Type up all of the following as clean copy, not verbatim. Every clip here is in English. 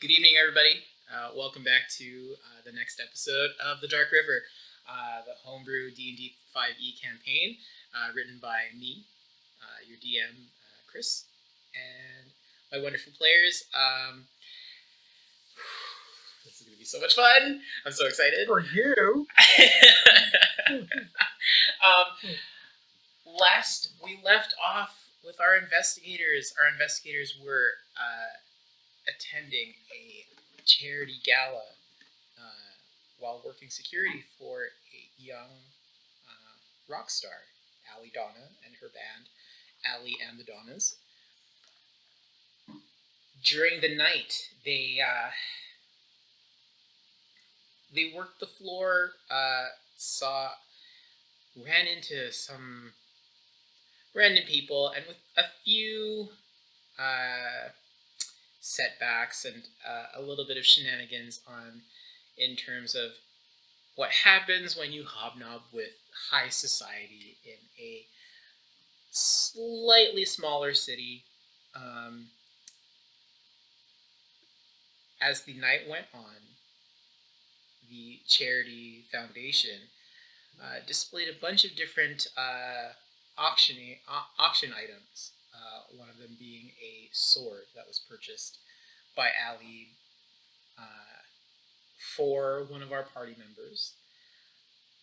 Good evening, everybody. Welcome back to the next episode of The Dark River, the homebrew D&D 5e campaign, written by me, your DM, Chris, and my wonderful players. This is going to be so much fun. I'm so excited. For you. Last, we left off with our investigators. Our investigators were attending a charity gala while working security for a young rock star, Allie Donna, and her band, Allie and the Donnas. During the night, they worked the floor, ran into some random people, and with a few setbacks and a little bit of shenanigans in terms of what happens when you hobnob with high society in a slightly smaller city. As the night went on, the charity foundation displayed a bunch of different auction items. One of them being a sword that was purchased by Allie for one of our party members.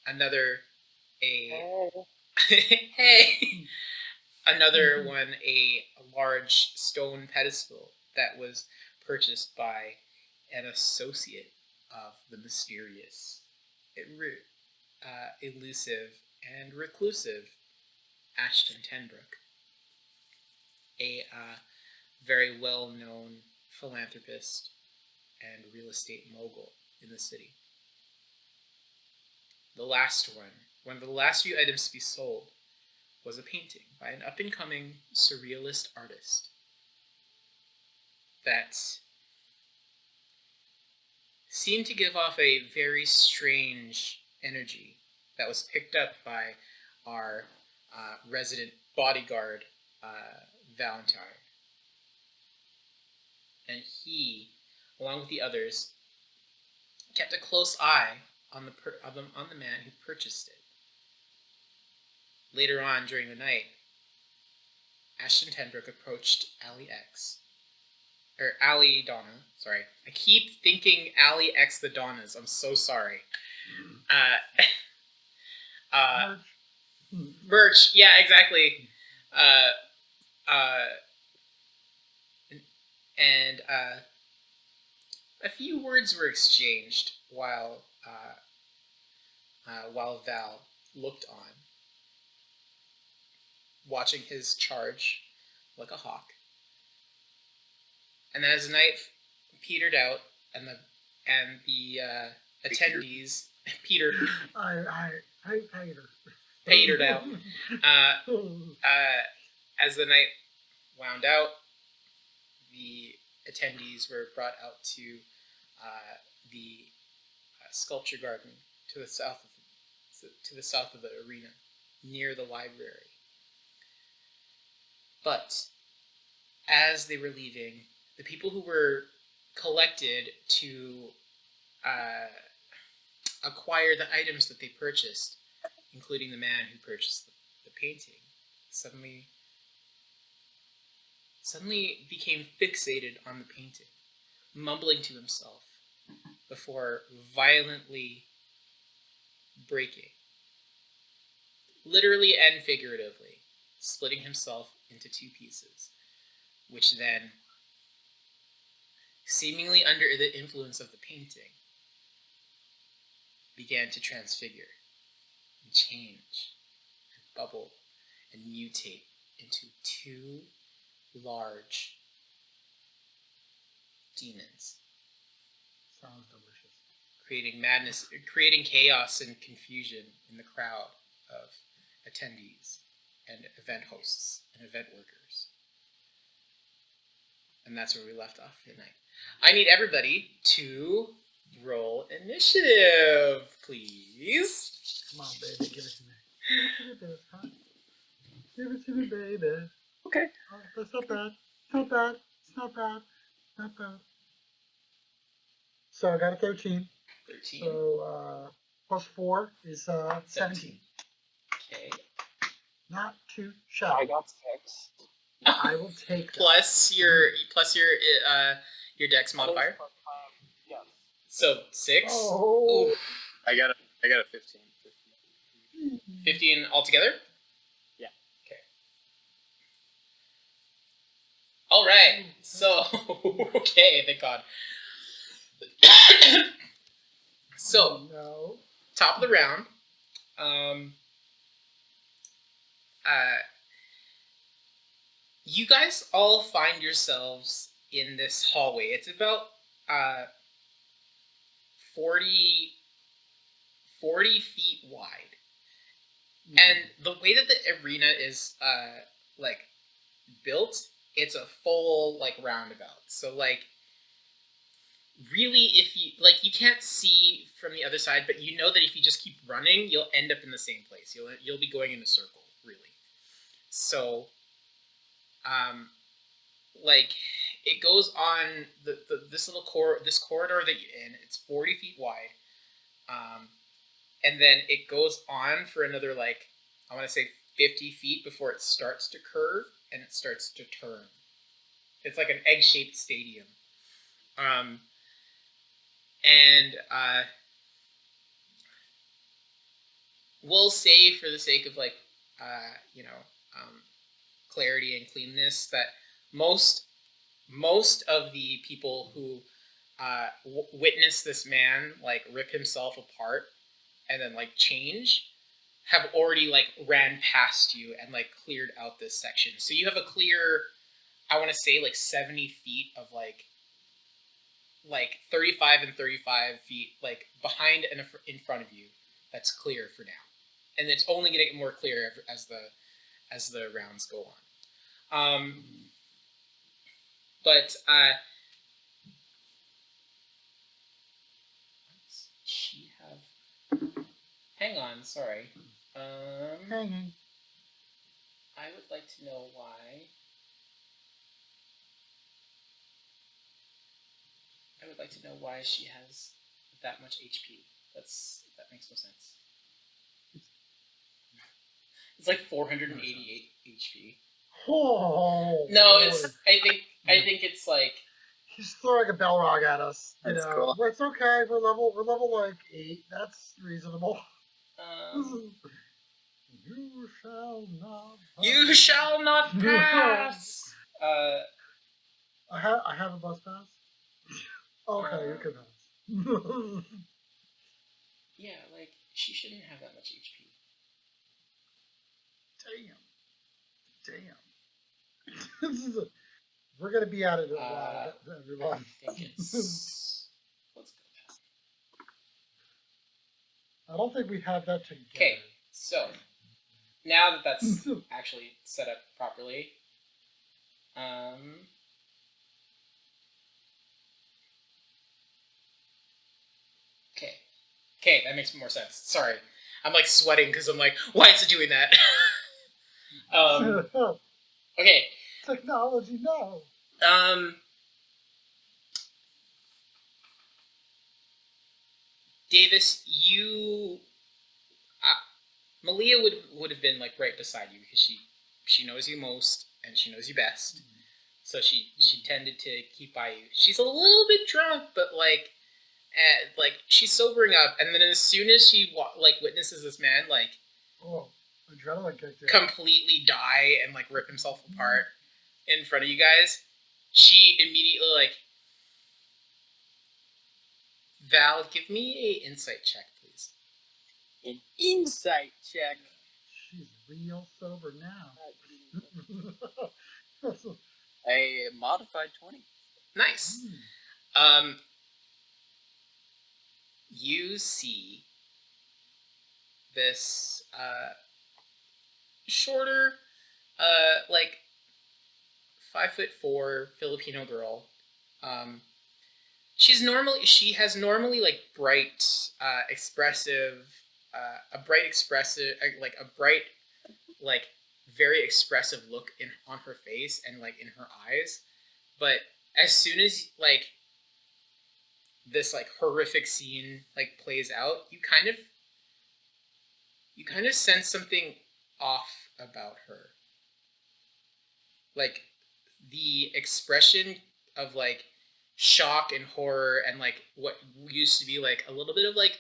Another, another one, a large stone pedestal that was purchased by an associate of the mysterious, elusive, and reclusive Ashton Tenbrook, a very well-known philanthropist and real estate mogul in the city. The last one of the last few items to be sold, was a painting by an up-and-coming surrealist artist that seemed to give off a very strange energy that was picked up by our resident bodyguard, Valentine. And he, along with the others, kept a close eye on the man who purchased it. Later on during the night, Ashton Tenbrook approached Allie Donna. Sorry, I keep thinking Allie X the Donnas. I'm so sorry. Merch. Yeah, exactly. And a few words were exchanged while Val looked on, watching his charge like a hawk. And then as the night petered out, and the attendees petered out. As the night wound out, the attendees were brought out to the sculpture garden to the south of the arena, near the library. But as they were leaving, the people who were collected to acquire the items that they purchased, including the man who purchased the painting, suddenly became fixated on the painting, mumbling to himself before violently breaking, literally and figuratively, splitting himself into two pieces, which then, seemingly under the influence of the painting, began to transfigure and change and bubble and mutate into two large demons. Sounds delicious. Creating madness, creating chaos and confusion in the crowd of attendees and event hosts and event workers. And that's where we left off tonight. I need everybody to roll initiative, please. Come on, baby, give it to me. Give it to me, huh? Give it to me, baby. Okay. Oh, that's not bad. It's not bad. It's not bad. Not bad. So I got a 13. 13. So plus 4 is 17. 17. Okay. Not too I shabby. got 6. I will take that. plus your dex modifier. Yes. So 6. Oh. Ooh. I got a 15. 15 altogether? Yeah. Okay. All right. So, okay, thank God. So, No. top of the round. You guys all find yourselves in this hallway. It's about 40 feet wide. And the way that the arena is like built, it's a full like roundabout. So like really if you like you can't see from the other side, but you know that if you just keep running, you'll end up in the same place. You'll be going in a circle, really. So like it goes on this little this corridor that you're in, it's 40 feet wide. And then it goes on for another, like, I want to say 50 feet before it starts to curve and it starts to turn. It's like an egg-shaped stadium. We'll say, for the sake of, like, clarity and cleanness, that most of the people who witness this man, like, rip himself apart and then, like, change, have already, like, ran past you and, like, cleared out this section. So you have a clear, I want to say, like, 70 feet of, like 35 and 35 feet, like, behind and in front of you, that's clear for now. And it's only going to get more clear as the rounds go on. She have... Hang on, sorry. Hanging. I would like to know why. I would like to know why she has that much HP. That makes no sense. It's like 488 HP. Oh. No, it's. I think it's like. He's throwing a Balrog at us. That's you know, cool. but it's okay. We're level like 8. That's reasonable. You shall not. You shall not pass. I have a bus pass. Okay, you can pass. Yeah, like she shouldn't have that much HP. Damn. We're gonna be at it a while, everyone. I think it's. Let's go past. I don't think we have that together. Okay, so now that that's actually set up properly, okay, that makes more sense. Sorry, I'm like sweating because I'm like, why is it doing that? Okay. Technology, no. Davis, you, Malia would have been like right beside you because she knows you most and she knows you best, so she tended to keep by you. She's a little bit drunk, but like she's sobering up, and then as soon as she witnesses this man adrenaline kicked in. Completely die and like rip himself apart in front of you guys, she immediately like, Val, give me an insight check, please. An insight check. She's real sober now. A modified 20. Nice. You see this shorter, like 5'4" Filipino girl. She has normally like bright, expressive, very expressive look on her face and like in her eyes. But as soon as like this like horrific scene like plays out, you kind of sense something off about her. Like the expression of like shock and horror and like what used to be like a little bit of like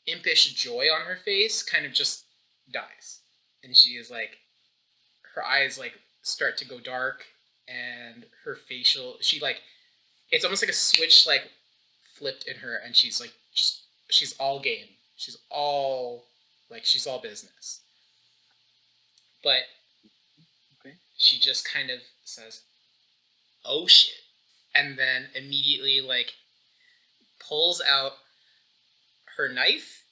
impish joy on her face kind of just dies. And she is like, her eyes like start to go dark, and her facial, she like, it's almost like a switch like flipped in her, and she's like, she's all game. She's all business. But Okay. she just kind of says, "Oh shit," and then immediately like pulls out her knife,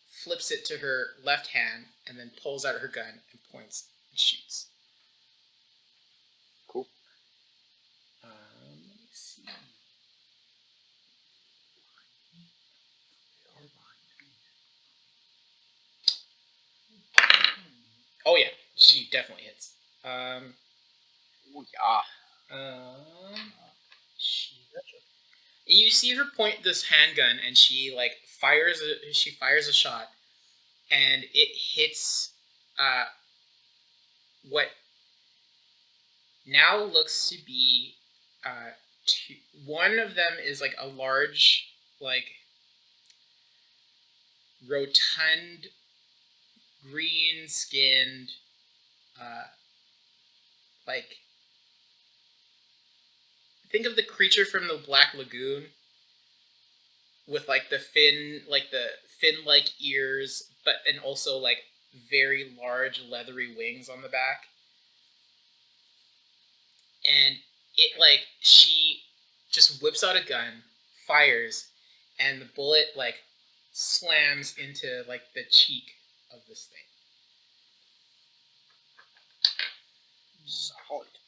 flips it to her left hand, and then pulls out her gun and points and shoots. Cool. Let me see. Oh yeah, she definitely hits. Oh yeah. You see her point this handgun, and she like fires a shot, and it hits what now looks to be two. One of them is like a large, like rotund, green-skinned, like, think of the creature from the Black Lagoon with like the fin-like ears, but and also like very large leathery wings on the back. And it like, she just whips out a gun, fires, and the bullet like slams into like the cheek of this thing. Solid.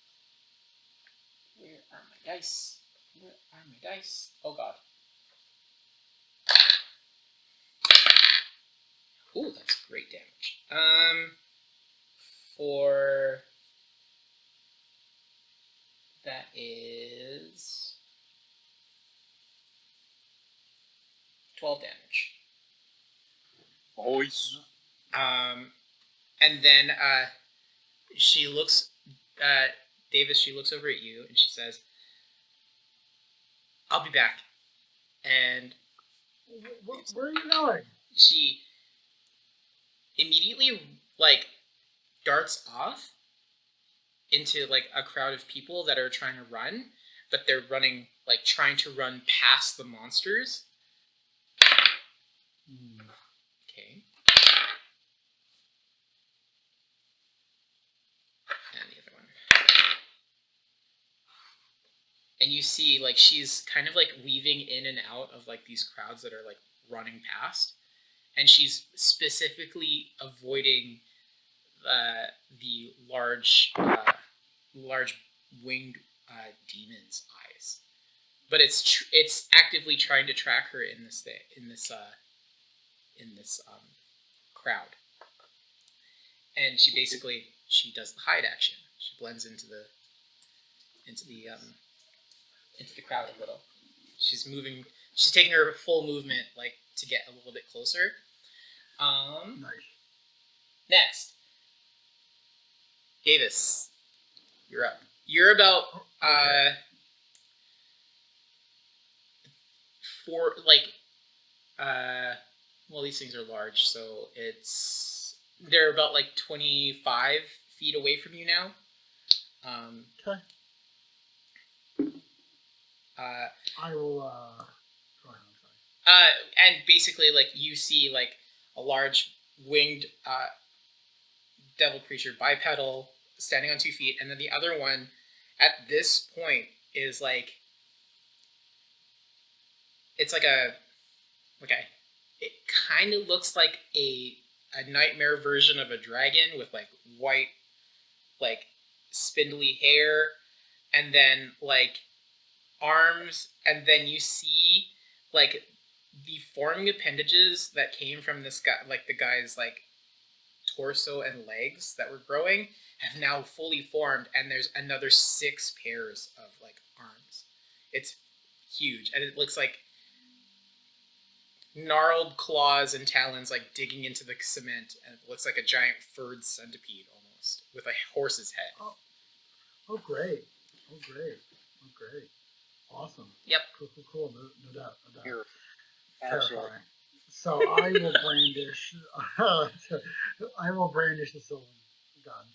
Where are my dice? Where are my dice? Oh god. Ooh, that's great damage. For that is 12 damage. Nice. And then she looks, Davis, she looks over at you and she says, "I'll be back." And Where are you going? she immediately like darts off into like a crowd of people that are trying to run, but they're running, like trying to run past the monsters. Okay. And the other one. And you see like she's kind of like weaving in and out of like these crowds that are like running past, and she's specifically avoiding the large winged demon's eyes. But it's actively trying to track her in this crowd. And she basically, she does the hide action. She blends into the crowd a little. She's moving. She's taking her full movement like to get a little bit closer. Nice. Next, Davis, you're up. You're about four, like well, these things are large, so they're about like 25 feet away from you now. Okay. I will. Go ahead. I'm sorry. And basically, like you see, like a large winged devil creature, bipedal, standing on 2 feet, and then the other one, at this point, is like, it's like it kind of looks like a nightmare version of a dragon with like white, like spindly hair, and then like arms, and then you see like the forming appendages that came from this guy, like the guy's like torso and legs that were growing, have now fully formed, and there's another 6 pairs of like arms. It's huge, and it looks like gnarled claws and talons like digging into the cement, and it looks like a giant furred centipede almost with a horse's head. Oh, great. Oh, great. Oh, great. Awesome. Yep. Cool. No doubt. Here. Absolutely. Terrifying. So I will brandish. I will brandish the Sylvan gun.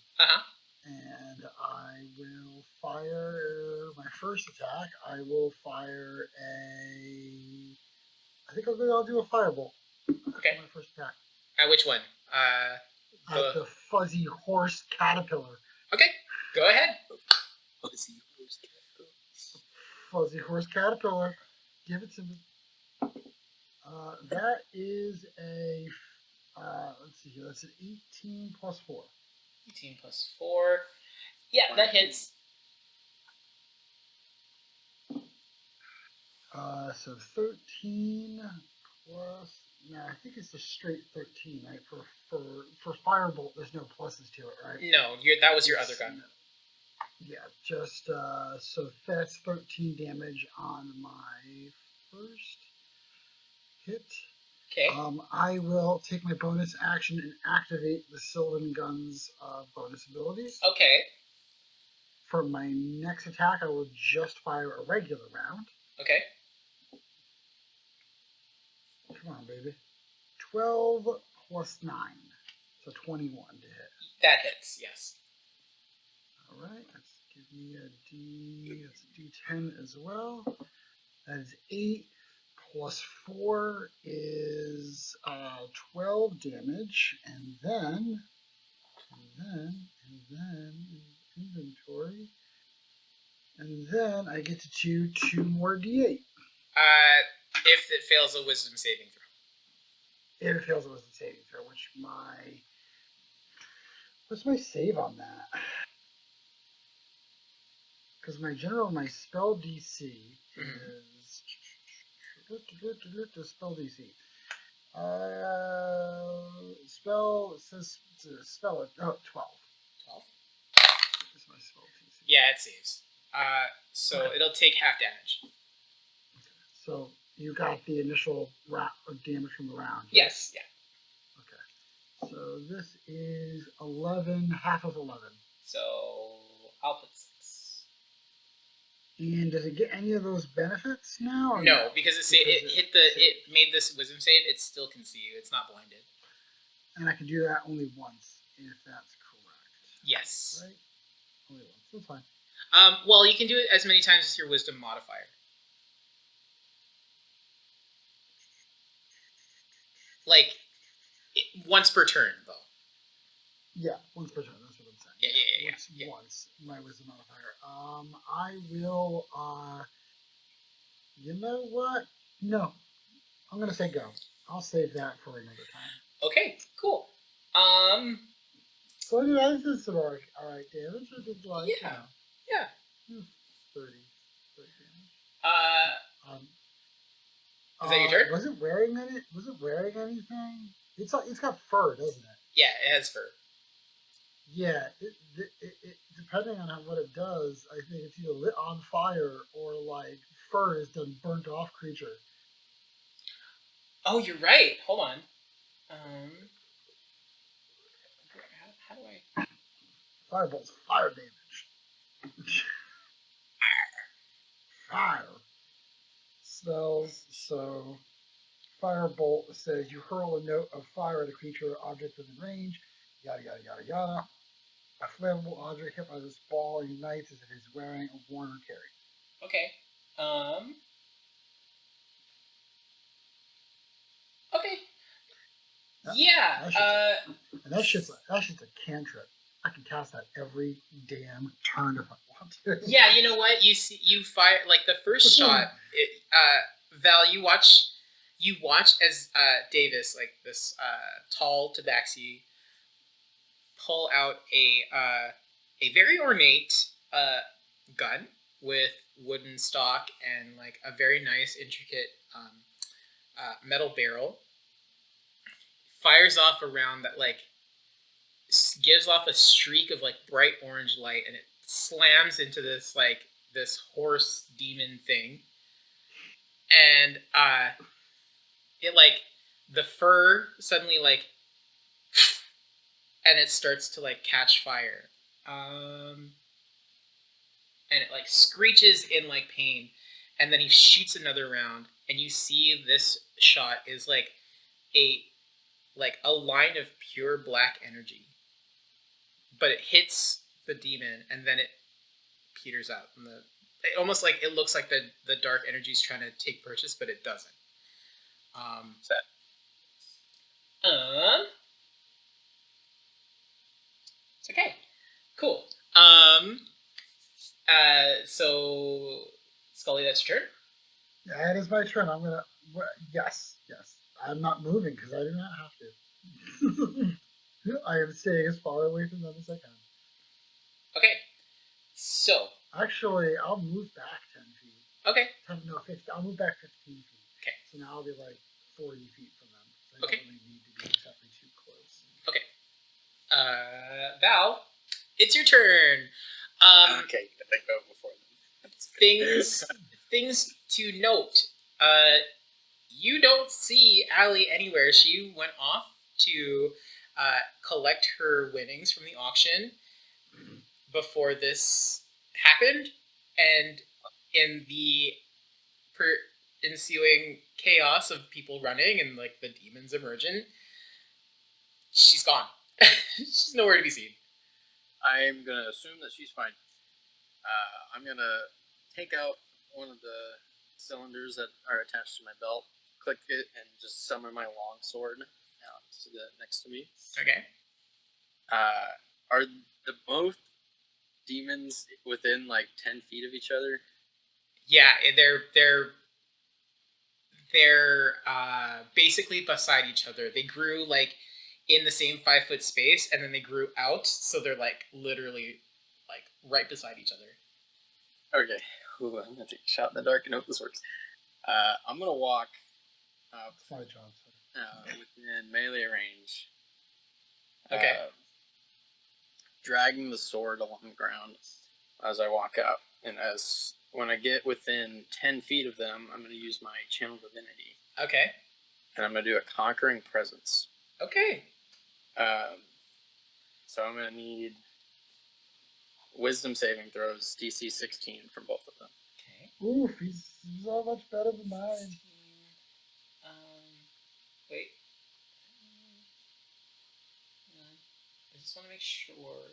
And I will fire my first attack. I will fire I think I'll do a firebolt. Okay. My first attack. Which one? The fuzzy horse caterpillar. Okay, go ahead. Fuzzy horse caterpillar. Give it to me. That is a, let's see here, that's an 18 plus 4. 18 plus 4. Yeah, that hits. So 13 plus, no, I think it's a straight 13, right? For firebolt, there's no pluses to it, right? No, that was your other gun. Yeah, just, so that's 13 damage on my first hit. Okay. I will take my bonus action and activate the Sylvan Gun's bonus abilities. Okay. For my next attack, I will just fire a regular round. Okay. Come on, baby. 12 plus 9. So 21 to hit. That hits, yes. Alright, let's give me that's a D10 as well. That is 8 plus 4 is 12 damage, and then inventory, and then I get to do 2 more D8. If it fails a wisdom saving throw. If it fails a wisdom saving throw, what's my save on that? Because my spell DC is spell DC. Spell it. Oh, 12. 12? That's my spell DC. Yeah, it saves. So Okay. It'll take half damage. Okay. So you got the initial damage from the round. Yes, yeah. Okay. So this is 11, half of 11. So I'll put 6. And does it get any of those benefits now? Or No, because it made this wisdom save. It still can see you. It's not blinded. And I can do that only once, if that's correct. Yes. Right? Only once. That's fine. Well, you can do it as many times as your wisdom modifier. Like, once per turn, though. Yeah, once per turn. That's what I'm saying. Yeah. Once my wisdom modifier. I will. You know what? No, I'm gonna say go. I'll save that for another time. Okay, cool. So anyway, this is some alright damage. I did like. Yeah. 30 damage. Is that your turn? Was it wearing anything? It's got fur, doesn't it? Yeah, it has fur. Yeah, it depending on what it does, I think it's either lit on fire or like fur is done burnt off creature. Oh, you're right. Hold on. How do I? Firebolt's fire damage. Fire. Spells, so Firebolt says you hurl a note of fire at a creature or object within range, yada yada yada yada. A flammable object hit by this ball ignites as if it's wearing, worn, or carried. Okay. Okay. That's just a cantrip. I can cast that every damn turn if I want to. Yeah, you know what? You fire like the first shot. Val, you watch as Davis, like this tall tabaxi, pull out a very ornate gun with wooden stock and like a very nice intricate metal barrel. Fires off a round that like gives off a streak of like bright orange light, and it slams into this horse demon thing. and it like the fur suddenly like, and it starts to like catch fire, and it like screeches in like pain, and then he shoots another round, and you see this shot is like a line of pure black energy, but it hits the demon, and then it peters out, and it almost like it looks like the dark energy is trying to take purchase, but it doesn't. Set. It's okay. Cool. So Scully, that's your turn. Yeah, it is my turn. I'm gonna. Yes. I'm not moving because I do not have to. I am staying as far away from them as I can. Okay. So. Actually, I'll move back 10 feet. Okay. 10, no, 15. I'll move back 15 feet. Okay. So now I'll be like 40 feet from them. So I Okay. don't really need to be exactly too close. Okay. Val, it's your turn. Okay, I think about before then. Things to note. You don't see Allie anywhere. She went off to collect her winnings from the auction before this happened, and in the ensuing chaos of people running and like the demons emerging, she's gone. She's nowhere to be seen. I'm gonna assume that she's fine. I'm gonna take out one of the cylinders that are attached to my belt, click it, and just summon my long sword out to the next to me. Okay. Are the both demons within like 10 feet of each other? Yeah, they're basically beside each other. They grew like in the same 5-foot space, and then they grew out, so they're like literally like right beside each other. Okay. Ooh, I'm gonna take a shot in the dark and hope this works. I'm gonna walk up That's my job. within melee range. Okay. Dragging the sword along the ground as I walk up, and when I get within 10 feet of them, I'm gonna use my channel divinity. Okay. And I'm gonna do a conquering presence. Okay. So I'm gonna need wisdom saving throws DC 16 from both of them. Okay. Oof, he's so much better than mine. Wait. I just want to make sure.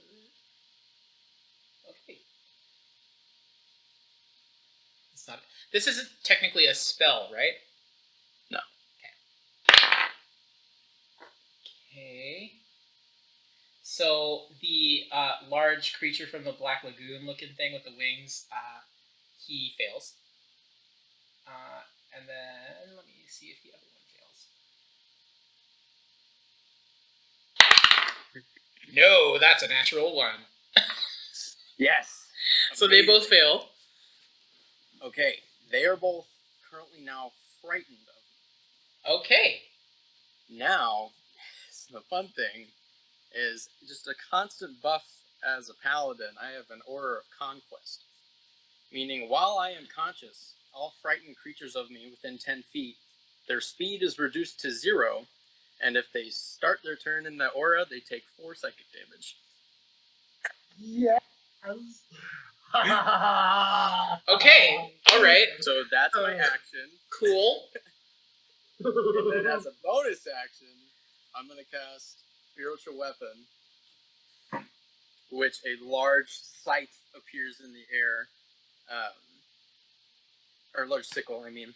Okay. It's not. This isn't technically a spell, right? No. Okay. So the large creature from the Black Lagoon looking thing with the wings, he fails. And then let me see if the other one fails. No, that's a natural one. Yes. So they both fail. Okay, they are both currently now frightened of me. Okay. Now, the fun thing is just a constant buff as a paladin. I have an Aura of Conquest, meaning while I am conscious, all frightened creatures of me within 10 feet, their speed is reduced to 0, and if they start their turn in the aura, they take 4 psychic damage. Yes. Okay. All right. So that's my action. Cool. And then as a bonus action, I'm going to cast Spiritual Weapon, which a large scythe appears in the air. Or large sickle, I mean.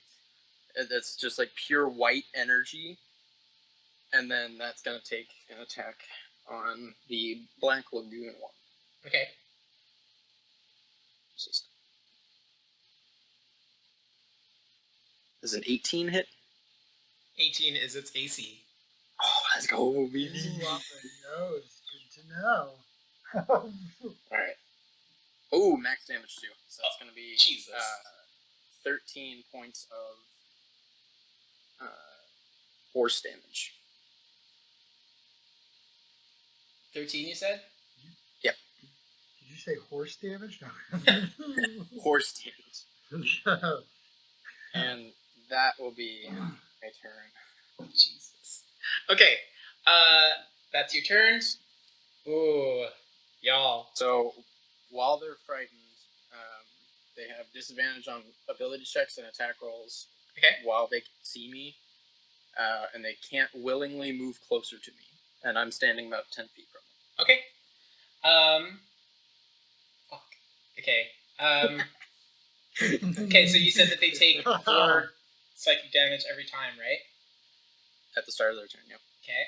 That's just like pure white energy. And then that's going to take an attack on the Black Lagoon one. Okay. Does an 18 hit? 18 is its AC. Oh, let's go, baby. Ooh, off the nose. Good to know. Alright. Oh, max damage too. So that's going to be Jesus. 13 points of force damage. 13, you said? Yep. Did you say horse damage? No. Horse damage. And that will be my turn. Jesus. Okay. That's your turns. Ooh, y'all. So while they're frightened, they have disadvantage on ability checks and attack rolls Okay. while they can see me, and they can't willingly move closer to me. And I'm standing about 10 feet from them. Okay. Fuck. Okay. Okay, so you said that they take 4 psychic damage every time, right? At the start of their turn, yeah. Okay.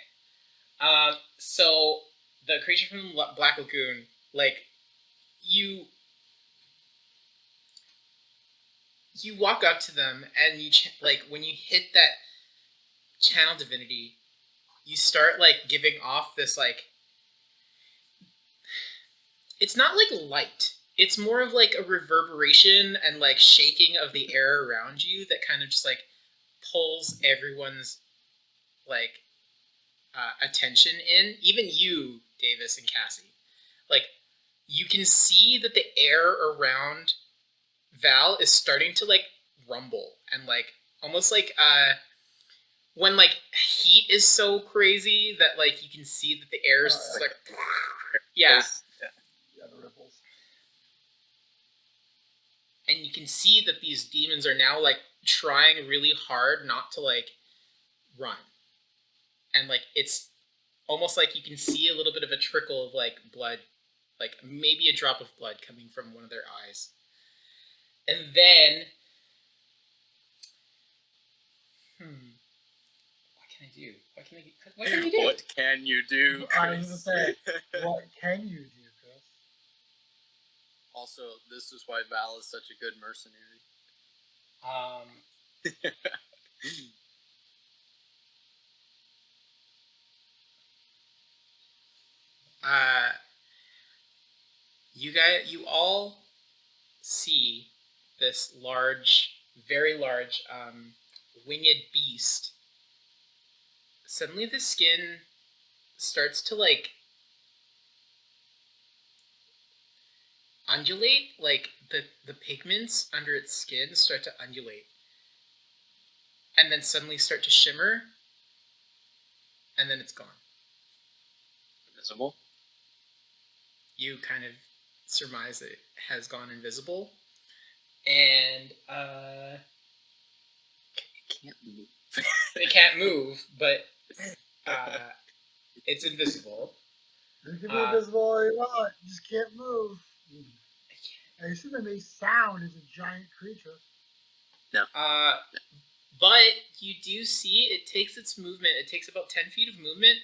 So the creature from the Black Lagoon, like, you walk up to them and you like when you hit that channel divinity, you start like giving off this like. It's not like light. It's more of like a reverberation and like shaking of the air around you that kind of just like pulls everyone's like attention in. Even you, Davis and Cassie. Like you can see that the air around Val is starting to like rumble and like almost like when like heat is so crazy that like you can see that the air is like yeah. Yeah, the ripples. And you can see that these demons are now like trying really hard not to like run. And like it's almost like you can see a little bit of a trickle of like blood, like maybe a drop of blood coming from one of their eyes. And then what can I do? What can you do? What can you do, Chris? I was gonna say, what can you do, Chris? Also, this is why Val is such a good mercenary. You all see this large, very large, winged beast. Suddenly the skin starts to like undulate, like the pigments under its skin start to undulate. And then suddenly start to shimmer. And then it's gone. Invisible? You kind of surmise that it has gone invisible. And It can't move. it can't move, but it's invisible. You can be invisible all you want, you just can't move. I assume it may sound as a giant creature. No. But you do see it takes its movement. It takes about 10 feet of movement,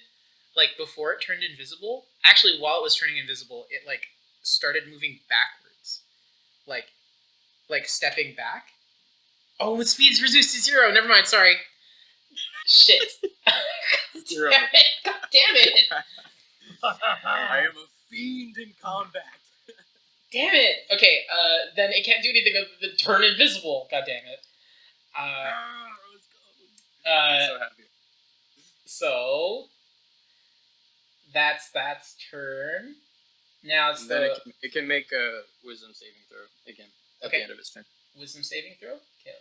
like before it turned invisible. Actually, while it was turning invisible, it like started moving backwards, like stepping back. Oh, its speed is reduced to 0. Never mind. Sorry. Shit. Zero. Damn it. God damn it. I am a fiend in combat. Damn it. Okay. Then it can't do anything other than turn invisible. God damn it. Let's go. I'm so happy. So that's turn. Now it's Then the it can make a wisdom saving throw again at Okay. the end of its turn. wisdom saving throw. Okay,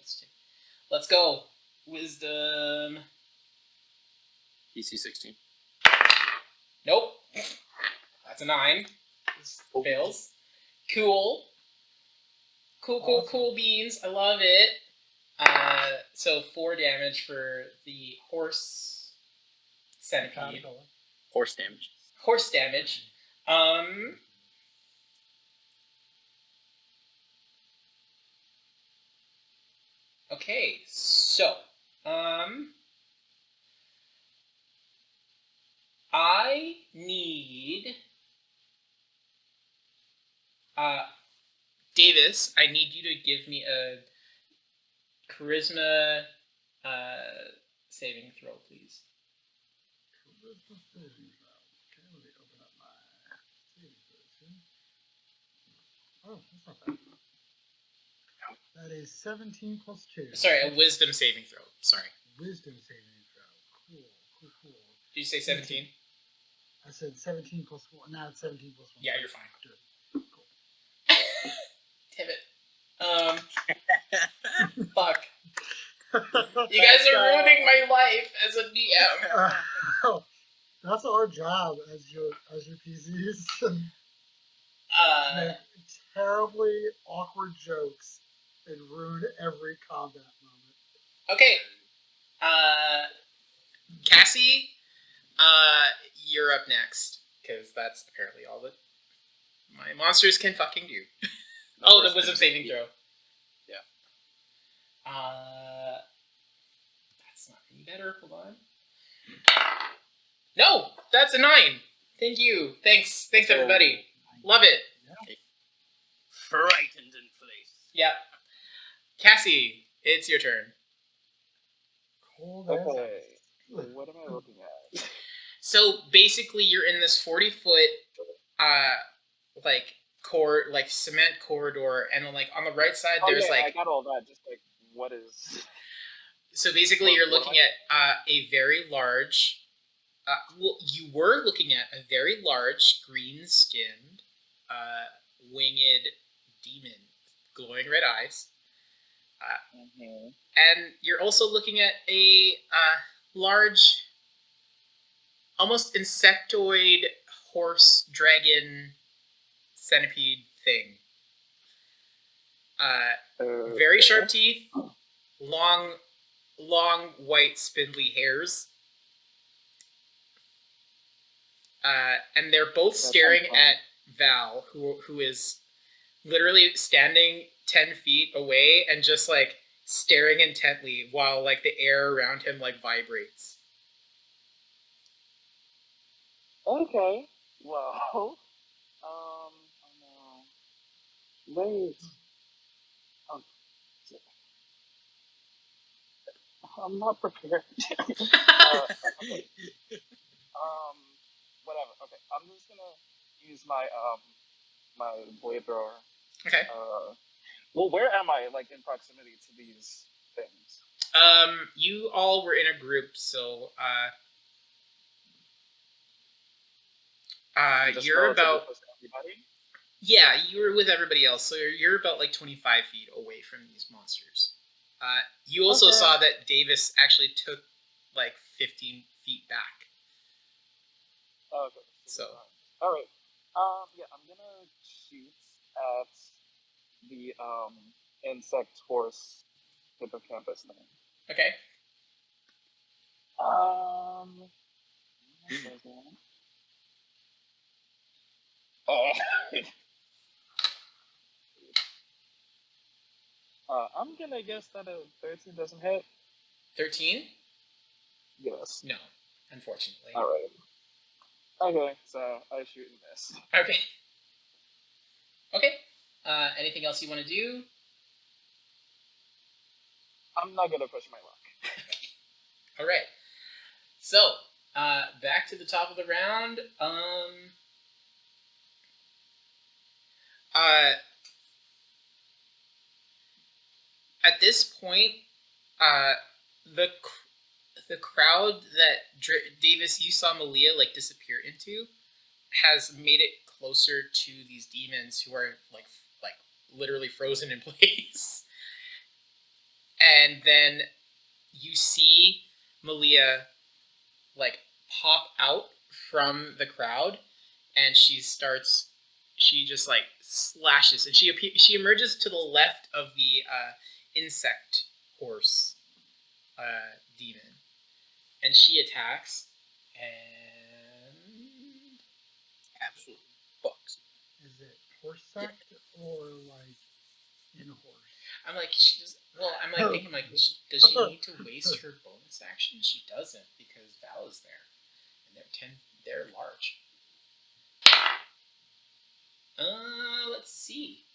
let's go. Wisdom. DC 16. Nope. That's a 9. Oh. Fails. Cool. Cool beans. I love it. So 4 damage for the horse centipede. Horse damage. Horse damage. Okay, so I need Davis, I need you to give me a charisma saving throw, please. Charisma saving throw. Okay, let me open up my saving throws here. Oh, that's not bad. That is 17 plus 2. Sorry, a wisdom saving throw. Sorry. Wisdom saving throw. Cool. Did you say 17? I said 17 plus 1. Now it's 17 plus 1. Yeah, you're fine. Good. Cool. Damn it. Fuck. You guys are ruining my life as a DM. That's our job as your PCs. Make terribly awkward jokes and ruin every combat moment. Okay. Cassie, you're up next. Because that's apparently all that my monsters can fucking do. Oh, the wisdom saving throw. Yeah. That's not any better. Hold on. No, that's a 9. Thank you. Thanks everybody. Love it. Frightened in place. Yeah. Cassie, it's your turn. Cold as Okay. ice. What am I looking at? So basically, you're in this 40-foot, like cement corridor, and like on the right side, there's I like. got all that. Just like, what is? So basically, you're looking at a very large. Well, you were looking at a very large, green-skinned, winged demon, glowing red eyes. And you're also looking at a large, almost insectoid horse, dragon, centipede thing. Very sharp teeth, long, white, spindly hairs. And they're both staring at Val, who is literally standing 10 feet away and just like staring intently while like the air around him like vibrates. Okay. Well, wait. I'm not prepared. Whatever. Okay, I'm just gonna use my my blade thrower. Okay. Well, where am I, like, in proximity to these things? You all were in a group, so Just you're relatively about. close to everybody? Yeah, you were with everybody else, so you're about like 25 feet away from these monsters. You also Okay. saw that Davis actually took like 15 feet back. Okay. So. All right. Yeah, I'm gonna shoot at the insect horse hippocampus thing. Okay. I'm gonna guess that a 13 doesn't hit. 13? Yes. No, unfortunately. All right. Okay, so I shoot and miss. Okay. Okay. Anything else you want to do? I'm not gonna push my luck. All right. So, back to the top of the round. At this point, the crowd that Davis, you saw Malia like disappear into, has made it closer to these demons who are like literally frozen in place. And then you see Malia like pop out from the crowd, and she just like slashes, and she emerges to the left of the insect horse demon, and she attacks and absolutely fucks. Is it horse sect or like in horse? I'm like, she does. Well, I'm like thinking, like, does she need to waste her bonus action? She doesn't, because Val is there, and they're large. Let's see.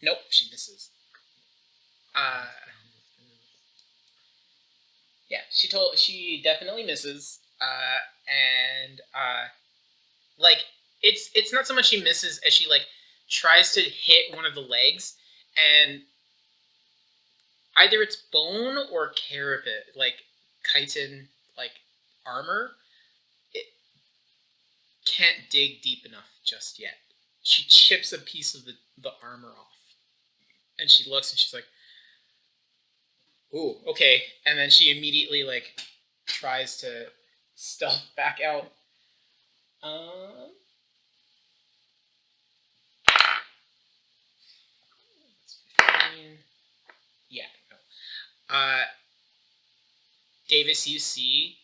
Nope, she misses. Yeah, she definitely misses. And like it's not so much she misses as she like tries to hit one of the legs, and either it's bone or carabit, like chitin, like armor. can't dig deep enough just yet. She chips a piece of the armor off. And she looks and she's like, ooh, okay. And then she immediately, like, tries to stuff back out. That's 15. Yeah, no. Davis, you see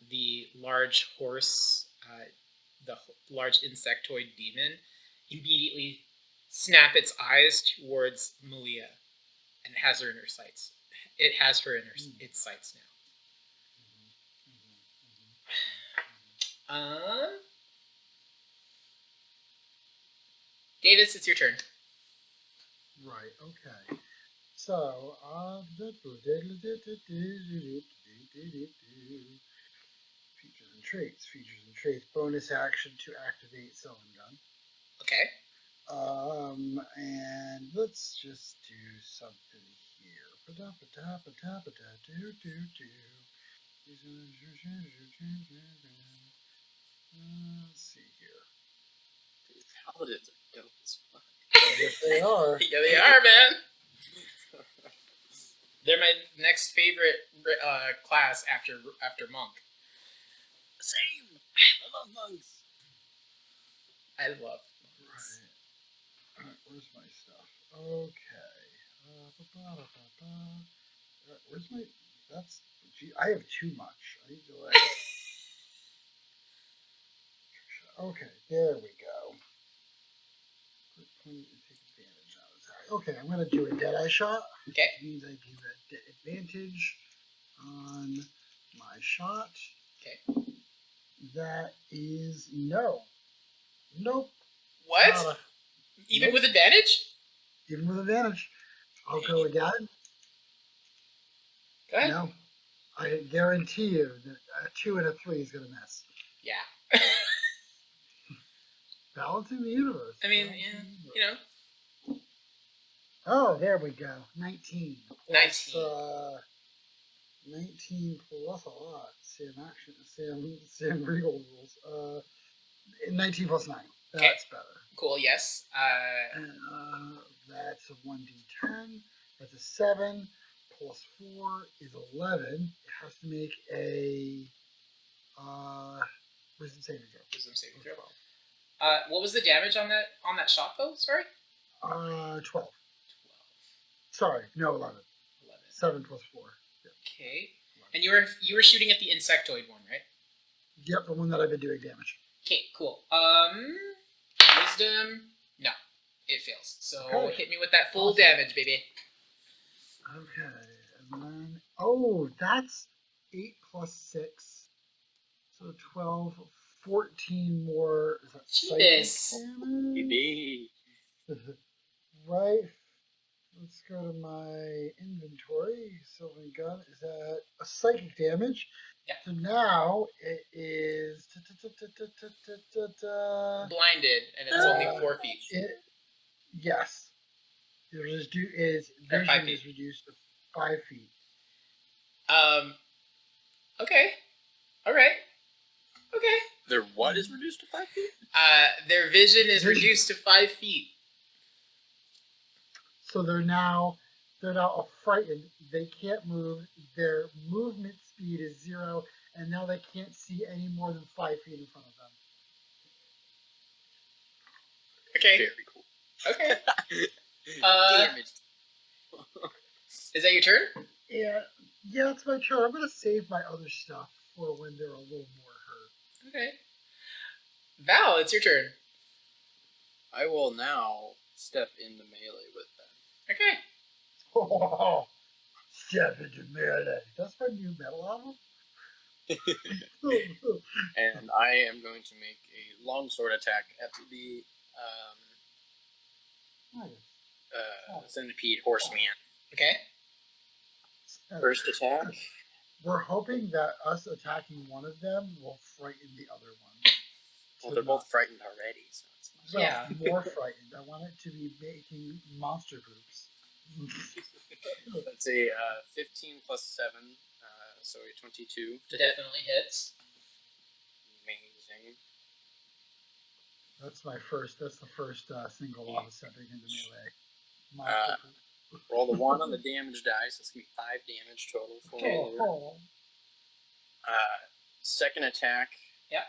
the large horse, the large insectoid demon, immediately snap its eyes towards Malia, and it has her in her sights. It has her in its sights now. Davis, it's your turn. Right, okay. So, features and traits. Features and traits. Bonus action to activate Selling Gun. Okay. And let's just do something here. Let's see here. These paladins are dope as fuck. Yes, they are. Yeah, they are, man. They're my next favorite class after monk. Same. I love monks. I love monks. Right. Alright, where's my stuff? Okay. Where's my... That's... Gee, I have too much. I need to like... Okay, there we go. Take advantage of it. Okay, I'm going to do a Deadeye shot. Okay. Which means I give advantage on my shot. Okay. That is no. Nope. What? Even with advantage? Even with advantage. I'll go again. Go ahead. No. I guarantee you that a 2 and a 3 is going to miss. Yeah. Balancing the universe. I mean, yeah, you know. Oh, there we go. 19. 19. 19 plus a lot. Sam Regal rules. 19 plus 9. That's okay. better. Cool, yes. And, that's a 1d10. That's a 7. Plus 4 is 11. It has to make a wisdom saving throw. Wisdom saving throw. What was the damage on that shot though? Sorry. 12. Sorry, no, 11. 11. 7 plus 4. Yeah. Okay. 11. And you were shooting at the insectoid one, right? Yep, the one that I've been doing damage. Okay, cool. Wisdom. No, it fails. So okay. Hit me with that full damage, baby. Okay, and then that's 8 plus 6, so 12, 14 more. Is that psychic damage? Right. Let's go to my inventory. Sylvan Gun is at a psychic damage. Yeah. So now it is blinded, and it's only 4 feet. Yes. Its vision is reduced to 5 feet. Okay. All right. Okay. Their what is reduced to 5 feet? Their vision is reduced to 5 feet. So they're now frightened. They can't move. Their movement speed is 0, and now they can't see any more than 5 feet in front of them. Okay. Very cool. Okay. Damage. Is that your turn? Yeah, it's my turn. I'm gonna save my other stuff for when they're a little more hurt. Okay. Val, it's your turn. I will now step into melee with them. Okay. Oh, step into melee. That's my new metal album. And I am going to make a longsword attack at the centipede horseman. Okay. First attack. We're hoping that us attacking one of them will frighten the other one. Well, they're both frightened already, so it's not. Yeah. More frightened. I want it to be making monster groups. That's a 15 plus 7, so a 22. Definitely hits. Amazing. That's my first. That's the first single off subject into melee. Roll the 1 on the damage dice. It's gonna be 5 damage total for Okay. me. Oh, Second attack. Yep.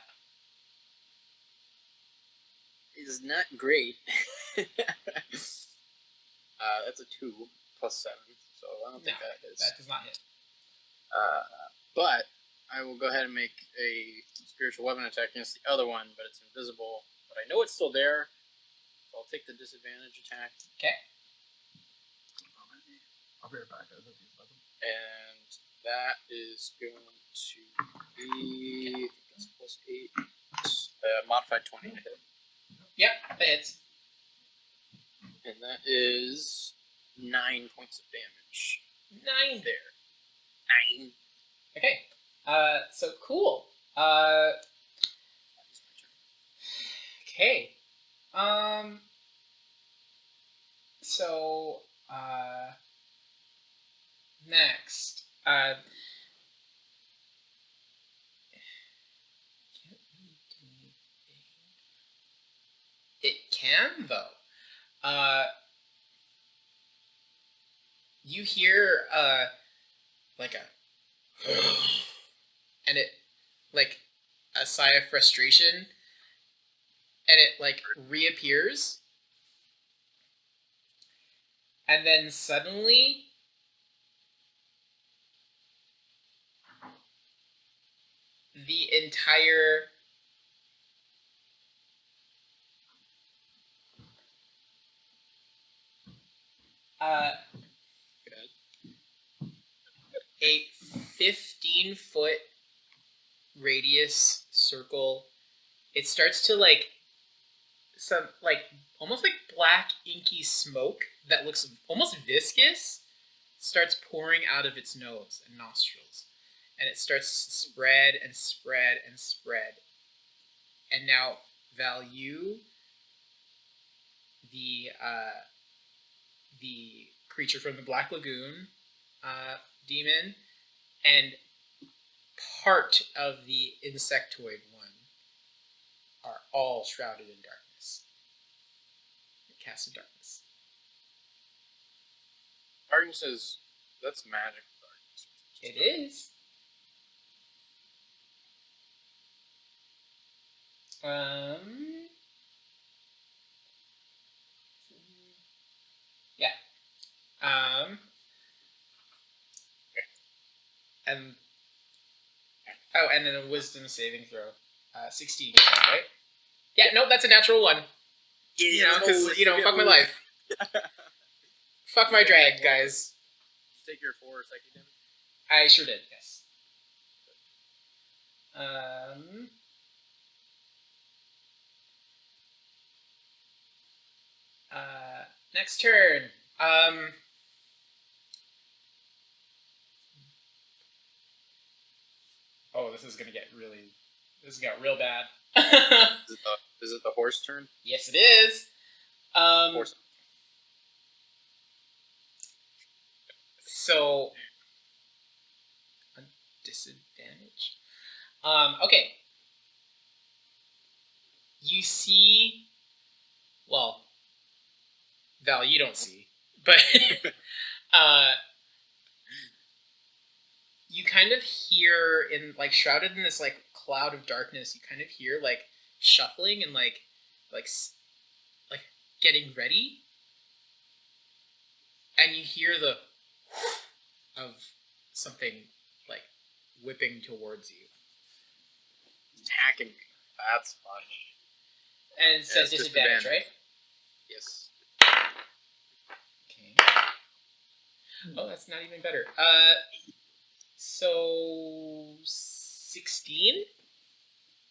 Is not great. That's a 2 plus 7, so I don't think No, that hits. that does not hit. But I will go ahead and make a spiritual weapon attack against the other one, but it's invisible. But I know it's still there, so I'll take the disadvantage attack. Okay. I'll be right back. And that is going to be, I think that's plus 8, modified 20 to hit. Yep, that hits. And that is 9 points of damage. 9. There. 9. Okay. So cool. Okay. So, next. It can, though. You hear, like a, and it, like, a sigh of frustration, and it, like, reappears, and then suddenly, the entire a 15-foot radius circle, it starts to, like, some, like, almost like black inky smoke that looks almost viscous starts pouring out of its nose and nostrils, and it starts to spread and spread and spread. And now, Val, you, the creature from the Black Lagoon, demon, and part of the insectoid one are all shrouded in darkness. Cast in darkness. Arden says, that's magic darkness. It is. Yeah. And and then a wisdom saving throw. 16, right? Yeah, nope, that's a natural one. You know, because, fuck my life. Fuck my drag, guys. Take your 4 psychic damage. I sure did, yes. Next turn. Oh, this is gonna get real bad. Is it the horse turn? Yes, it is. Horse. So, a disadvantage. Okay. You see, well, Val, you don't see, but you kind of hear, in, like, shrouded in this, like, cloud of darkness, you kind of hear, like, shuffling and like getting ready, and you hear the of something, like, whipping towards you, Attacking me. That's fun. and it says disadvantage, right? Yes. Okay. Oh, that's not even better. So 16?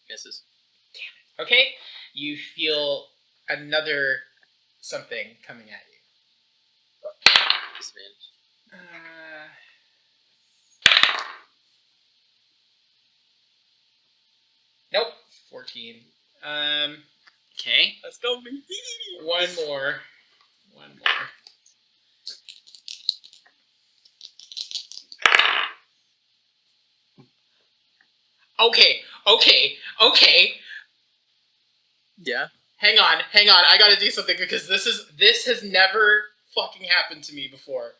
Misses. Damn it. Okay, you feel another something coming at you. Disadvantage. Nope. 14. Okay. Let's go, baby. One more. Okay. Yeah. Hang on. I gotta do something because this has never fucking happened to me before.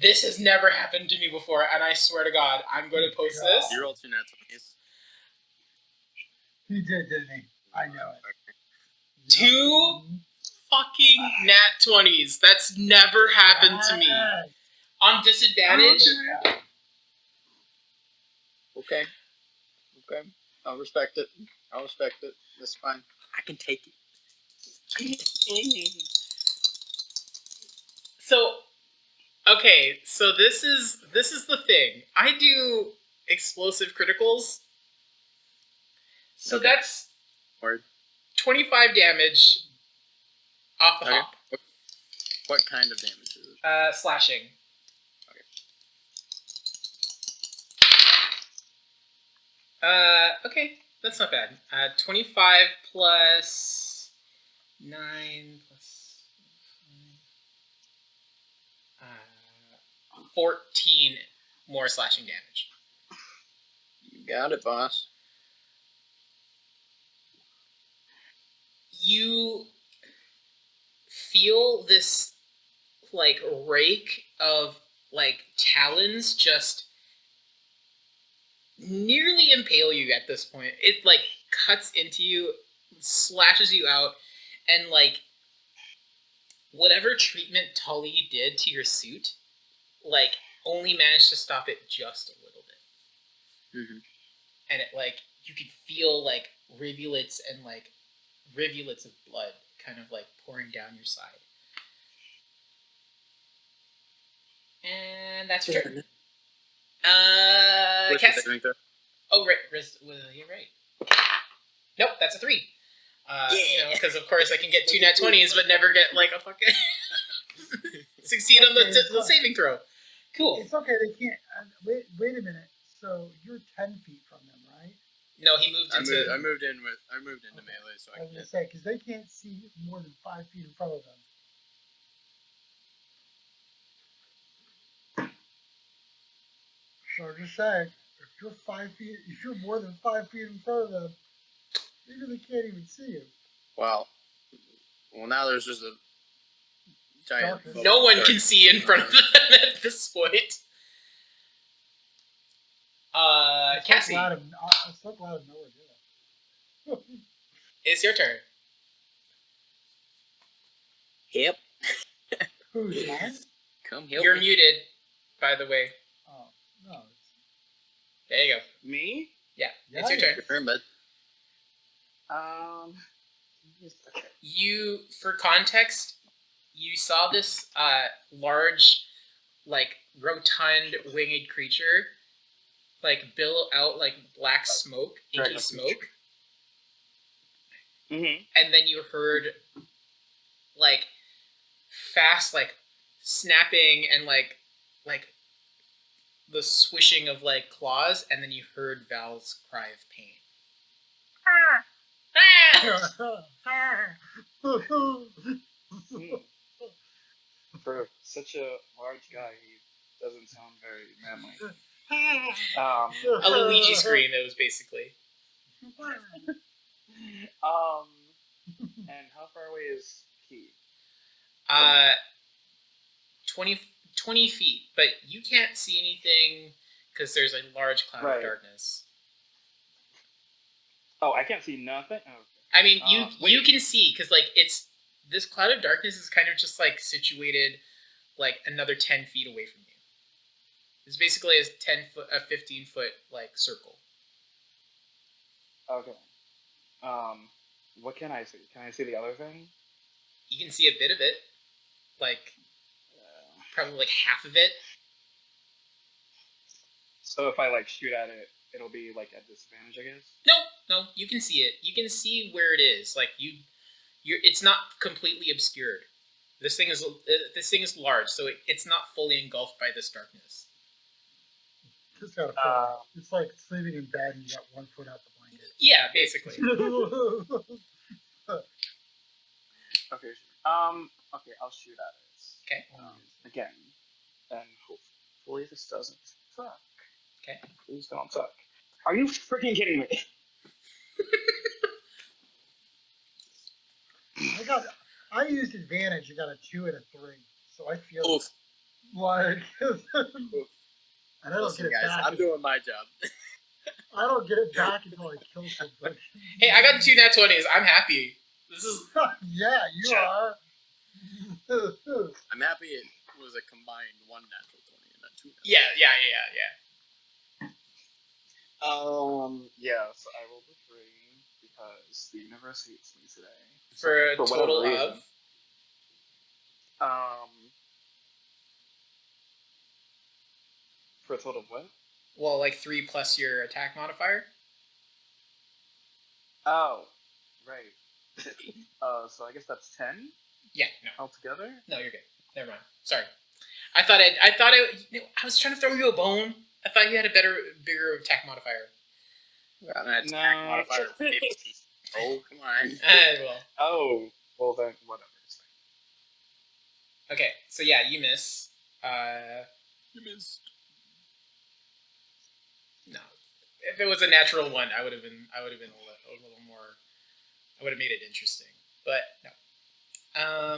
This has never happened to me before, and I swear to God, I'm going to post this. You rolled 2 nat 20s. He did, didn't he? I know it. 2 fucking nat 20s. That's never happened to me. On disadvantage. Okay. I'll respect it. That's fine. I can take it. So, okay, so this is the thing. I do explosive criticals. So Okay. that's Word. 25 damage off the Okay. hop. What kind of damage is it? Slashing. Okay, that's not bad. 25 plus 9 plus 14 more slashing damage. You got it, boss. You feel this like rake of like talons just nearly impale you at this point. It like cuts into you, slashes you out, and like whatever treatment Tully did to your suit, like only managed to stop it just a little bit. Mm-hmm. And it like you could feel like rivulets and like rivulets of blood kind of like pouring down your side. And that's your turn. What's the saving throw? Oh, right. You're right. Nope, that's a 3. You know, because of course I can get 2 nat 20s, but never get like a fucking succeed on the saving throw. Cool. It's okay. They can't. Wait a minute. So you're 10 feet from them, right? No, he moved into. I moved into melee, so I was can. gonna say because they can't see more than 5 feet in front of them. So I'm just saying, if you're more than 5 feet in front of them, they really can't even see you. Wow. Well, now there's just a giant. No one can see in front of them at this point. Cassie. I'm so glad of nowhere did it. It's your turn. Yep. Who's mine? Come help You're me. muted, by the way. Oh, no. There you go. Me? Yeah, it's your turn. Your turn, bud. Okay. You, for context, you saw this large, like, rotund winged creature, like, billow out, like, black smoke, inky Dragon smoke. Mm-hmm. And then you heard, like, fast, like, snapping and, like, the swishing of, like, claws, and then you heard Val's cry of pain. For such a large guy, he doesn't sound very manly. A Luigi scream, it was basically. And how far away is he? 20 feet, but you can't see anything because there's a large cloud of darkness. Oh, I can't see nothing? Okay. I mean, you can see because like it's this cloud of darkness is kind of just like situated like another 10 feet away from you. It's basically a 15-foot like circle. Okay. What can I see? Can I see the other thing? You can see a bit of it, like probably like half of it. So if I like shoot at it, it'll be like at disadvantage, I guess. No, you can see it. You can see where it is. Like you're. It's not completely obscured. This thing is large, so it's not fully engulfed by this darkness. It's like sleeping in bed and you got 1 foot out the blanket. Yeah, basically. Okay. Okay, I'll shoot at it. Okay. Again, and hopefully this doesn't suck. Okay. Please don't suck. Are you freaking kidding me? used advantage, you got a 2 and a 3. So I feel Oof. like Oof. and I don't Listen, get it guys, back. I'm doing my job. I don't get it back until I kill something. Hey, I got 2 nat 20s. I'm happy. This is Yeah, you are. I'm happy it was a combined 1 natural 20 and a 2 natural. yeah. Yes, I will refrain because the universe hates me today. For a For whatever total reason. of For a total of what? well, like 3 plus your attack modifier. Oh, right. So I guess that's 10 Yeah, no, altogether. no, you're good. Never mind. Sorry. I was trying to throw you a bone. I thought you had a bigger attack modifier. Got an attack No. modifier of 50. Oh, come on. Well, Oh, well then, whatever. It's fine. okay. So yeah, you miss. You missed. No, if it was a natural 1, I would have been a little more. I would have made it interesting, but no.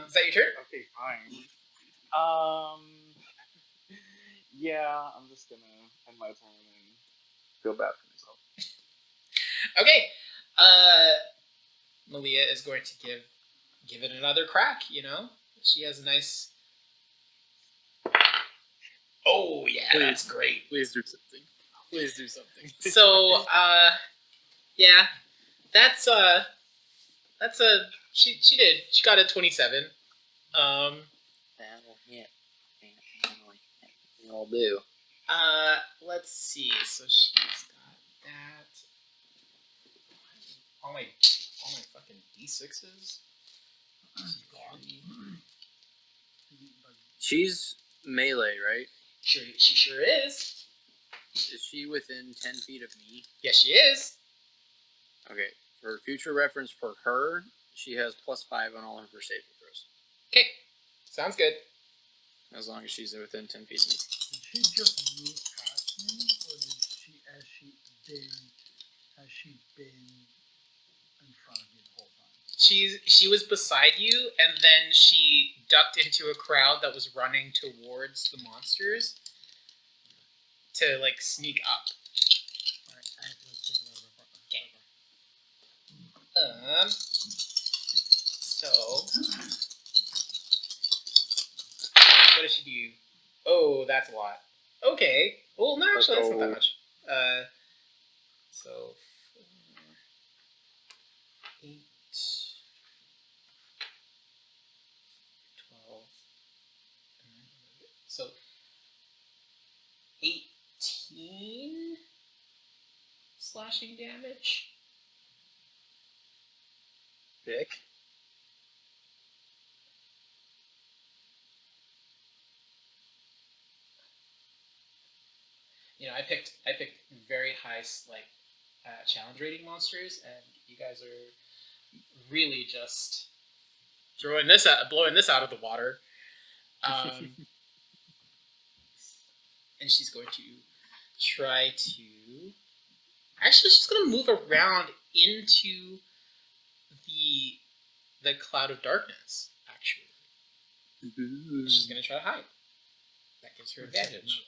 Is that your turn? Okay, fine. Yeah, I'm just gonna end my turn and feel bad for myself. Okay. Malia is going to give it another crack. You know, she has a nice. Oh yeah, Please. that's great. Please do something. Please do something. So yeah, that's a she did. She got a 27. That'll hit. I'll do. Let's see. So she's got that. All my fucking D6s. She's melee, right? Sure, she sure is. Is she within 10 feet of me? Yes, she is. Okay. For future reference for her, she has +5 on all of her saving throws. Okay, sounds good. As long as she's within 10 feet of me. Did she just move past me, or has she been in front of me the whole time? She was beside you, and then she ducked into a crowd that was running towards the monsters to like sneak up. Alright, I have to take it over. So what does she do? Oh, that's a lot. Okay. Well, no, actually, that's not that much. So 4, 8, 12. So 18 slashing damage. Dick. You know, I picked very high challenge rating monsters, and you guys are really just blowing this out of the water. And she's going to try to. Actually, she's going to move around into the cloud of darkness. Actually, she's going to try to hide. That gives her advantage.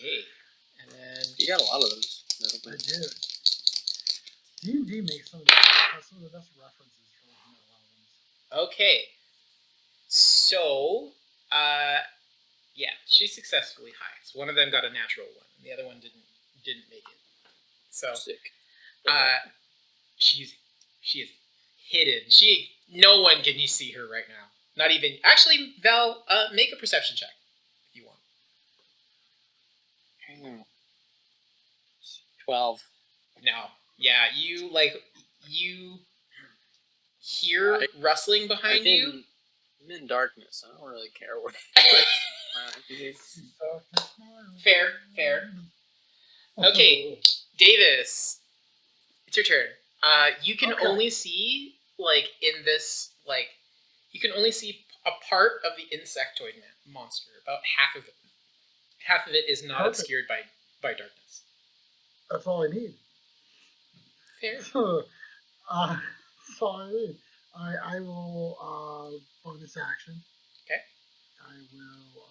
Okay, and then You got a lot of those. I did. D&D makes some of the best references for metal albums. okay, so yeah, she successfully hides. One of them got a natural 1, and the other one didn't make it. So Sick. she is hidden. No one can see her right now. Not even actually. Val, make a perception check if you want. 12. No. Yeah, you hear rustling behind you. I'm in darkness. I don't really care what. Fair. Okay, Davis, it's your turn. You can only see in this you can only see a part of the insectoid monster. About half of it. Half of it is not obscured by darkness. That's all I need. Fair. Sorry. I will bonus action. Okay. I will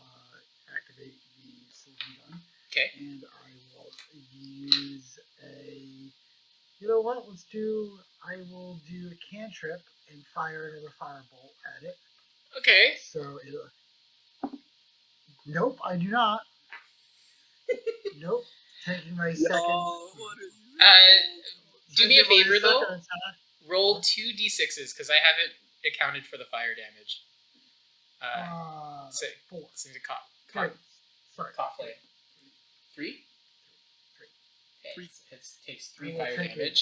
activate the solution gun. Okay. And I will use a. You know what? I will do a cantrip and fire another firebolt at it. Okay. So it'll. Nope, I do not. Nope. Taking my second. What are you? Do me a taking my favor though. second attack. Roll 2 d6s because I haven't accounted for the fire damage. Say, 4. Seems to Three. Sorry. Coughlin. 3? Okay. Three. So it takes 3 I will fire take it. damage.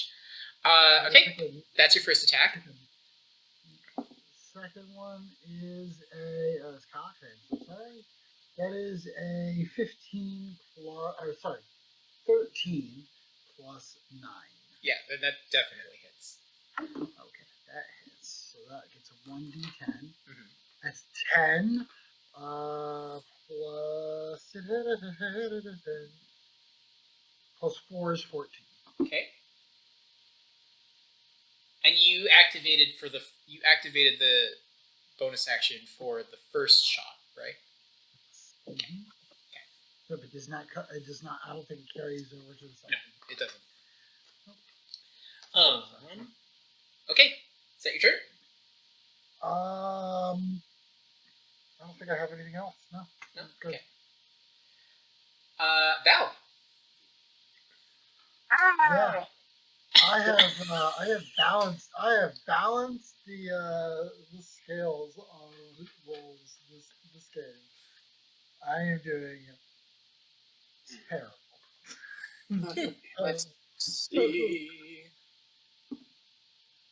I will Okay, take a that's your first attack. second one is a it's cocktail. Sorry, that is a 15 plus. Or sorry, 13 plus 9. Yeah, that definitely hits. Okay, that hits. So that gets a 1d10. Mhm. That's 10. Plus 4 is 14. Okay. And you activated the bonus action for the first shot, right? Mm-hmm. Okay. No, but it does not. I don't think it carries over to the second. No, it doesn't. Okay. Is that your turn? I don't think I have anything else. No. No. Good. Okay. Val. Yeah. I have balanced the scales on rolls this game. I am doing terrible. Let's see.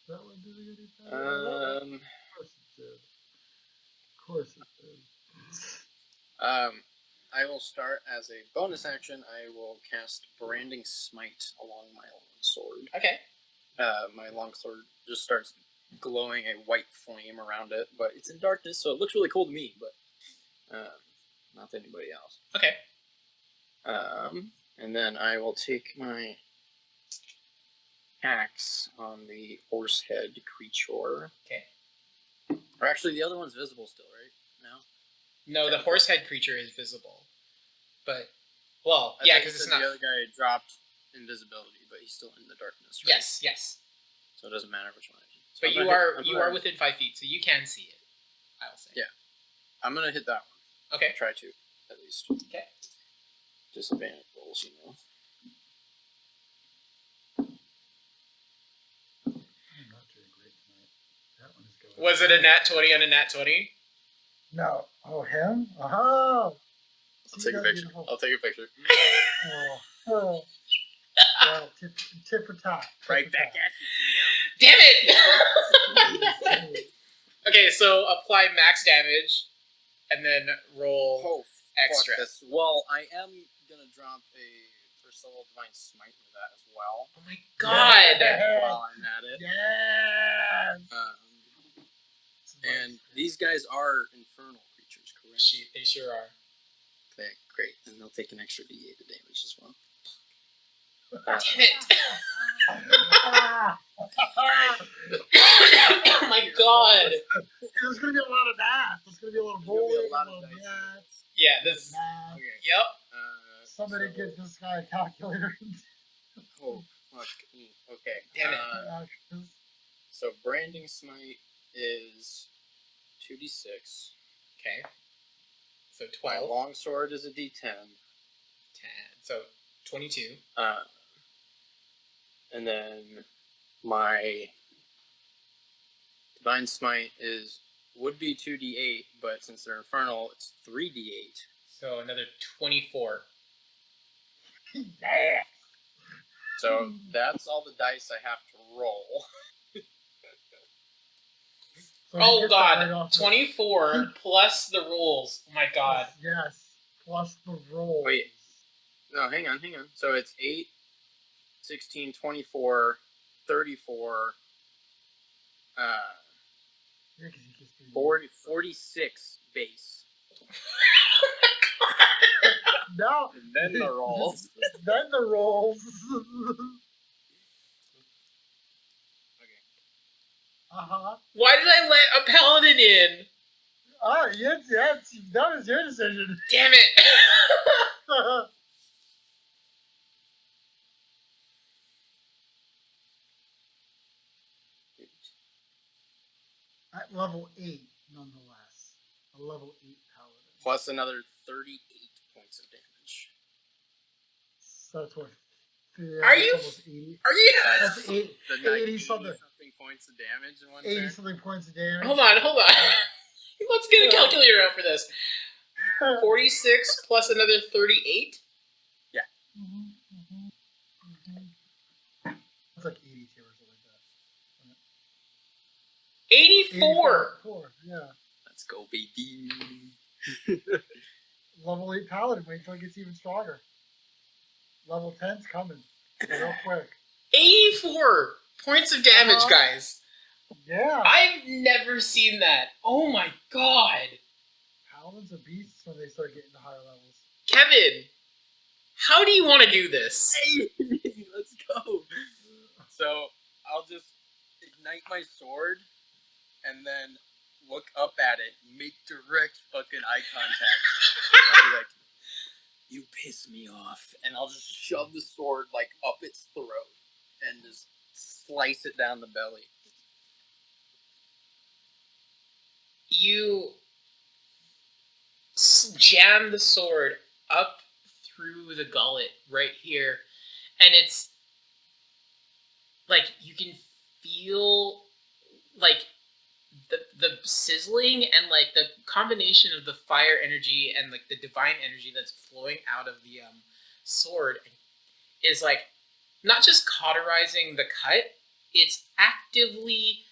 That one doing any better? Of course it did. Of course it did. I will start as a bonus action. I will cast Branding Smite along my longsword. Okay. My longsword just starts glowing a white flame around it, but it's in darkness, so it looks really cool to me, but not to anybody else. Okay. And then I will take my axe on the horsehead creature. Okay. Or actually, the other one's visible still, right? No, the horsehead creature is visible, but yeah, because it's not. The other guy dropped invisibility, but he's still in the darkness. Right? Yes. So it doesn't matter which one. But you are within 5 feet, so you can see it. I'll say. Yeah. I'm gonna hit that one. Okay. Try to, at least. Okay. Disadvantage rolls, I'm not doing great tonight. That one is going. Was it a nat 20 on a nat 20? No. Oh, him? Oh. I'll take a picture. Oh. Well, tip for top. Right back at you, Damn it! Okay, so apply max damage, and then roll Oh, extra. Fuck this. Well, I am gonna drop a first level Divine Smite with that as well. Oh my god! While I'm at it. Yes. And these guys are infernal creatures, correct? They sure are. Okay, great. And they'll take an extra d8 of damage as well. Damn it! Oh my god! There's gonna be a lot of that. There's gonna be a lot of rolling, a lot of dice. that. Yeah, this. Math. Okay. Yep. Somebody so- get this guy a calculator. Oh, fuck. Okay. Damn it. So Branding Smite is 2d6. Okay. So My 12. longsword is a d10. 10. So 22. And then my Divine Smite would be 2d8, but since they're infernal, it's 3d8. So another 24. Yeah. So that's all the dice I have to roll. So he Oh gets that right god. off the- 24 plus the rolls. Oh my god. Yes. Plus the roll. Wait. No, hang on. So it's 8, 16, 24, 34, Yeah, 'cause he gets 46 base. No. And then the rolls. Then the rolls. Why did I let a paladin in? Oh, yes, that was your decision. Damn it! At level 8, nonetheless. A level 8 paladin. Plus another 38 points of damage. So that's what? Are you? Almost 80. Are you? That's 80 something. Points of damage in one 80 turn. something points of damage. Hold on. Let's get a calculator out for this. 46 plus another 38? Yeah. It's like 82 or something like that. 84! 84, yeah. Let's go, baby. Level 8 paladin, wait until it gets even stronger. Level 10's coming. Real quick. 84 points of damage, guys. Yeah. I've never seen that. Oh my god. Paladins are beasts when they start getting to higher levels. Kevin, how do you want to do this? Hey, let's go. So I'll just ignite my sword and then look up at it, make direct fucking eye contact. And I'll be like, you piss me off. And I'll just shove the sword like up its throat and just slice it down the belly. You jam the sword up through the gullet right here, and it's like you can feel like the sizzling and like the combination of the fire energy and like the divine energy that's flowing out of the sword is like not just cauterizing the cut, it's actively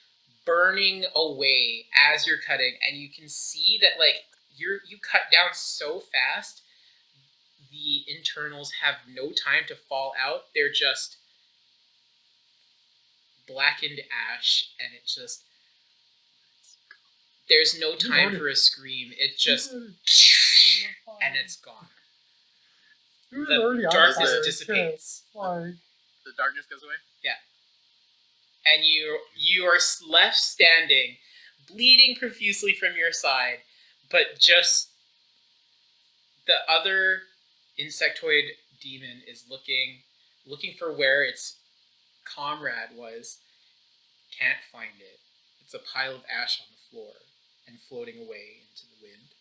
burning away as you're cutting, and you can see that like you cut down so fast the internals have no time to fall out. They're just blackened ash, and it just there's no time for a scream. It just and it's gone. The darkness dissipates. Like, The darkness goes away? Yeah. And you are left standing, bleeding profusely from your side, but just the other insectoid demon is looking for where its comrade was. Can't find it. It's a pile of ash on the floor and floating away into the wind.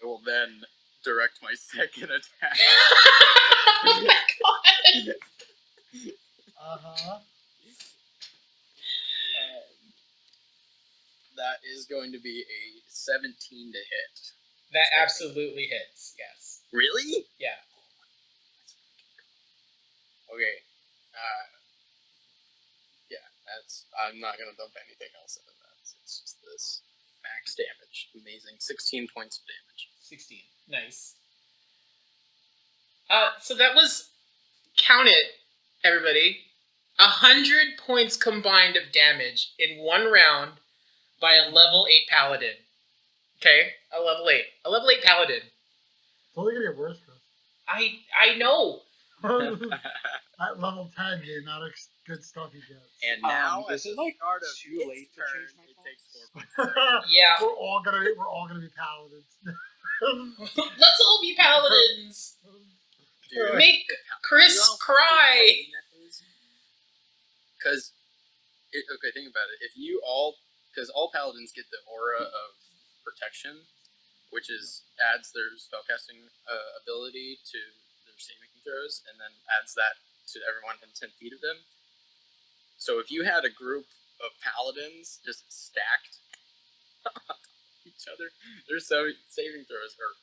I will then direct my second attack. Oh my god! That is going to be a 17 to hit. That absolutely hits, yes. Really? Yeah. Okay. Yeah, I'm not going to dump anything else into that. It's just this max damage. Amazing. 16 points of damage. 16. Nice. So that was, count it, everybody, 100 points combined of damage in one round by a level 8 paladin. Okay? A level 8. A level 8 paladin. it's only gonna get worse, Chris. I know. At level 10, the amount of good stuff you get. And now, is at it the like start of too its late to turn, change my it takes thoughts? 4 points. Yeah. We're all gonna be paladins. Let's all be paladins. Dude, Make Chris cry. Because, okay, think about it. If you all, because all paladins get the aura of protection, which adds their spellcasting ability to their saving throws, and then adds that to everyone in 10 feet of them. So if you had a group of paladins just stacked on each other, their saving throws are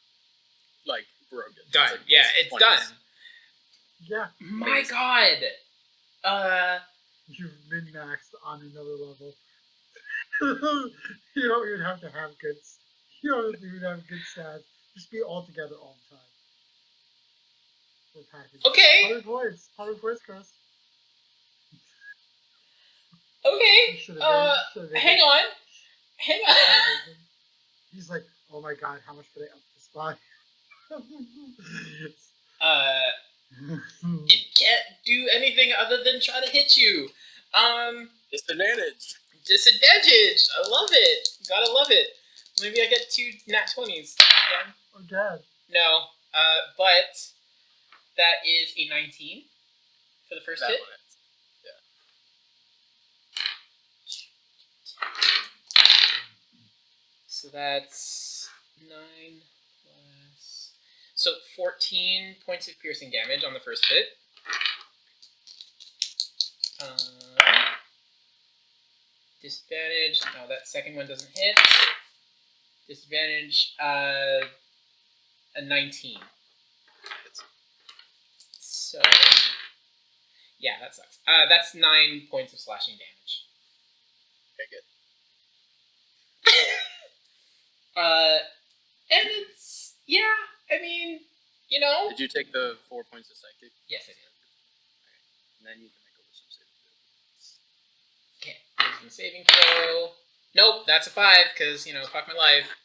like broken. Done. Like Yeah, it's 20s. done. Yeah, My god. you've min-maxed on another level. You don't even have to have good. You don't even have good stats. Just be all together all the time. For package. Okay. 100 points. 100 points, Chris. Okay. Hang on. He's like, oh my god, how much did I up this by? It can't do anything other than try to hit you. Disadvantage. Disadvantage! I love it! Gotta love it. Maybe I get 2 nat 20s again. Oh, Dad. No, but that is a 19 for the first That hit. one hits. So that's 9 plus... So 14 points of piercing damage on the first hit. Disadvantage. No, that second one doesn't hit. Disadvantage. A 19. So... Yeah, that sucks. That's 9 points of slashing damage. Okay, good. And it's... Yeah, I mean, you know... Did you take the 4 points of psychic? Yes, I did. And then you can make a wisdom saving throw. Okay, wisdom saving throw. Nope, that's a 5, because, you know, fuck my life.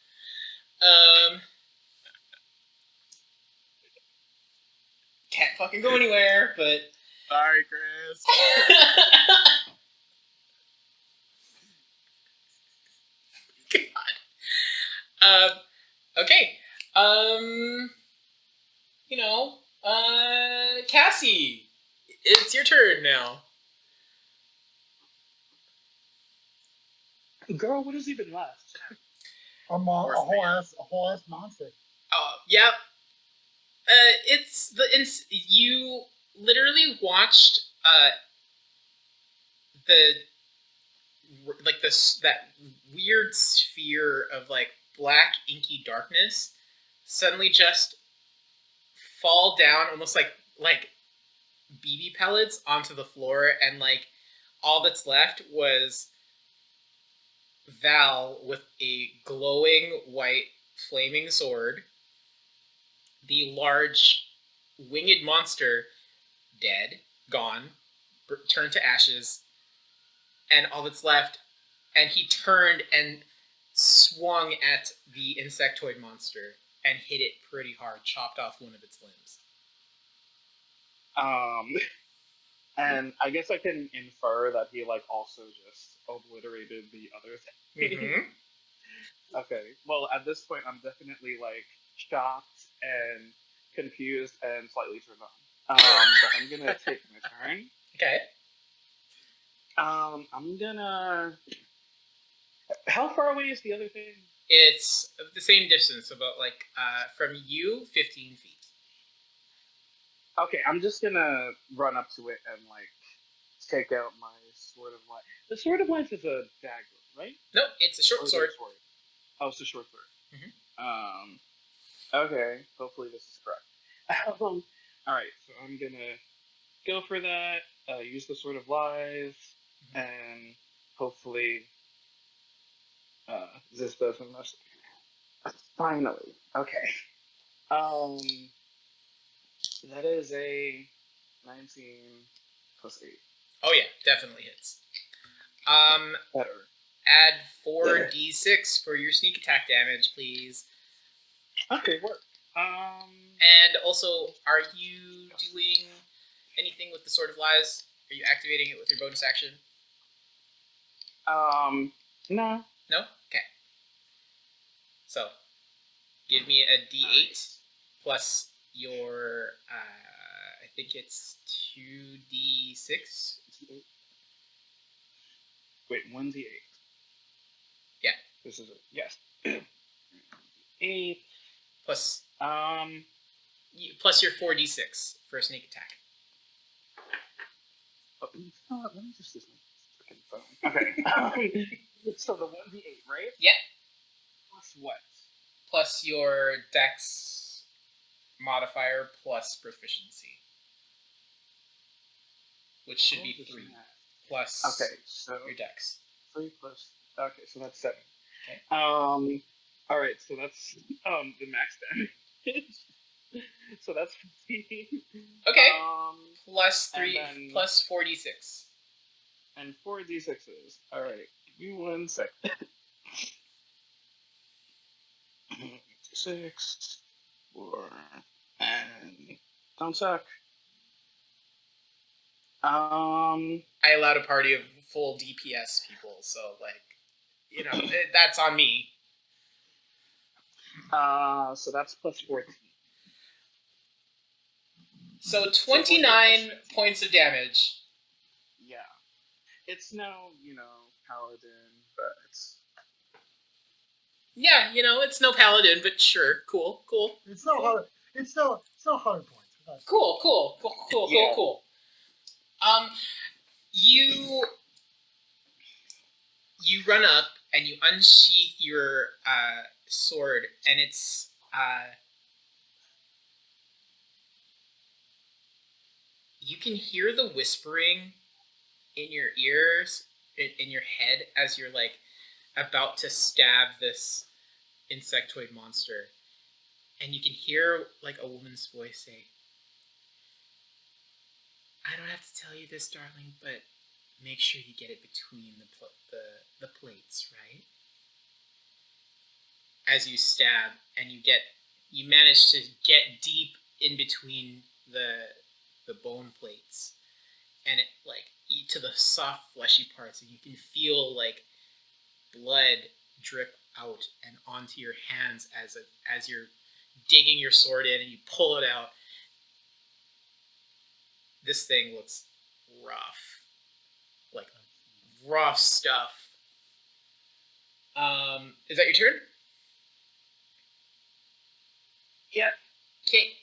Can't fucking go anywhere, but... Sorry, Chris. God. Okay. You know, Cassie, it's your turn now. Girl, what is even left? A whole ass monster. Oh, yep. You literally watched that weird sphere of like black inky darkness suddenly just fall down almost like BB pellets onto the floor, and like all that's left was Val with a glowing white flaming sword, the large winged monster dead, gone, turned to ashes, and all that's left, and he turned and swung at the insectoid monster and hit it pretty hard, chopped off one of its limbs. And I guess I can infer that he like also just obliterated the other thing. Mm-hmm. Okay. Well, at this point, I'm definitely like shocked and confused and slightly turned on. But I'm gonna take my turn. Okay. I'm gonna. How far away is the other thing? It's the same distance, about like from you, 15 feet. Okay, I'm just gonna run up to it and like take out my sword of life. The sword of life is a dagger, right? No, it's a short Or is it sword. a sword? Oh, it's a short sword. Mm-hmm. Okay. Hopefully this is correct. All right, so I'm gonna go for that. Use the sword of life, and hopefully, this doesn't mess. Finally, okay. That is a 19 plus 8. Oh yeah, definitely hits. Better. Add 4d6 for your sneak attack damage, please. Okay, work. And also, are you doing anything with the Sword of Lies? Are you activating it with your bonus action? No. No? Okay. So, give me a d8 plus your, I think it's 2d6. Wait, 1d8. Yeah. This is it. Yes. 8. Plus, Um. plus your 4d6 for a sneak attack. Oh, you know what? Let me just use my freaking phone. Okay. So the 1d8, right? Yeah. Plus what? Plus your dex modifier plus proficiency. Which should be 3. Plus okay, so your dex. 3 plus. Okay, so that's 7. Okay. All right, so that's the max damage. So that's 15. Okay. Plus 3, then, plus 4d6. And 4d6s. All right, give me 1 second. 6, 4, and don't suck. I allowed a party of full DPS people, so like, you know, that's on me. So that's plus 14. So 29 points of damage. Yeah. It's no, paladin, but it's... Yeah, you know, it's no paladin, but sure, cool. It's not hard. It's not 100 points. Cool. Yeah. You run up and you unsheath your sword, and it's you can hear the whispering in your ears, in your head, as you're like about to stab this insectoid monster, and you can hear like a woman's voice say, "I don't have to tell you this, darling, but make sure you get it between the plates, right?" As you stab, and you manage to get deep in between the bone plates, and it like to the soft fleshy parts, and you can feel like blood drip out and onto your hands as you're digging your sword in, and you pull it out. This thing looks rough, like rough stuff. Is that your turn? Yeah. Okay.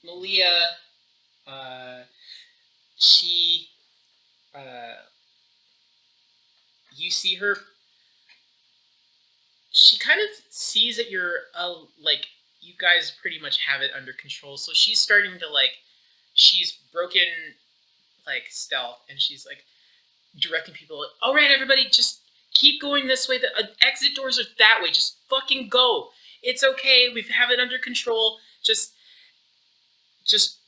Malia, she, you see her, she kind of sees that you're, like, you guys pretty much have it under control, so she's starting to, like, she's broken, like, stealth, and she's, like, directing people, like, all right, everybody, just keep going this way, the exit doors are that way, just fucking go, it's okay, we have it under control, just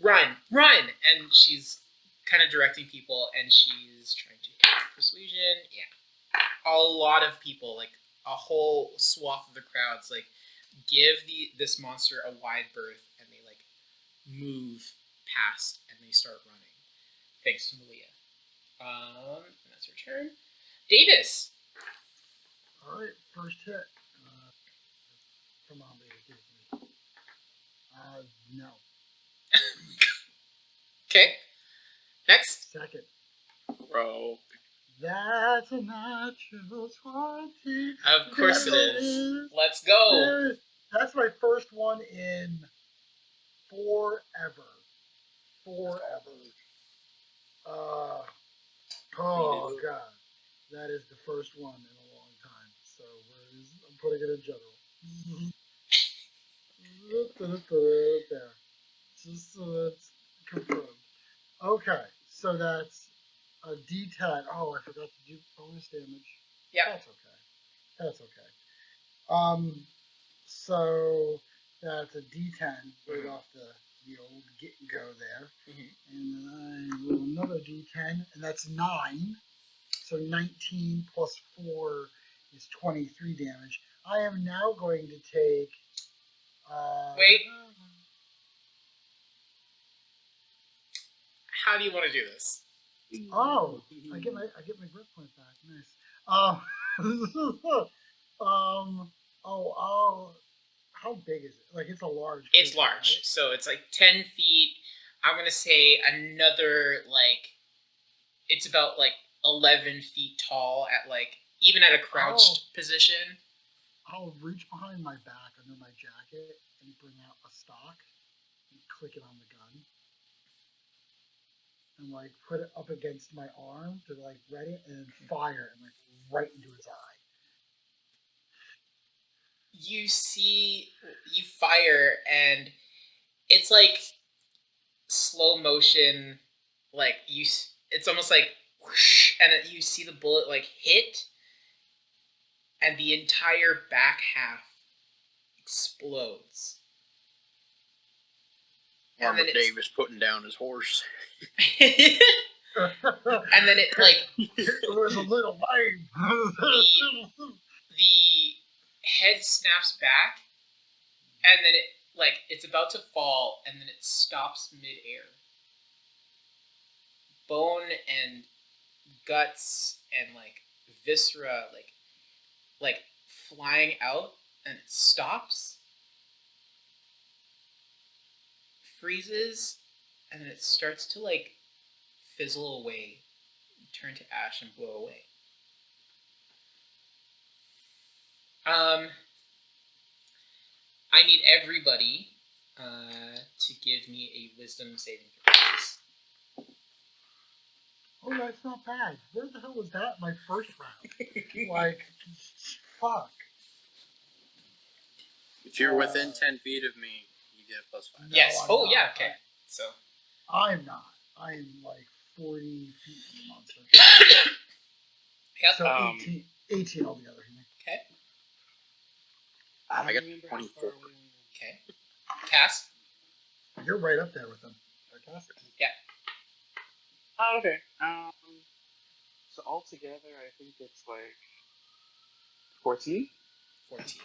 run, and she's kind of directing people, and she's trying to hit persuasion, yeah, a lot of people, like, a whole swath of the crowds, like, give this monster a wide berth, and they, like, move past, and they start running, thanks to Malia. That's her turn. Davis. All right, first hit. Come on, baby, give it to me. No. Okay. Next. Second. Bro. That's a natural 20. Of course it is. Let's go. That's my first one in forever. Oh god, that is the first one in a long time. So I'm putting it in general. There, just so that's confirmed. Okay, so that's a D10. Oh, I forgot to do bonus damage. Yeah. That's okay. So that's a D10 right off the old get and go there. And then I roll another D10, and that's 9. So 19 plus 4 is 23 damage. I am now going to take. Wait. How do you want to do this? Oh, I get my grip point back. Nice. How big is it? Like, it's a large. It's large, right? So it's like 10 feet. I'm gonna say another, like, it's about like 11 feet tall at, like, even at a crouched position. I'll reach behind my back under my jacket and bring out a stock and click it on the gun. And, like, put it up against my arm to, like, ready it and then fire and, like, right into its eye. You fire, and it's like slow motion, like it's almost like whoosh, and you see the bullet like hit, and the entire back half explodes. Armor Davis putting down his horse. And then it, like, it was a little lame. the head snaps back, and then it like it's about to fall, and then it stops midair. Bone and guts and like viscera, like flying out, and it stops, freezes, and then it starts to like fizzle away, turn to ash, and blow away. I need everybody to give me a wisdom saving throw, please. Oh, that's not bad. Where the hell was that in my first round? Like, fuck. If you're within 10 feet of me, you get a +5. No, Yes. I'm Oh, not. yeah. Okay. So. I'm not. I'm like 40 feet from the monster. Yep. So 18 altogether. Okay. I got remember 24. how far away I Okay. Cass. You're right up there with them. Fantastic. Yeah. am. Oh, okay. So altogether, I think it's like 14. 14.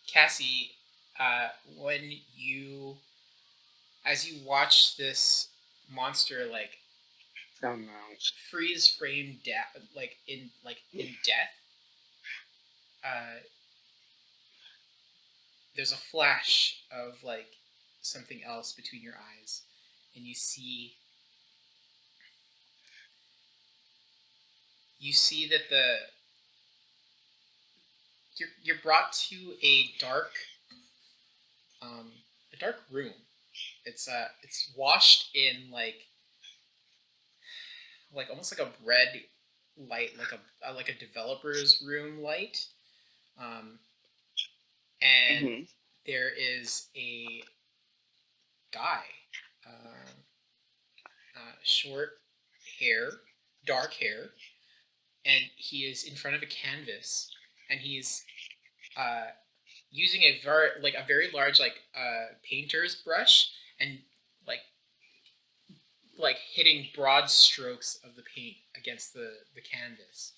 Cassie, when you, as you watch this monster like Oh no. freeze frame like in death, there's a flash of like something else between your eyes, and you see that you're brought to a dark room. It's washed in like almost like a red light, like a developer's room light. And there is a guy, short hair, dark hair, and he is in front of a canvas, and he's using a very large painter's brush, and like hitting broad strokes of the paint against the canvas.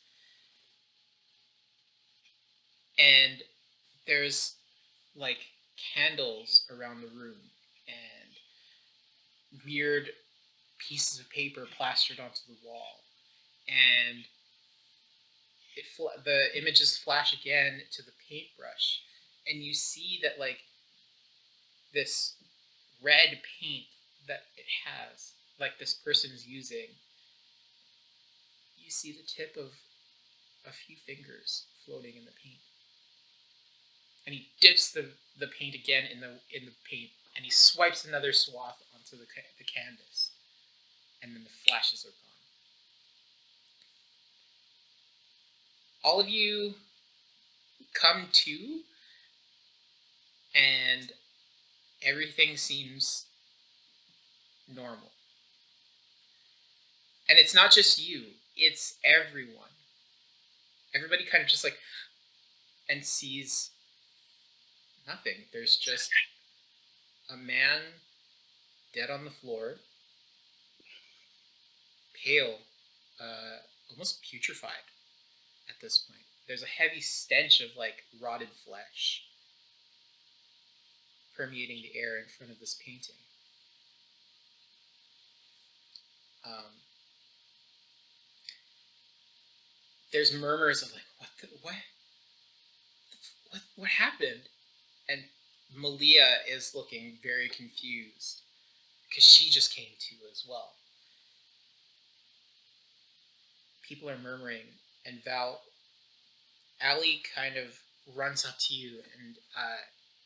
And there's like candles around the room and weird pieces of paper plastered onto the wall, and the images flash again to the paintbrush, and you see that like this red paint that it has, like this person's using, you see the tip of a few fingers floating in the paint, and he dips the paint again in the paint, and he swipes another swath onto the canvas, and then the flashes are gone. All of you come to, and everything seems normal. And it's not just you, it's everyone. Everybody kind of just like, and sees nothing. There's just a man dead on the floor, pale, almost putrefied at this point. There's a heavy stench of like rotted flesh permeating the air in front of this painting. There's murmurs of like, what happened? And Malia is looking very confused because she just came to as well. People are murmuring, and Allie kind of runs up to you, and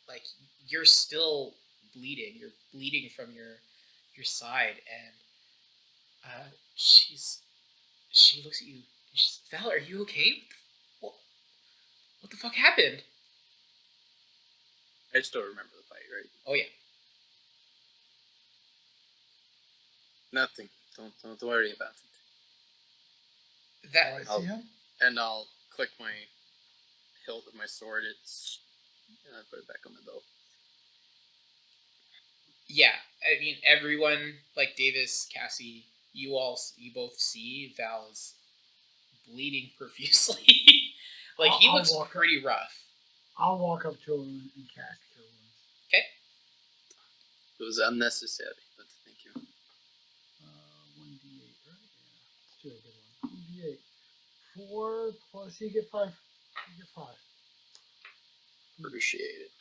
like you're still bleeding. You're bleeding from your side, and she looks at you. And she's, Val, are you okay? What the fuck happened? I still remember the fight, right? Oh yeah. Nothing. Don't worry about it. That Oh, I see him. And I'll click my hilt of my sword. And I put it back on the belt. Yeah, I mean everyone, like Davis, Cassie, you both see Val is bleeding profusely. Like he looks pretty rough. I'll walk up to him and cast Cure Wounds. Okay. It was unnecessary, but thank you. 1d8, right? Yeah. Let's do a good one. 1d8. 4 plus you get 5. You get 5. Appreciate it.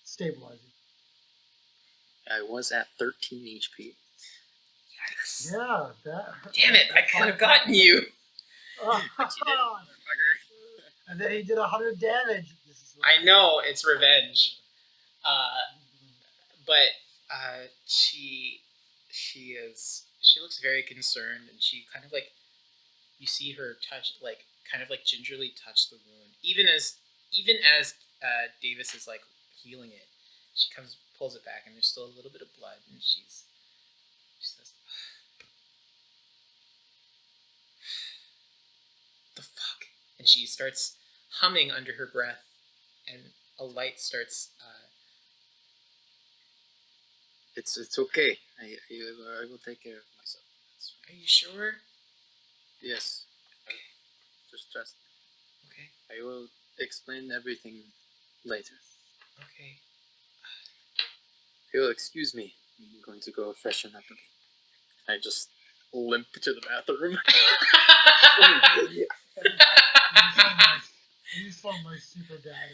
Stabilizing. I was at 13 HP. Yikes. Yeah, that. Damn it! I could have gotten you. But you didn't, motherfucker. And then he did 100 damage. I know it's revenge. But she looks very concerned, and she kind of like, you see her touch, like kind of like gingerly touch the wound, even as Davis is like healing it. She pulls it back, and there's still a little bit of blood, and she says, "The fuck," and she starts humming under her breath, and a light starts. It's okay. I will take care of myself. Are you sure? Yes. Just trust me. Okay. I will explain everything later. Okay. If you'll excuse me, I'm going to go freshen up again. I just limp to the bathroom. You saw my super dad.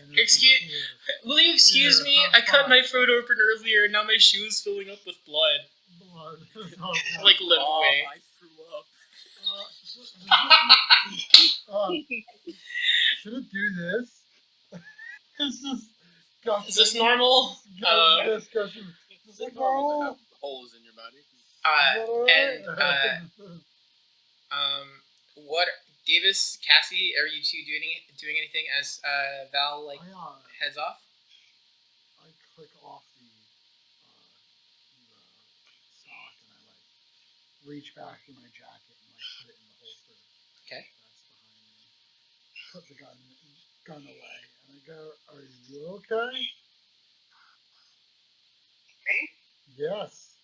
Will you excuse me? I cut my throat open earlier, and now my shoe is filling up with blood. Like limp away. I threw up. Should it do this? It's just disgusting. Is this normal? Disgusting. Is it normal to have holes in your body? What, Davis, Cassie, are you two doing anything as Val heads off? I click off the sock and I reach back in my jacket and put it in the holster. Okay. That's behind me. Put the gun away and I go, "Are you okay?" Me? Yes.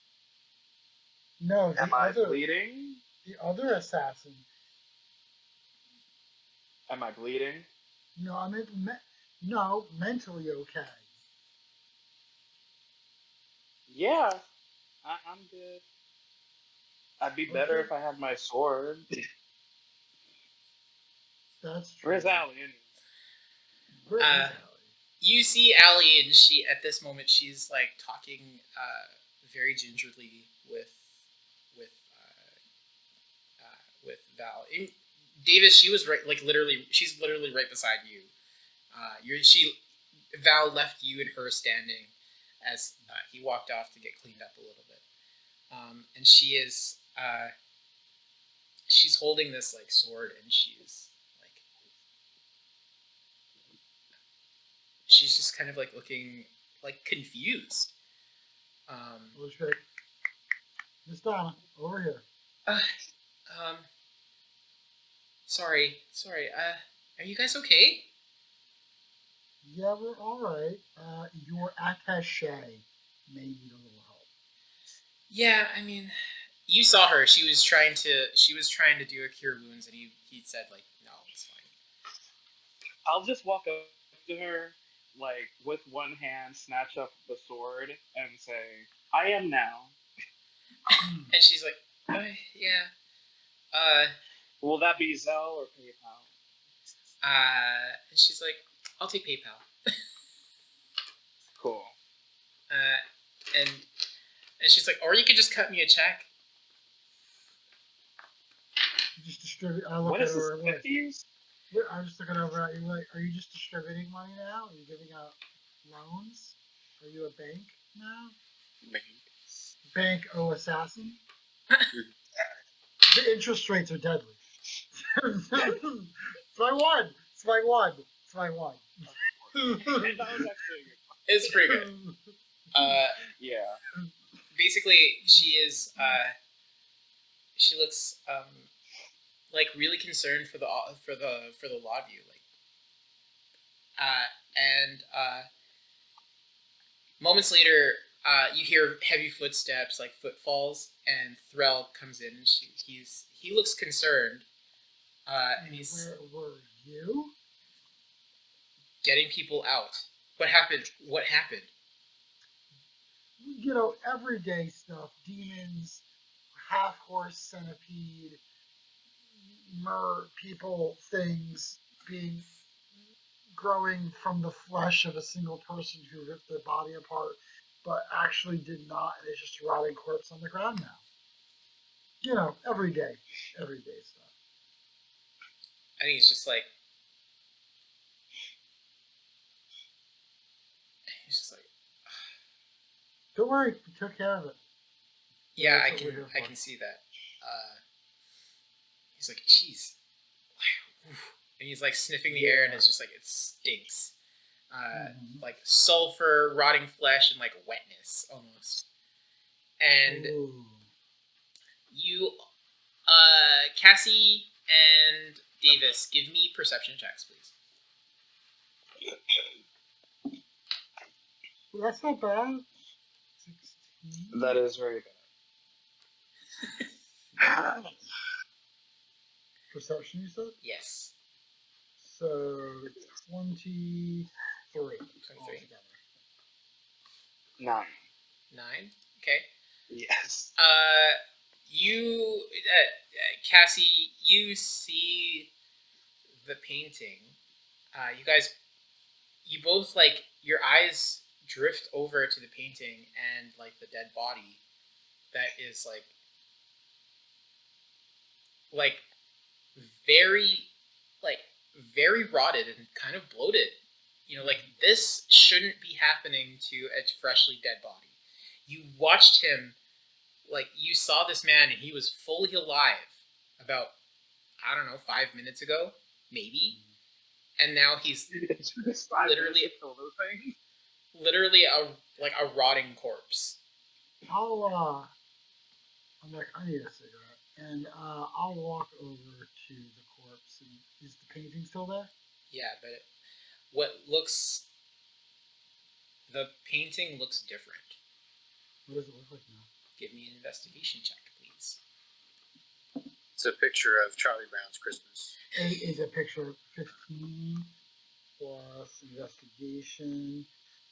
No. Am I bleeding? The other assassin. Am I bleeding? No, I meant mentally okay. Yeah, I'm good. I'd be better if I had my sword. That's true. Where's Allie anyway? Where is Allie? You see Allie, and she at this moment she's like talking very gingerly with Val. Davis, she was right, like she's literally right beside you. Val left you and her standing as he walked off to get cleaned up a little bit, and she's holding this like sword, and she's just kind of like looking like confused. Miss Donna, over here. Sorry. Are you guys okay? Yeah, we're all right. Your attaché may need a little help. Yeah, I mean, you saw her. She was trying to do a cure wounds, and he said like, no, it's fine. I'll just walk up to her, like with one hand, snatch up the sword, and say, "I am now." And she's like, yeah. Will that be Zelle or PayPal? And she's like, I'll take PayPal. Cool. And she's like, or you could just cut me a check. Just distribute. I look What at is her. this? I'm just looking over at you. Like, are you just distributing money now? Are you giving out loans? Are you a bank now? Bank assassin. The interest rates are deadly. It's my one. It's pretty good. Yeah. Basically, she looks like really concerned for the lot of you, and moments later, you hear heavy footsteps, like footfalls, and Threll comes in, and he looks concerned, and he's. Where were you? getting people out. What happened? What happened? You know, everyday stuff. Demons, half-horse centipede, people, things being growing from the flesh of a single person who ripped their body apart, but actually did not, and it's just a rotting corpse on the ground now. You know, everyday stuff. I think it's just like he's just like, Don't worry, we took care of it. yeah, That's what we're here I for. can see that. He's like, jeez, and he's like sniffing the air, and it's just like it stinks, like sulfur, rotting flesh, and like wetness almost. And Ooh. you, Cassie and Davis, give me perception checks, please. Well, that's not bad. 16. That is very bad. Perception, you said? Yes. So 23. 23. Altogether. 9. 9. Okay. Yes. You, Cassie, you see the painting. You both, like, your eyes drift over to the painting and, like, the dead body that is, like very rotted and kind of bloated. You know, like, this shouldn't be happening to a freshly dead body. You watched him, like, you saw this man and he was fully alive about, I don't know, 5 minutes ago, maybe. And now he's literally a rotting corpse. I'm like, I need a cigarette, and I'll walk over to the corpse. And is the painting still there? Yeah, but the painting looks different. What does it look like now? Give me an investigation check, please. It's a picture of Charlie Brown's Christmas. 8 is a picture of 15 plus investigation.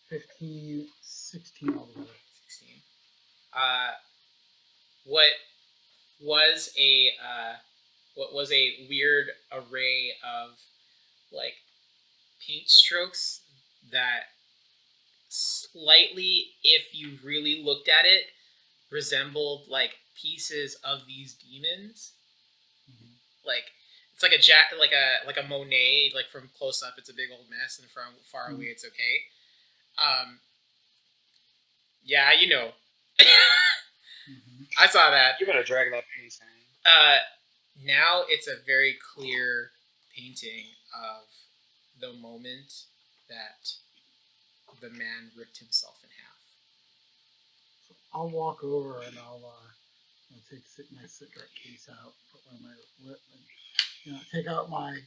15, 16 altogether. 16. What was a weird array of, like, paint strokes that slightly, if you really looked at it, resembled, like, pieces of these demons. Mm-hmm. Like, it's like a Monet, like, from close up it's a big old mess, and from far away it's okay. Yeah, you know. I saw that. You better drag that painting. Now it's a very clear painting of the moment that the man ripped himself in half. So I'll walk over and I'll take my cigarette case out, put one on my lip, and take out my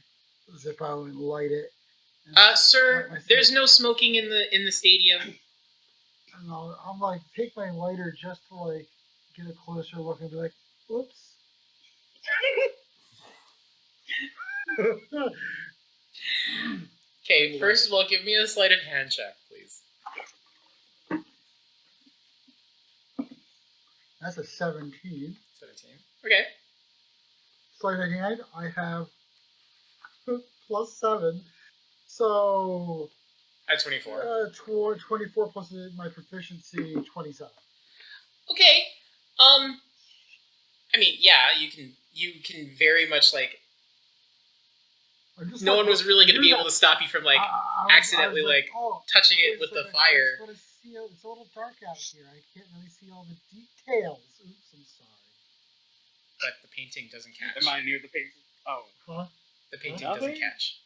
Zippo and light it. Sir, there's no smoking in the stadium. And I'm like, take my lighter just to, like, get a closer look and be like, oops. Okay, first of all, give me a sleight of hand check, please. That's a 17. 17. Okay. Sleight of hand, I have plus 7. So... At 24. 24 plus my proficiency, 27. Okay. I mean, yeah, you can very much, like, no one was really going to be able to stop you from, like, accidentally, like, touching it with the fire. It's a little dark out here. I can't really see all the details. Oops, I'm sorry. But the painting doesn't catch. Am I near the painting? Oh. Huh? The painting doesn't catch.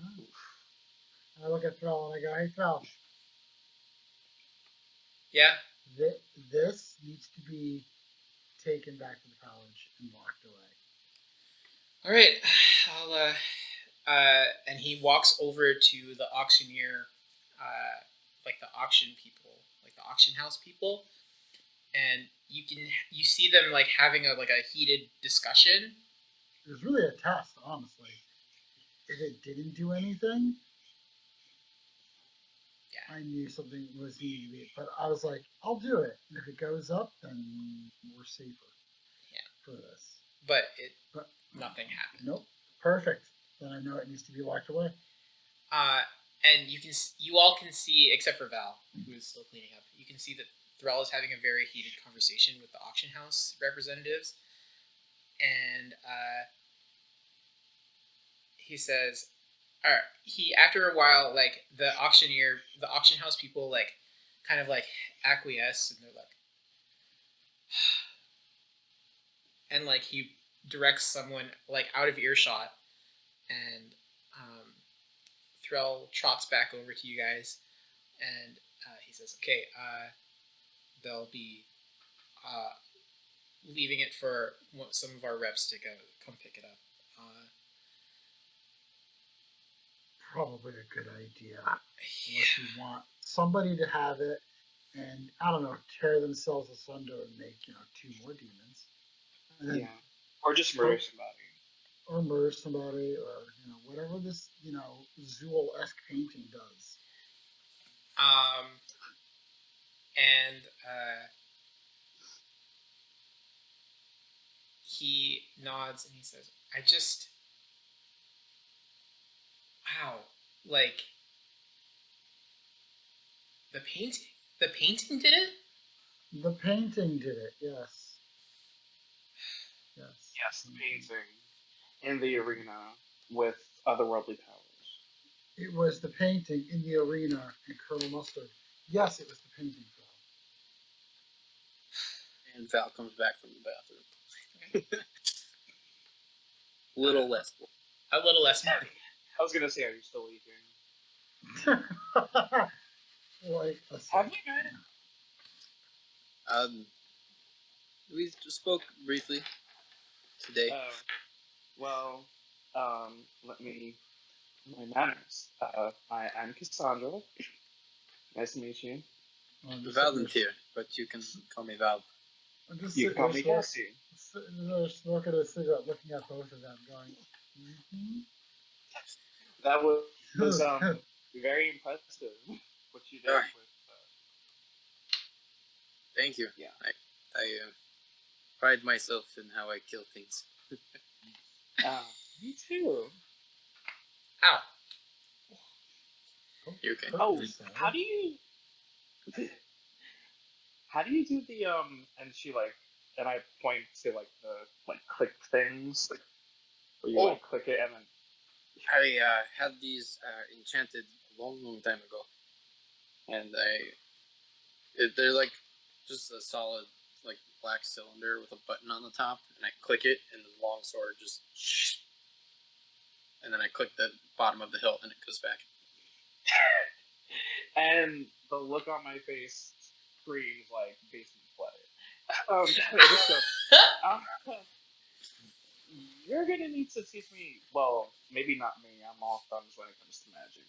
Oh. I look at Thrall and I go, hey, Thrall. Yeah? This needs to be taken back to the college and locked away. All right. And he walks over to the auctioneer, like the auction people, like the auction house people, and you see them, like, having a heated discussion. It was really a test, honestly. If it didn't do anything, Yeah. I knew something was needed, but I was like, I'll do it. And if it goes up, then we're safer. Yeah. For this. But But nothing happened. Nope. Perfect. Then I know it needs to be locked away. And you all can see, except for Val, who is still cleaning up, you can see that Thrall is having a very heated conversation with the auction house representatives, and he says, after a while, like the auction house people, like kind of like acquiesce, and they're like, and like he directs someone like out of earshot, and Thrall trots back over to you guys, and he says, "Okay, they'll be leaving it for some of our reps to come pick it up." Probably a good idea. Unless you want somebody to have it, and I don't know, tear themselves asunder and make 2 more demons. And then, or just murder somebody. Or murder somebody, or whatever this Zool-esque painting does. And he nods and he says, wow, like, the painting did it? The painting did it, yes. Yes, the painting in the arena with otherworldly powers. It was the painting in the arena and Colonel Mustard. Yes, it was the painting, Phil. And Val comes back from the bathroom. A little less. A little less. I was gonna say, are you still leaking? Like have you been? We just spoke briefly today. Well, let me. My manners. I am Cassandra. Nice to meet you. Volunteer, but you can call me Val. You can call me Cassie. They're smoking a cigarette, looking at both of them, going, That was very impressive. What you did with. Thank you. Yeah. I pride myself in how I kill things. Me too. Ow. You're okay. Oh, how do you do the and she and I point to the click things where you click it and then I had these enchanted a long time ago, and they're like just a solid black cylinder with a button on the top, and I click it, and the long sword just, and then I click the bottom of the hilt, and it goes back. And the look on my face screams like basement play. You're gonna need to teach me. Well, maybe not me. I'm all thumbs when it comes to magic.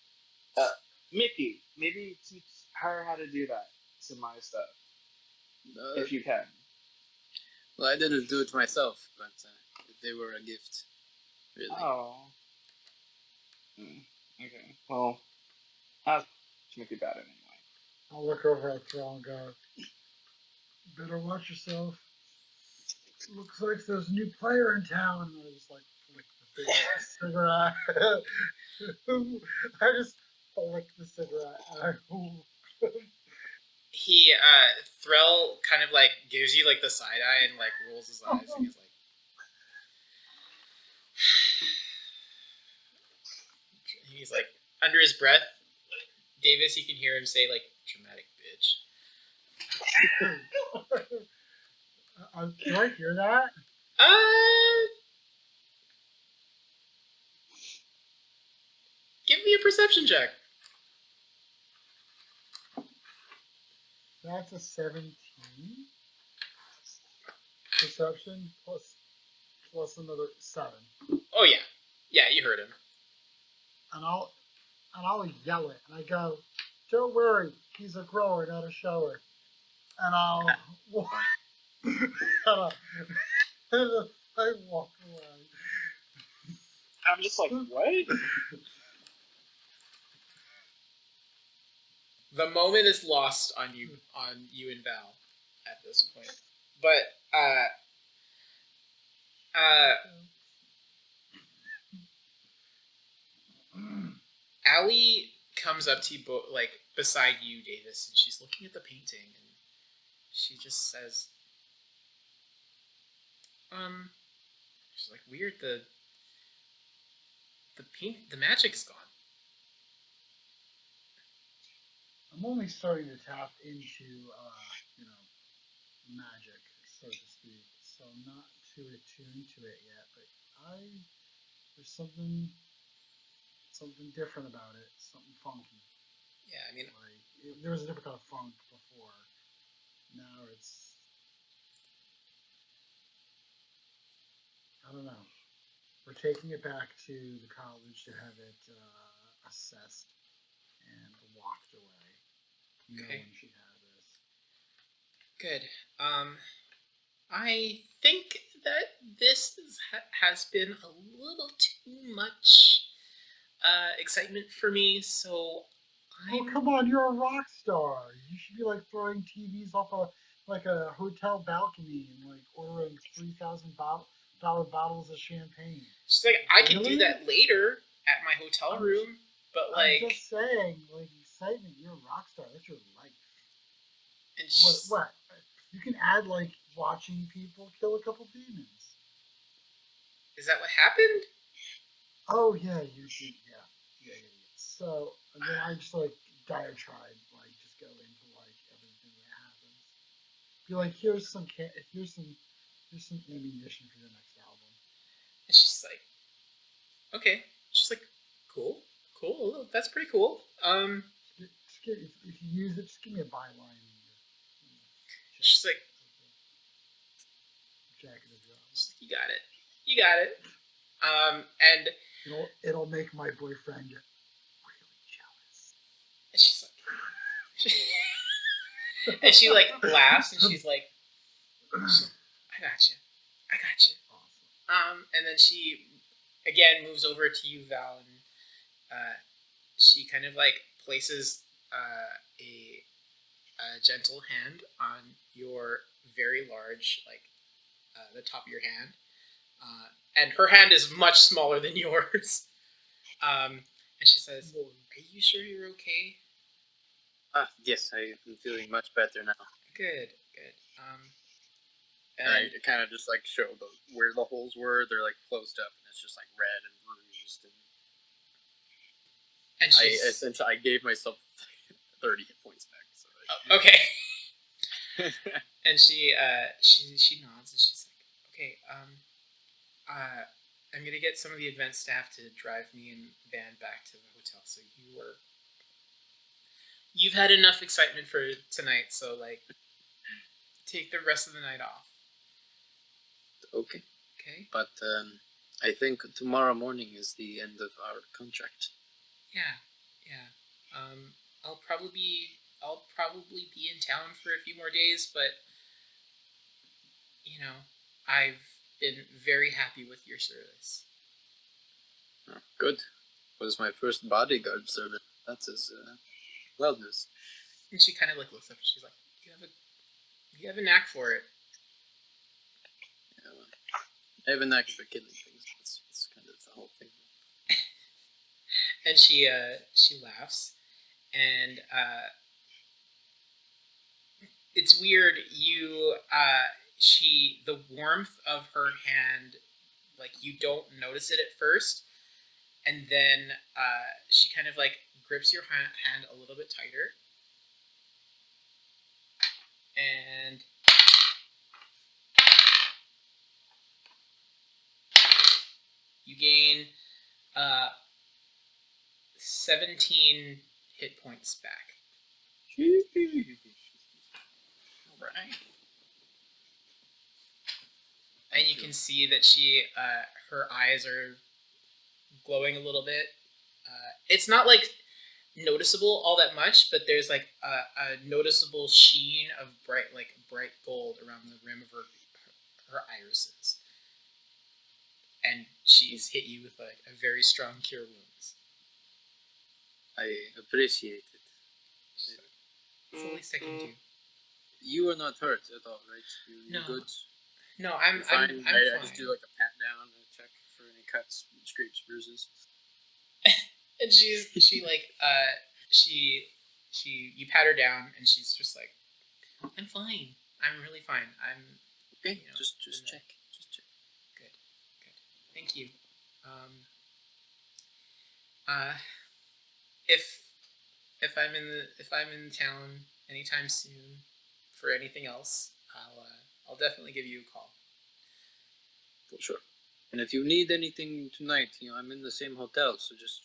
Mickey, maybe teach her how to do that to my stuff, if you can. Well, I didn't do it myself, but they were a gift. Really. Oh. Okay. Well, I'll make you bad anyway. I'll look over at Thrall and go, better watch yourself. Looks like there's a new player in town. And I just flick the cigarette. I just flick the cigarette. He, Thrall kind of gives you the side eye and rolls his eyes and he's like, he's under his breath, Davis, you can hear him say dramatic bitch. Do I hear that? Give me a perception check. That's a 17. Perception plus another 7. Oh yeah. Yeah, you heard him. And I'll yell it, and I go, "Don't worry, he's a grower, not a shower." And I walk away. I'm just like, what? The moment is lost on you and Val at this point. But Allie comes up to you like beside you, Davis, and she's looking at the painting, and she just says, she's like, weird, the magic's gone. I'm only starting to tap into, magic, so to speak. So I'm not too attuned to it yet, but there's something different about it. Something funky. Yeah, I mean, like there was a different kind of funk before. Now it's, I don't know. We're taking it back to the college to have it assessed and walked away. Okay. Knowing she had this. Good. I think that this has been a little too much excitement for me, so Oh, come on, you're a rock star. You should be like throwing TVs off a hotel balcony and like ordering $3,000 bottles of champagne. She's like, I can do Really? that later at my hotel room, but like, I'm just saying, like excitement. You're a rock star. That's your life. and What? You can add like watching people kill a couple demons. Is that what happened? Oh yeah, you did. Yeah. So and then I just like diatribe, like just go into like everything that happens. Be like, here's some ammunition for your next album. And she's like, okay. She's like, cool. That's pretty cool. If you use it, just give me a byline. She's like, jacket of your album. You got it. And it'll make my boyfriend really jealous. And she's like, and she like laughs, and she's like, I got you. Awesome. And then she again moves over to you, Val, and she kind of like places a gentle hand on your very large, like the top of your hand, and her hand is much smaller than yours. And she says, "Are you sure you're okay?" Yes, I am feeling much better now. Good. And I kind of just like show where the holes were. They're like closed up, and it's just like red and bruised. And I gave myself 30 hit points back. So okay. And she nods, and she's like, okay, I'm gonna get some of the event staff to drive me and Van back to the hotel. So you've had enough excitement for tonight. So like, take the rest of the night off. Okay. Okay. But I think tomorrow morning is the end of our contract. Yeah. I'll probably be in town for a few more days, but I've been very happy with your service. Oh, good. It was my first bodyguard service. That's as well news. And she kind of like looks up, and she's like, "You have a knack for it." Yeah, well, I have a knack for killing things. That's kind of the whole thing. And she laughs, and it's weird. The warmth of her hand, like you don't notice it at first, and then she kind of like grips your hand a little bit tighter, and you gain 17 hit points back. Alright. And you can see that her eyes are glowing a little bit. It's not like noticeable all that much, but there's like a noticeable sheen of bright gold around the rim of her irises. And she's hit you with like a very strong cure wounds. I appreciate it. It's the least I can do. You are not hurt at all, right? You're No. good. No, I'm You're fine. I'm I fine. just do like a pat down and check for any cuts, scrapes, bruises. And she you pat her down and she's just like, I'm fine. I'm really fine. I'm Okay, you know, just in the- check. Just check. Good. Thank you. Uh, if I'm in town anytime soon for anything else, I'll definitely give you a call. For sure. And if you need anything tonight, I'm in the same hotel, so just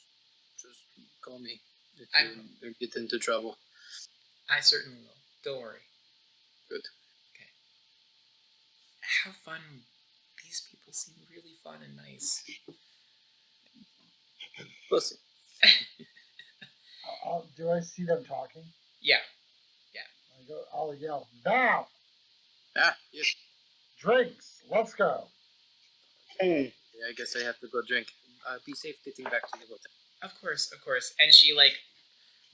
call me if you get into trouble. I certainly will. Don't worry. Good. Okay. Have fun. These people seem really fun and nice. Pussy. Do I see them talking? Yeah. I'll yell, Val, Ah, yes. drinks, let's go. Yeah, I guess I have to go drink. Be safe getting back to the hotel. Of course. And she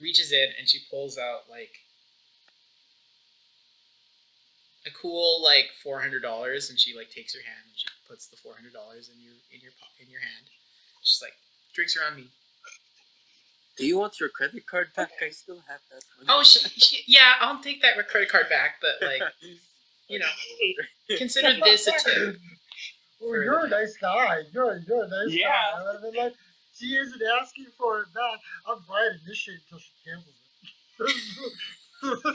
reaches in and she pulls out a cool $400, and she takes your hand and she puts the $400 in your hand. She's like, drinks are on me. Do you want your credit card back? I still have that money. Oh, yeah, I'll take that credit card back, but consider this a tip. Well, you're a nice guy. You're a nice Yeah. guy. I mean, she isn't asking for it back. I'm buying this shit until she cancels it.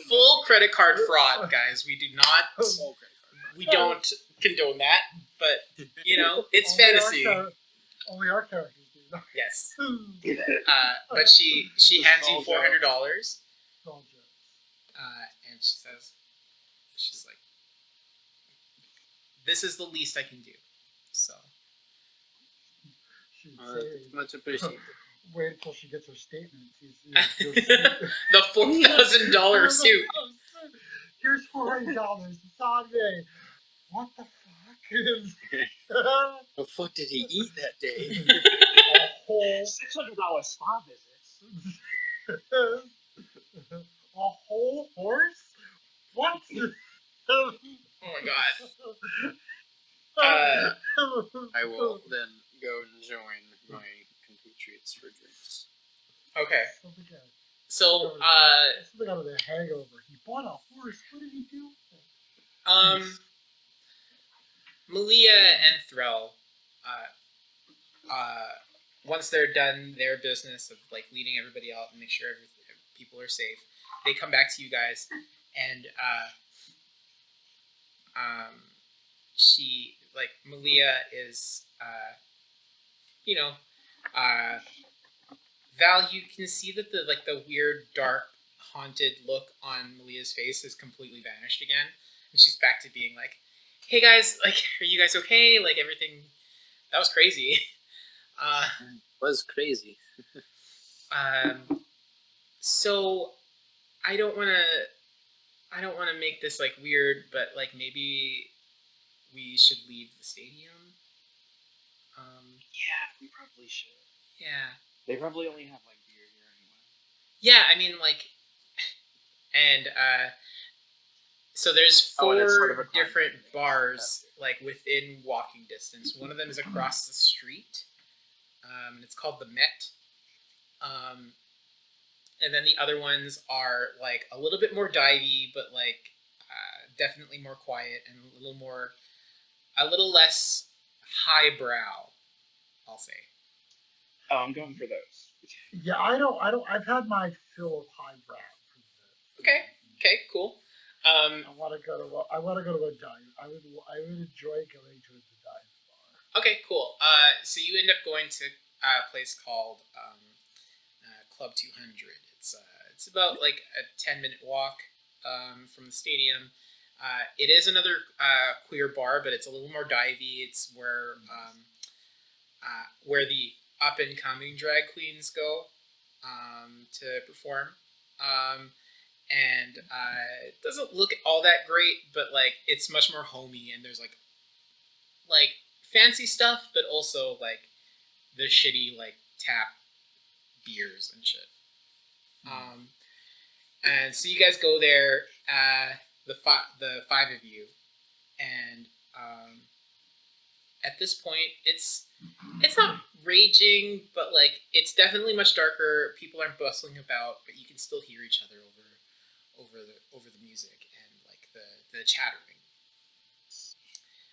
Full credit card fraud, guys. We do not. We don't condone that, but it's fantasy. Only our characters do. Yes. But she hands you $400. And she's like, this is the least I can do. So. Much appreciated. Wait until she gets her statement. The $4,000 suit. Here's $400. It's on me. What the fuck? The fuck did he eat that day? A whole $600 spa visits. A whole horse? What? Oh my god. I will then go and join my compatriots for drinks. Okay. So, something out of the Hangover. He bought a horse. What did he do? Malia and Threll, once they're done their business of leading everybody out and make sure people are safe, they come back to you guys, and she Malia is Val, you can see that the weird dark haunted look on Malia's face has completely vanished again, and she's back to being like, hey guys, are you guys okay? Everything, that was crazy. Was crazy. So I don't want to make this weird, but maybe we should leave the stadium. Yeah, we probably should. Yeah. They probably only have beer here anyway. Yeah, I mean and so there's four different bars within walking distance. One of them is across the street, and it's called the Met. And then the other ones are a little bit more divey, but definitely more quiet and a little less highbrow, I'll say. Oh, I'm going for those. Yeah, I don't. I've had my fill of highbrow. Okay, cool. I want to go to a dive. I would enjoy going to the dive bar. Okay, cool. So you end up going to a place called Club 200. It's about a 10-minute walk from the stadium. It is another queer bar, but it's a little more divey. It's where the up and coming drag queens go to perform. And it doesn't look all that great, but it's much more homey, and there's fancy stuff, but also the shitty tap beers and shit. And so you guys go there, the five of you, and at this point, it's not raging, but like it's definitely much darker. People aren't bustling about, but you can still hear each other over the music and like the chattering.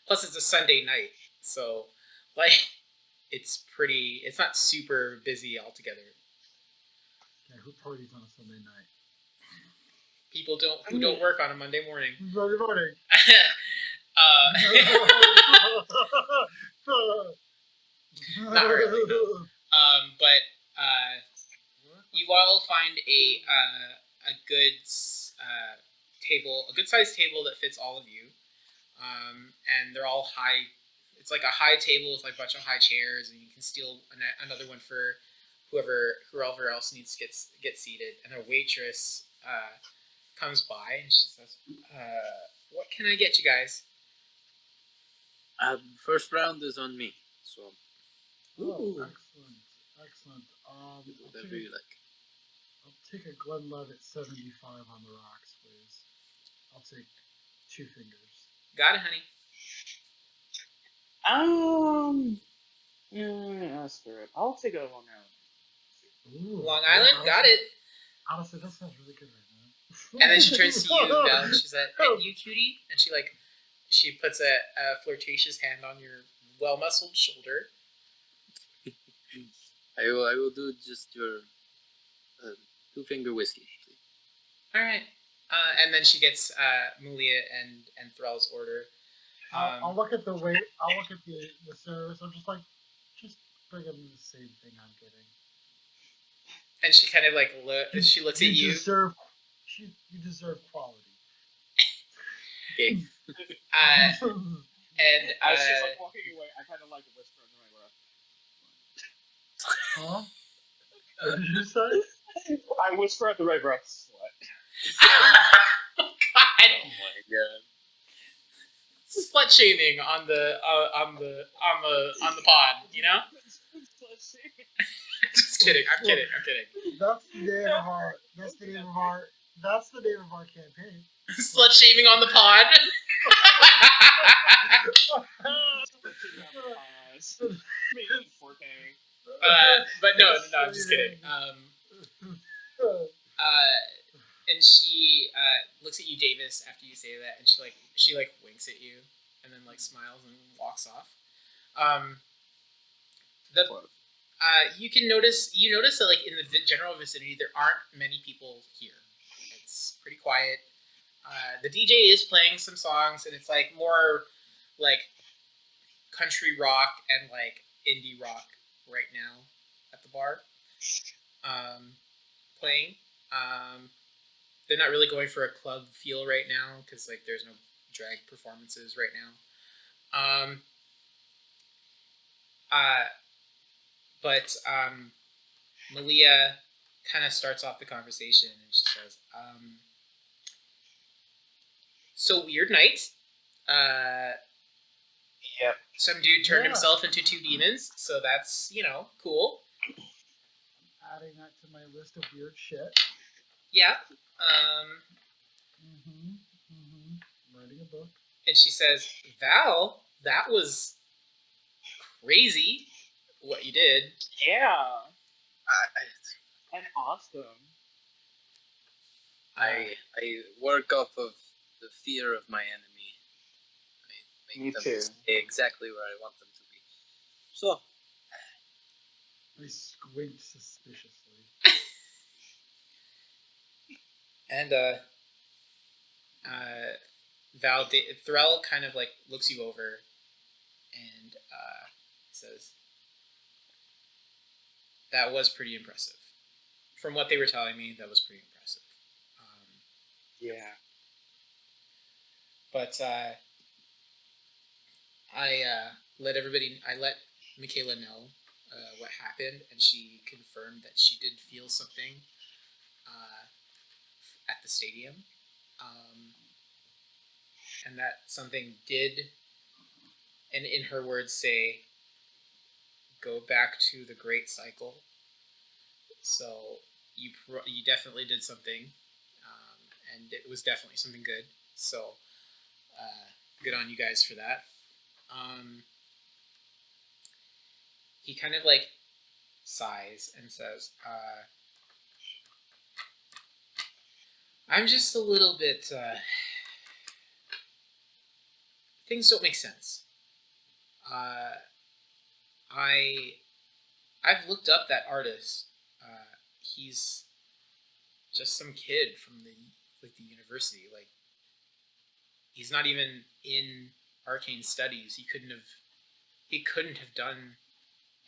Plus, it's a Sunday night, so like it's pretty. It's not super busy altogether. Yeah, who parties on a Sunday night? People who don't work on a Monday morning. Monday morning. Not really, no. But you all find a good table, a good sized table that fits all of you, and they're all high. It's like a high table with like a bunch of high chairs, and you can steal another one for whoever else needs to get seated. And a waitress comes by and she says, "What can I get you guys?" First round is on me, so. Oh, excellent. I'll take a Glenlivet 75 on the rocks, please. I'll take 2 fingers. Got it, honey. Yeah, screw it. I'll take a Long Island. Ooh, Long Island, got it. Honestly, that sounds really good right now. And then she turns to you, Val, and she's like, "Hey, you cutie," and she puts a flirtatious hand on your well-muscled shoulder. I will do just your 2-finger whiskey. All right. And then she gets Mulia and Thrall's order. I'll look at the weight. I'll look at the service. I'm just bring them the same thing I'm getting. And she kind of like she looks at you. You deserve quality. Okay. And as she's like walking away, I kind of like whisper in my breath. Huh? What did you say? I whisper at the right breath. Slut. Oh God! Oh my God! Slut shaming on the pod, you know? Just kidding. I'm kidding. That's the name of our. That's the name of our campaign. Slut shaming on the pod. But no, I'm just kidding. And she looks at you, Davis, after you say that, and she winks at you, and then like smiles and walks off. You notice that like in the general vicinity there aren't many people here. It's pretty quiet. The DJ is playing some songs, and it's like more like country rock and like indie rock right now at the bar. Playing. They're not really going for a club feel right now because like there's no drag performances right now. But Malia kind of starts off the conversation and she says, "So weird night. Yep. Some dude turned himself into 2 demons, so that's cool. Adding that to my list of weird shit. Yeah. Writing a book. And she says, Val, that was crazy what you did. Yeah. And awesome. I work off of the fear of my enemy. I make them stay exactly where I want them to be. So. I squint suspiciously. And Thrall kind of like looks you over and says, "That was pretty impressive. From what they were telling me, that was pretty impressive." Yeah. But I let Michaela know what happened, and she confirmed that she did feel something at the stadium, and that something did, and in her words, say, go back to the great cycle. So you definitely did something, and it was definitely something good. So, good on you guys for that. He kind of like sighs and says, I'm just a little bit, things don't make sense. I've looked up that artist. He's just some kid from the university. Like, he's not even in arcane studies. He couldn't have done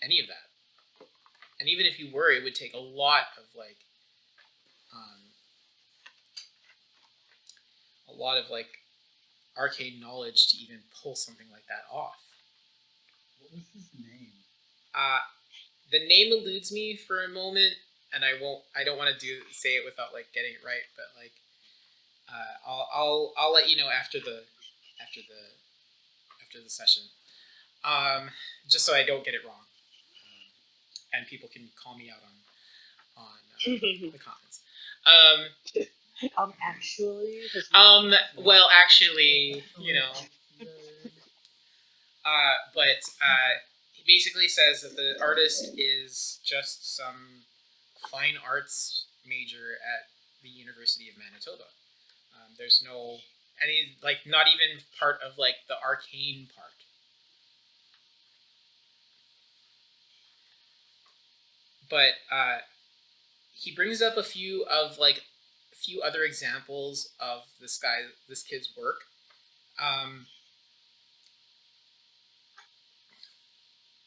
any of that. And even if he were, it would take a lot of arcane knowledge to even pull something like that off. What was his name? The name eludes me for a moment, and I don't want to say it without like getting it right. But like, I'll let you know after the session, just so I don't get it wrong, and people can call me out on the comments. Actually. Well, actually, you know. But he basically says that the artist is just some fine arts major at the University of Manitoba. There's no any not even part of the arcane part. But he brings up a few other examples of this kid's work.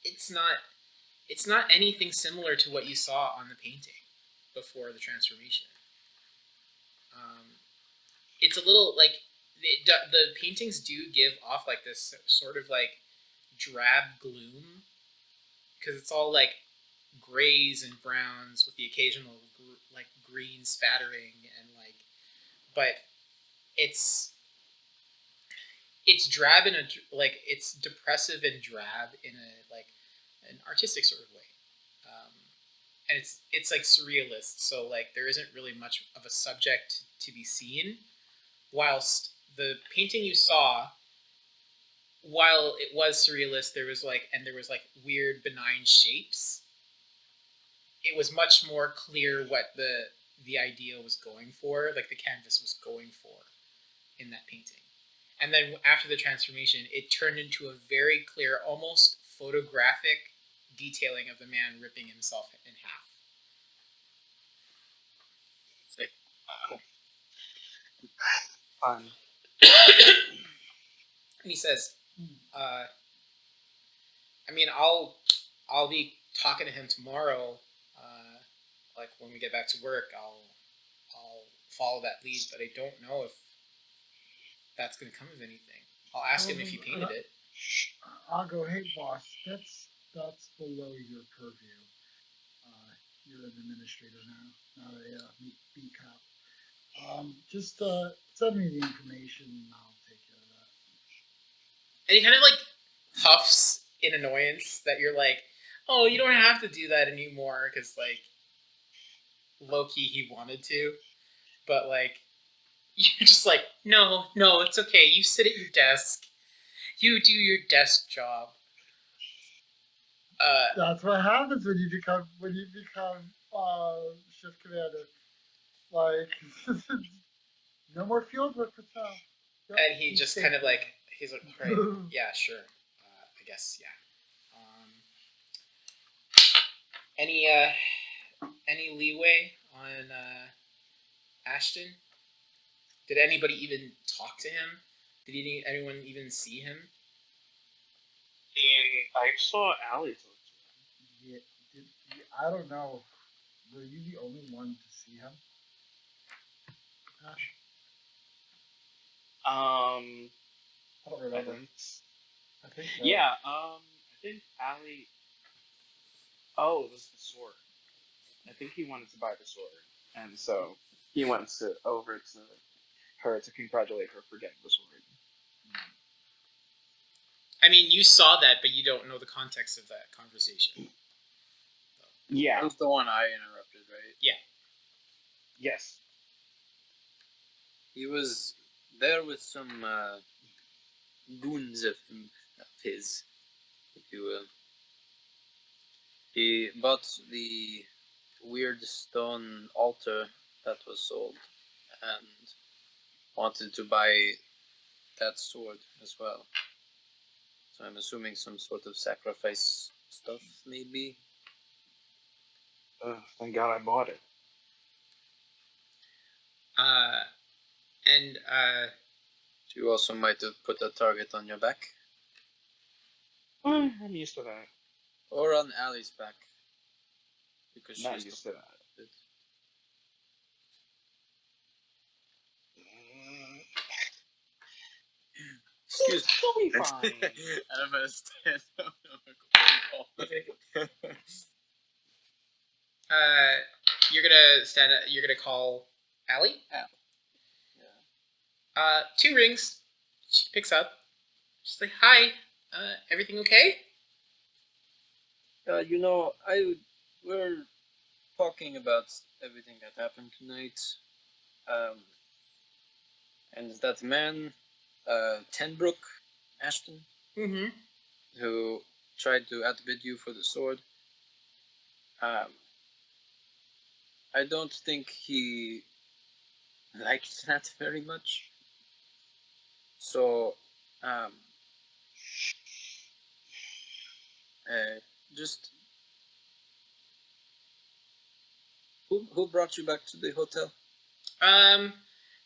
It's not anything similar to what you saw on the painting before the transformation. It's a little the paintings do give off this sort of drab gloom, because it's all grays and browns with the occasional green spattering, and but it's drab in it's depressive and drab in an artistic sort of way, and it's surrealist. So there isn't really much of a subject to be seen, whilst the painting you saw, while it was surrealist, there was weird benign shapes. It was much more clear what the idea was going for, the canvas was going for in that painting. And then after the transformation, it turned into a very clear, almost photographic detailing of the man ripping himself in half. Sick. Cool. Fun. And he says, I mean, I'll be talking to him tomorrow. When we get back to work, I'll follow that lead, but I don't know if that's going to come of anything. I'll ask him if he painted it. I'll go, hey boss, that's below your purview. You're an administrator now, not a beat cop. Just send me the information and I'll take care of that. And he kind of huffs in annoyance that you're oh, you don't have to do that anymore, because low-key he wanted to, but you're just no, it's okay, you sit at your desk, you do your desk job. That's what happens when you become shift commander. No more field work for Tom. Yep, and he just kind of he's like, right, yeah, sure, I guess, yeah. Any leeway on Ashton? Did anybody even talk to him? Did anyone even see him? I saw Allie talk to him. Yeah, I don't know. Were you the only one to see him, Ash? I don't remember. I think so. Yeah, I think Allie. Oh, it was the sword. I think he wanted to buy the sword, and so he went over to her to congratulate her for getting the sword. I mean, you saw that, but you don't know the context of that conversation. Yeah, That was the one I interrupted, right? Yeah. Yes. He was there with some goons of his, if you will. He bought the weird stone altar that was sold and wanted to buy that sword as well. So I'm assuming some sort of sacrifice stuff, maybe. Thank God I bought it. And You also might have put a target on your back. I'm used to that. Or on Allie's back. Because Not she's used to that. Excuse me. She'll be fine. And I'm gonna stand up. you're gonna stand up. You're gonna call Allie. Yeah. 2 rings. She picks up. She's like, "Hi. Everything okay?" We're talking about everything that happened tonight. And that man, Tenbrook Ashton, Mm-hmm. who tried to outbid you for the sword. I don't think he liked that very much. So, just who brought you back to the hotel? And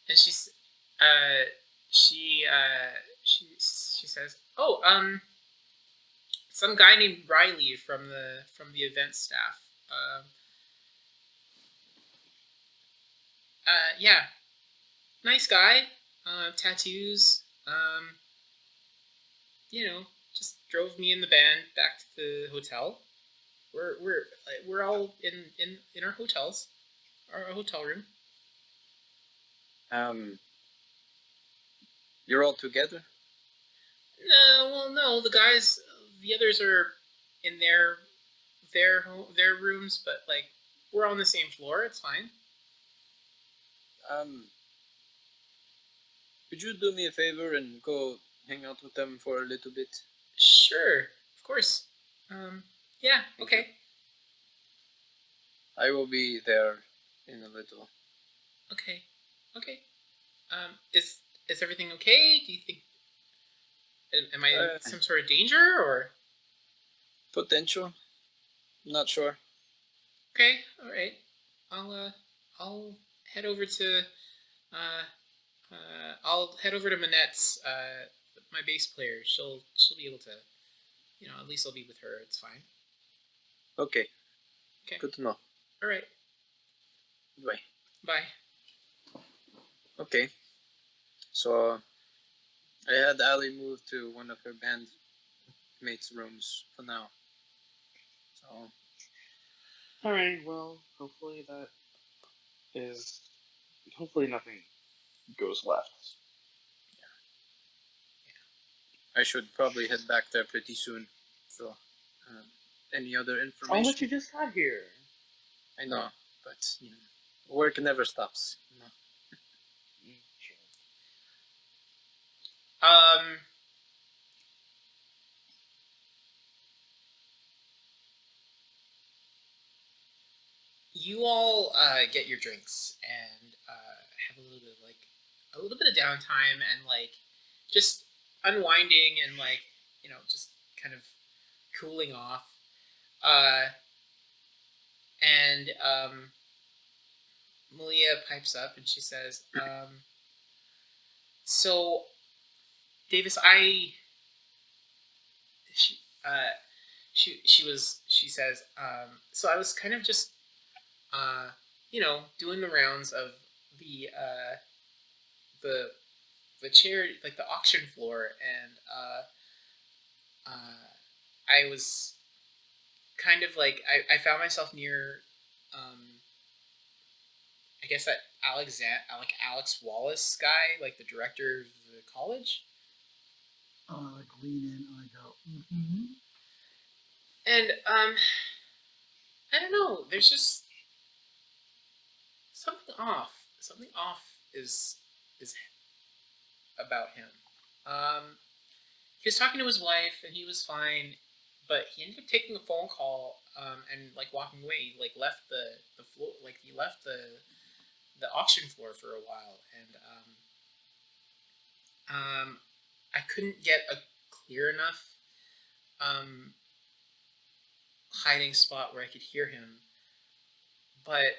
she's she says, "Oh, some guy named Riley from the event staff. Yeah, nice guy. Tattoos. Just drove me in the van back to the hotel. We're all in our hotels, our hotel room. You're all together? No. The others are in their rooms, but like we're on the same floor. It's fine. Could you do me a favor and go hang out with them for a little bit? Sure, of course. Yeah, okay. I will be there in a little. Okay. Is everything okay? Do you think? Am I in some sort of danger or? Potential. Not sure. Okay, all right. I'll head over to Manette's, my bass player. She'll be able to, at least I'll be with her. It's fine. Okay. Okay. Good to know. All right. Bye. Bye. Okay. So I had Allie move to one of her bandmates' rooms for now. So. Alright, well, hopefully nothing goes left. I should probably head back there pretty soon. So, any other information? Oh, but you just got here. I know, but work never stops. You all get your drinks and have a little bit of downtime and just unwinding and just kind of cooling off. And Malia pipes up and she says, "So, Davis, she says, so I was kind of just doing the rounds of the charity, like the auction floor, and I was kind of I found myself near I guess that Alex Wallace guy, like the director of the college. Lean in and I go, mm-hmm. And I don't know, there's just something off. Something off is about him. He was talking to his wife, and he was fine, but he ended up taking a phone call and like walking away. He like left the floor, like he left the auction floor for a while, and I couldn't get a clear enough hiding spot where I could hear him, but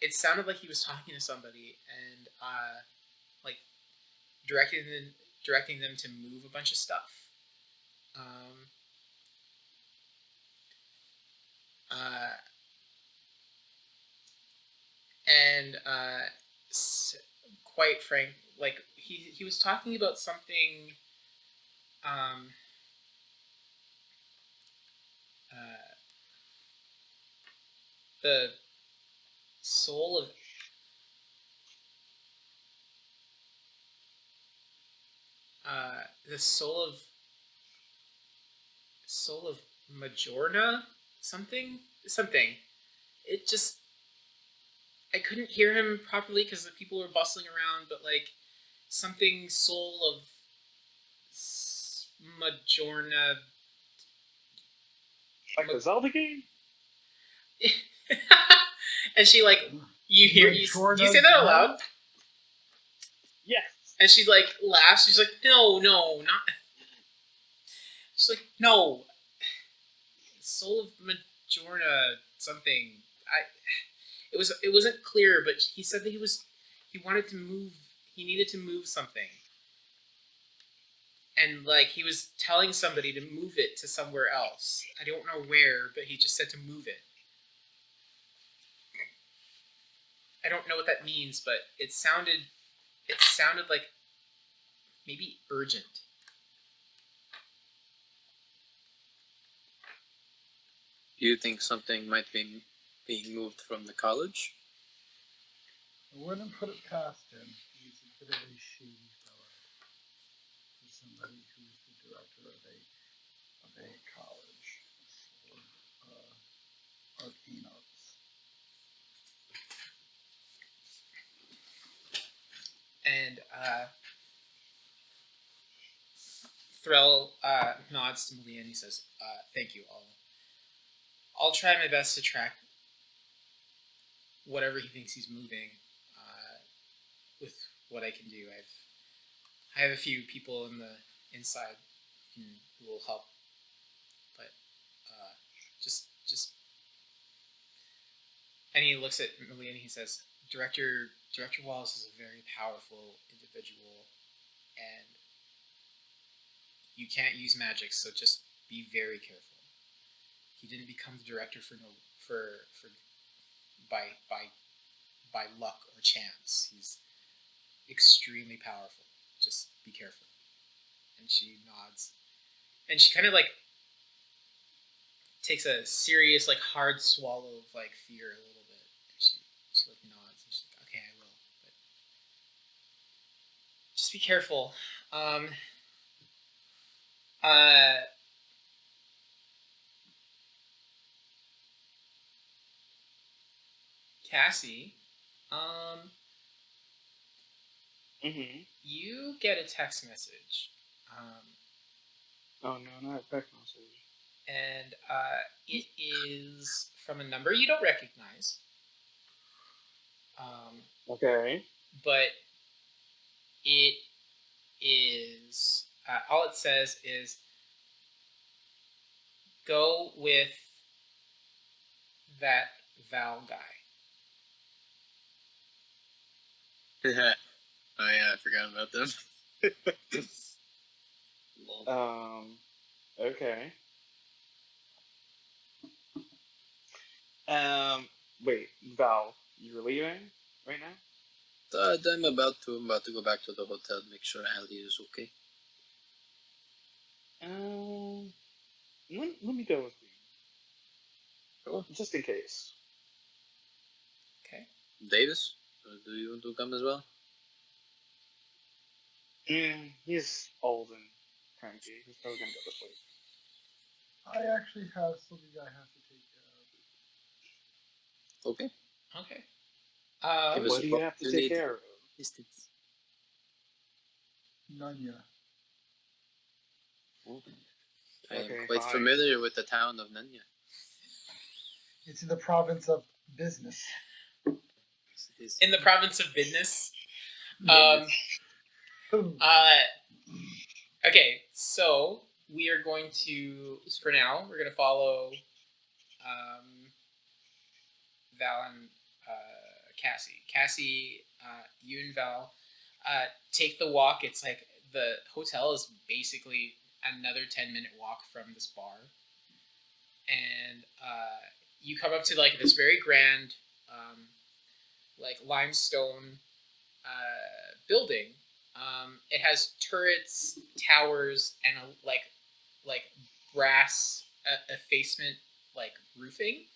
it sounded like he was talking to somebody and like directing them to move a bunch of stuff. And quite frank, like he was talking about something. The soul of the soul of Majorna, something. It just, I couldn't hear him properly because the people were bustling around, but like something soul of Majorna. Like the Zelda game? And she like, you hear you say that out loud? Yes. And she like laughs. She's like, no, not. She's like, no. Soul of Majorna something. It wasn't clear, but he said that he wanted to move. He needed to move something. And like he was telling somebody to move it to somewhere else. I don't know where, but he just said to move it. I don't know what that means, but it sounded like maybe urgent. Do you think something might be being moved from the college? I wouldn't put it past him. He's a bit of a shady fellow. He's somebody who's the director of a college for ARCANUMs. And Threll nods to Malia and he says, "Thank you. I'll try my best to track whatever he thinks he's moving with what I can do. I have a few people in the inside who will help, but just." And he looks at Malia and he says, Director Wallace is a very powerful individual, and you can't use magic, so just be very careful. He didn't become the director by luck or chance. He's extremely powerful. Just be careful. And she nods, and she kind of like takes a serious, like hard swallow of like fear a little bit. And she like nods, and she's like, "Okay, I will, but just be careful." Cassie, you get a text message, Oh no, not a text message. and it is from a number you don't recognize. Okay. But it is all it says is go with that Val guy. Oh yeah, I forgot about them. Okay. Wait, Val, you're leaving right now? I'm about to go back to the hotel, make sure Ali is okay. Let me go with you. Sure. Just in case. Okay. Davis, do you want to come as well? He's old and cranky. He's probably gonna go to sleep. I actually have something I have to take care of. Okay. Okay. Give us What do you have to take opportunity. care of? Distance. Nanya. I am Okay, quite fine. familiar with the town of Nanya. It's in the province of business. In the province of business. Ooh. Okay, so we are going to, for now, we're going to follow Val and Cassie. Cassie, you and Val take the walk. It's like the hotel is basically another 10-minute walk from this bar. And you come up to like this very grand, like limestone building. It has turrets, towers, and a like brass effacement like roofing.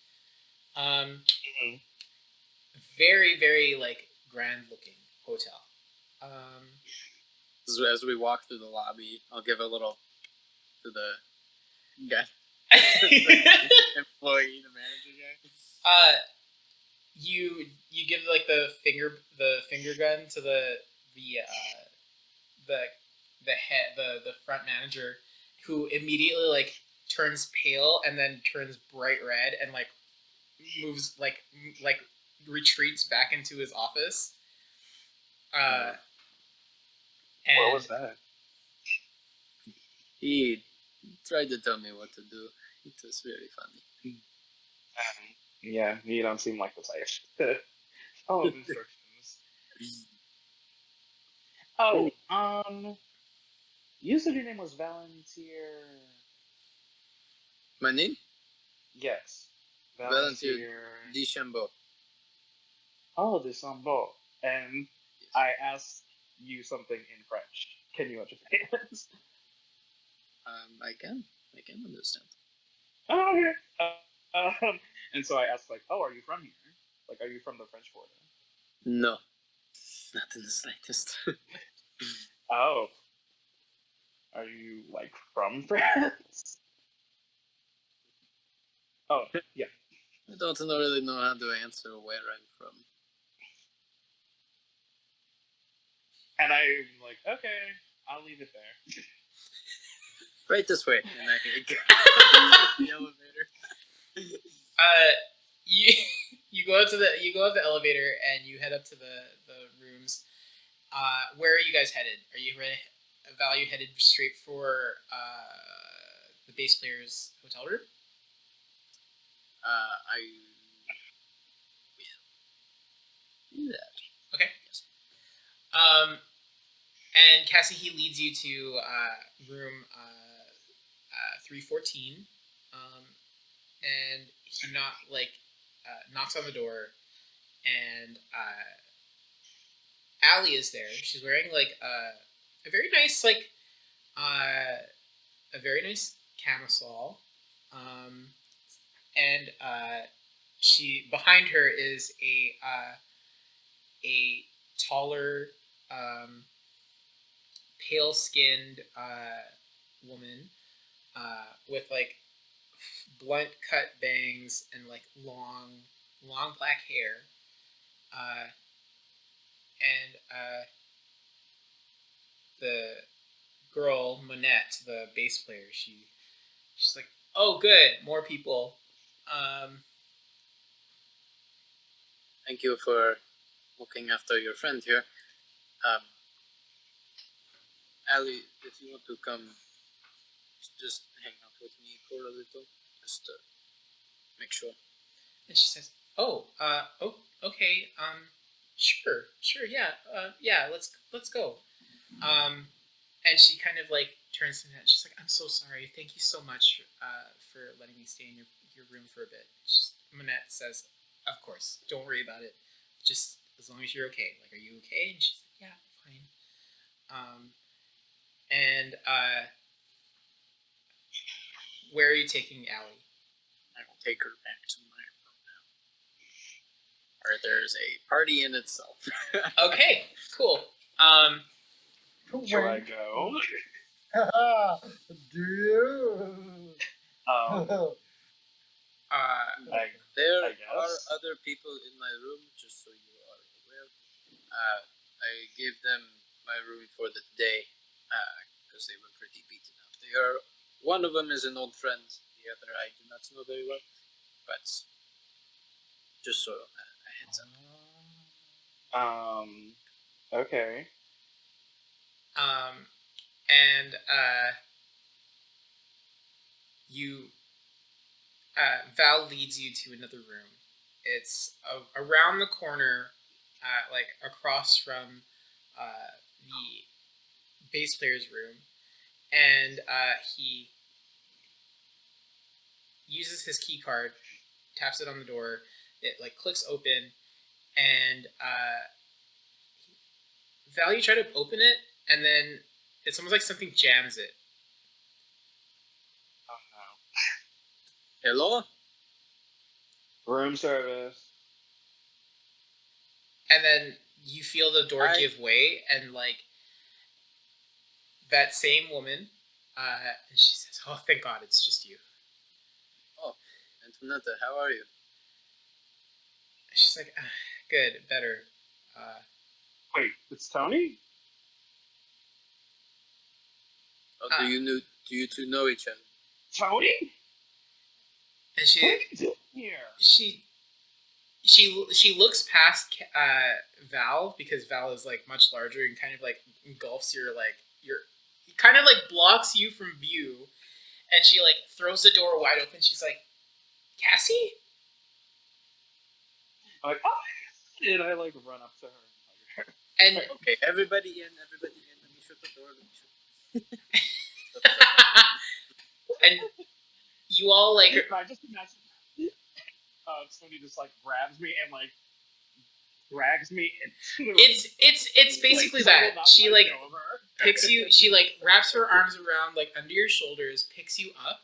Very very like grand looking hotel. As we walk through the lobby, I'll give a little to the guy, employee, the manager guy. You give like the finger gun to the front manager, who immediately like turns pale and then turns bright red and like moves like retreats back into his office. And What was that? He tried to tell me what to do. It was very funny. Yeah, you don't seem like the type to follow instructions. Oh, you said your name was Valentier. My name? Yes. Valentier Deschambeau. Oh, Deschambeau. And I asked you something in French. Can you understand? I can understand. Oh, okay. And so I asked, like, oh, are you from here? Like, are you from the French Quarter? No, not in the slightest. Oh. Are you, like, from France? Oh, yeah. I don't really know how to answer where I'm from. And I'm like, okay, I'll leave it there. Right this way, and I get the elevator. You go up the elevator and you head up to the rooms. Where are you guys headed? Are you ready? Val, you headed straight for the bass player's hotel room? I will do that. Okay. And Cassie, he leads you to room 314, and he knocks on the door, and Allie is there. She's wearing like a very nice camisole, and she behind her is a taller, pale-skinned woman with like blunt cut bangs and like long black hair, and the girl Monette, the bass player, she's like, oh good, more people. Thank you for looking after your friend here. Ali, if you want to come, just hang out with me for a little, just to make sure. And she says, oh, okay, sure, yeah, let's go. And she kind of like turns to me and she's like, I'm so sorry, thank you so much for letting me stay in your room for a bit. Monette says, of course, don't worry about it, just as long as you're okay. Like, are you okay? And she's like, yeah, fine. And where are you taking Allie? I will take her back to my room now, where there's a party in itself. Okay, cool. Shall I go? Dude. Uh, There I are guess. other people in my room, just so you are I gave them my room for the day because they were pretty beaten up. They are. One of them is an old friend. The other I do not know very well, but just so a heads up. Okay. And you Val leads you to another room. It's around the corner, like across from the bass player's room, and he uses his key card, taps it on the door. It like clicks open, and Val, you try to open it, and then it's almost like something jams it. Oh no. Hello? Room service. And then you feel the door give way, and like that same woman, and she says, "Oh, thank God, it's just you." Oh, Antonetta, how are you? She's like, "Good, better." Wait, it's Tony? Oh, do you two know each other? Tony? And What are you doing here? she looks past Val, because Val is like much larger and kind of like engulfs your he kind of like blocks you from view, and she like throws the door wide open. She's like, "Cassie?" I'm like, oh, and I like run up to her and hug her. And Okay, everybody in. Let me shut the door. and you all like I just imagine Tony just like grabs me and like drags me into it's basically like, 'cause I will that not she let like go of her. picks you. She like wraps her arms around like under your shoulders, picks you up,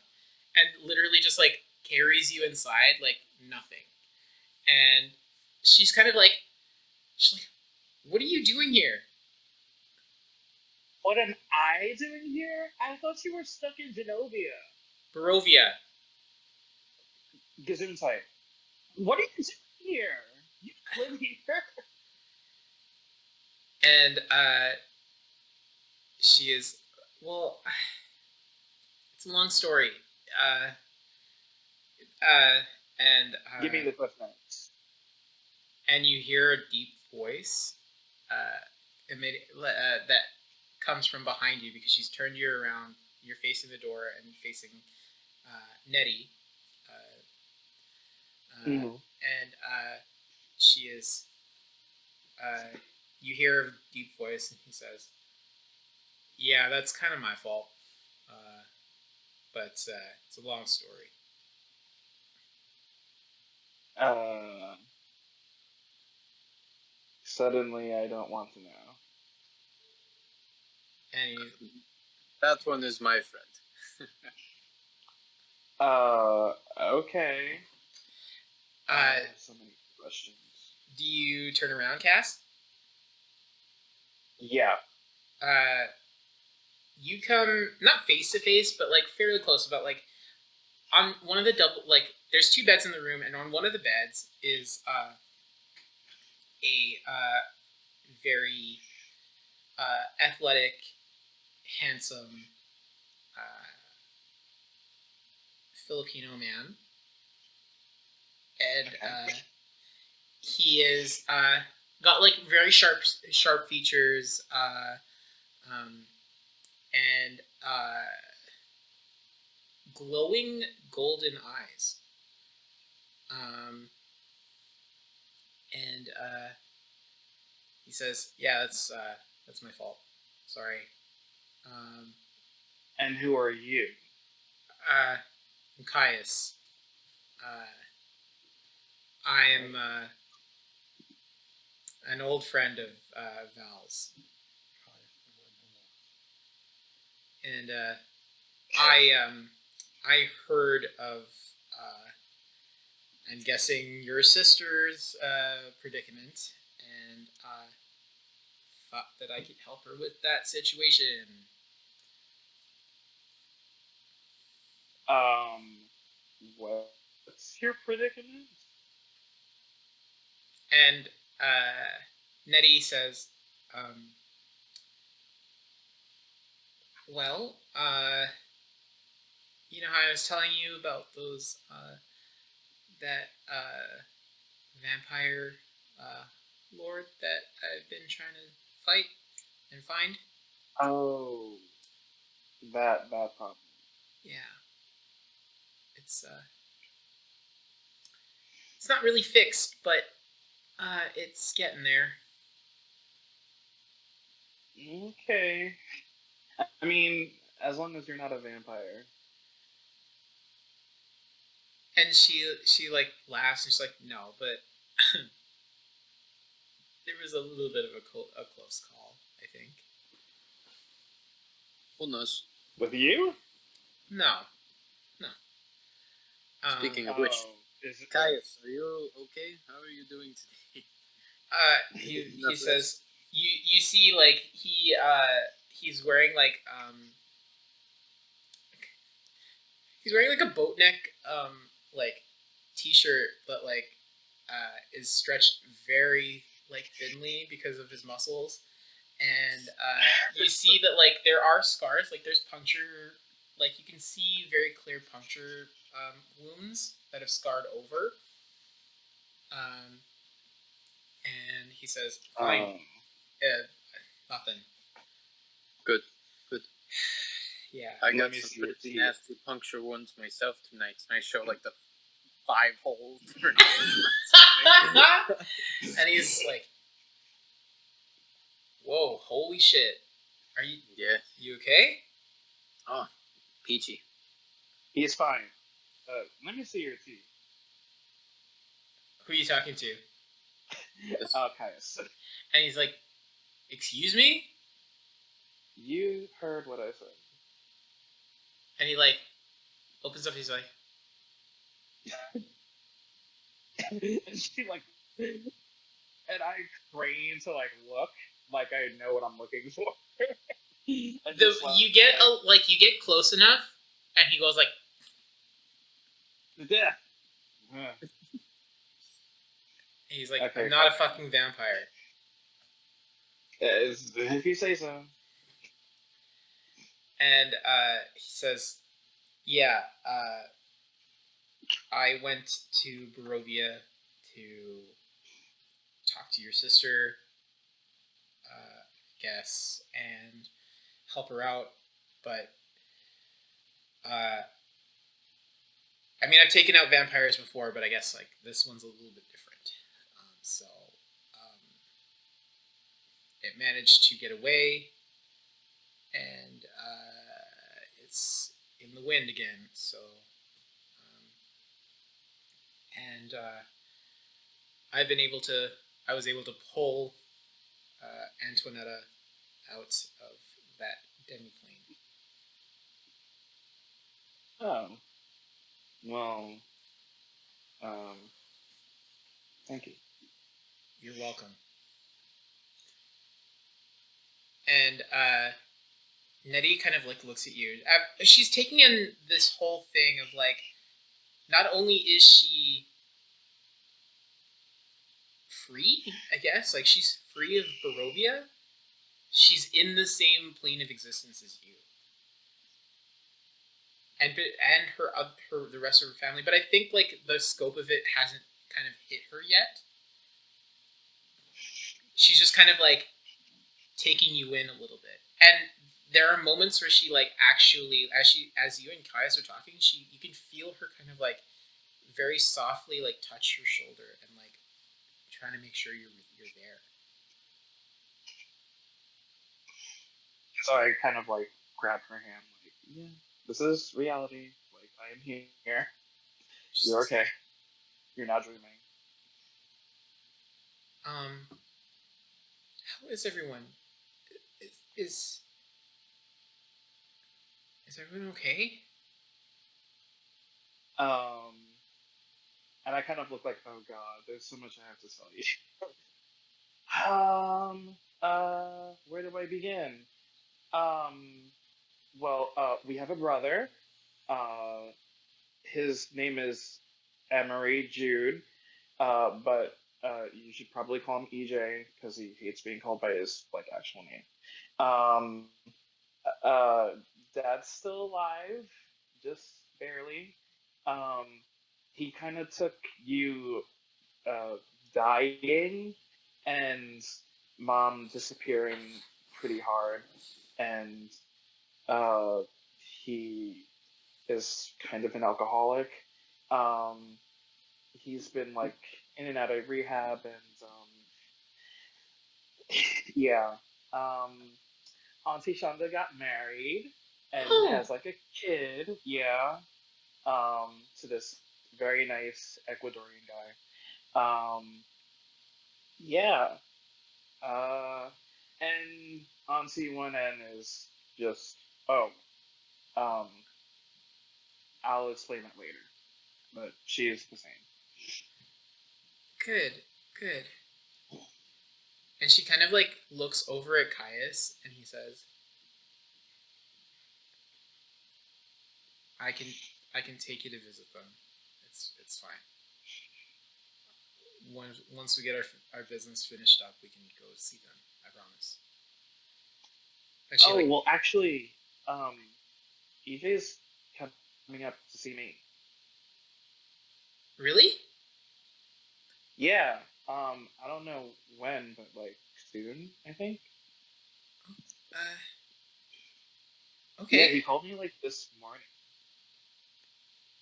and literally just like carries you inside like nothing. And she's kind of like, "What are you doing here?" What am I doing here? I thought you were stuck in Genovia. Barovia. Gesundheit. What are you doing here? You live here. And she is, well, it's a long story. And Give me the cliff notes. and you hear a deep voice that comes from behind you, because she's turned you around. You're facing the door and facing Nettie. And she is. You hear a deep voice, and he says, "Yeah, that's kind of my fault, but it's a long story." Suddenly, I don't want to know. And That one is my friend. Okay. I have so many questions. do you turn around, Cass? Yeah. You come not face to face, but like fairly close. About like on one of the double, like there's two beds in the room, and on one of the beds is a very athletic, handsome Filipino man, and he is got like very sharp features, and glowing golden eyes. And he says, "Yeah, that's my fault. Sorry." And who are you? I'm Caius. I am an old friend of Val's, and I heard of. I'm guessing your sister's predicament, and thought that I could help her with that situation. What's your predicament? And Nettie says, well, you know how I was telling you about those, that, vampire, lord that I've been trying to fight and find? Oh, that problem. Yeah. It's not really fixed, but, it's getting there. Okay. I mean, as long as you're not a vampire. And she like laughs and she's like, no, but there was a little bit of a close call, I think. Who knows? With you? No. Speaking of which, is it Caius, are you okay? How are you doing today? He says you see like he's wearing like he's wearing like a boat neck like t-shirt, but like is stretched very like thinly because of his muscles, and you see that like there are scars, like there's puncture, like you can see very clear puncture wounds that have scarred over. And he says, "Fine, nothing." Good. Yeah. I Let got me some see your pretty teeth. nasty puncture wounds myself tonight. I show like the 5 holes. And he's like, "Whoa, holy shit! Are you Yeah. you okay?" Oh, peachy. He's fine. Let me see your teeth. Who are you talking to? Caius. And he's like, "Excuse me?" You heard what I said. And he like opens up. He's like, And she like, and I crane to like look, like I know what I'm looking for. And just, like, you get close enough, and he goes like, yeah. he's like, Okay, "I'm not a fine. fucking vampire." If you say so. And he says, "Yeah, I went to Barovia to talk to your sister, I guess, and help her out. But, I mean, I've taken out vampires before, but I guess, like, this one's a little bit different. It managed to get away, and it's in the wind again, so... and I was able to pull Antoinetta out of that demiplane. Oh. Well. Thank you. You're welcome. And Nettie kind of like looks at you. She's taking in this whole thing of like, not only is she free, I guess, like she's free of Barovia, she's in the same plane of existence as you. And the rest of her family, but I think like the scope of it hasn't kind of hit her yet. She's just kind of like taking you in a little bit, and there are moments where she like actually, as you and Caius are talking, you can feel her kind of like very softly like touch your shoulder and like trying to make sure you're there. So I kind of like grabbed her hand, like, yeah, this is reality. Like, I am here. You're okay. You're not dreaming. How is everyone? Is everyone okay? And I kind of look like, oh god, there's so much I have to tell you. Where do I begin? Well, we have a brother. His name is Emery Jude. But You should probably call him EJ because he hates being called by his actual name. Um, Dad's still alive, just barely. Um, he kind of took you dying and Mom disappearing pretty hard, and uh, he is kind of an alcoholic. Um, he's been in and out of rehab, and yeah. Um, Auntie Shonda got married and Oh, has a kid. Yeah. To this very nice Ecuadorian guy. Yeah. Uh, and Auntie 1N is just um, I'll explain it later, but she is the same. good, good. And she kind of looks over at Caius, and he says, I can take you to visit them. It's fine. Once we get our business finished up, we can go see them. I promise." And she Well, actually, EJ's coming up to see me. really? Yeah. I don't know when, but soon, I think. Okay. Yeah, he called me this morning.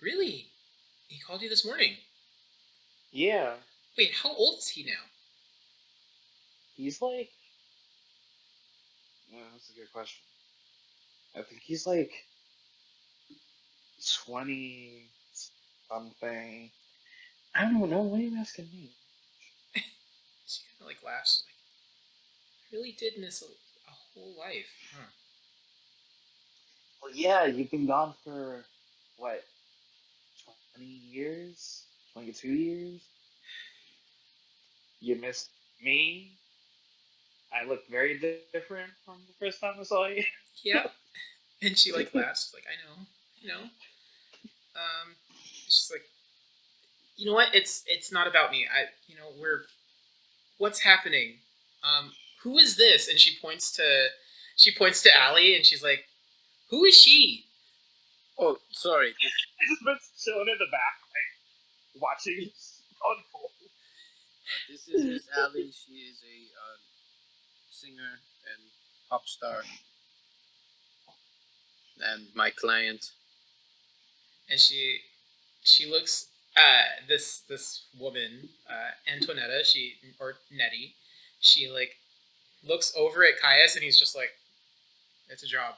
Really? He called you this morning? Yeah. Wait, how old is he now? He's that's a good question. I think he's 20 something. I don't know. Why are you asking me? She kind of laughs. I really did miss a whole life, huh? Well, yeah, you've been gone for what? 20 years? 22 years? You missed me? I look very different from the first time I saw you. Yeah. And she laughs. I know. She's like, you know what? It's not about me. What's happening? Who is this? And she points to Allie, and she's like, who is she? Oh, sorry. Just been chilling in the back, watching this unfold. This is Miss Abby. She is a singer and pop star, and my client. And she looks this woman, Antonetta, or Nettie, she looks over at Caius, and he's just like, it's a job,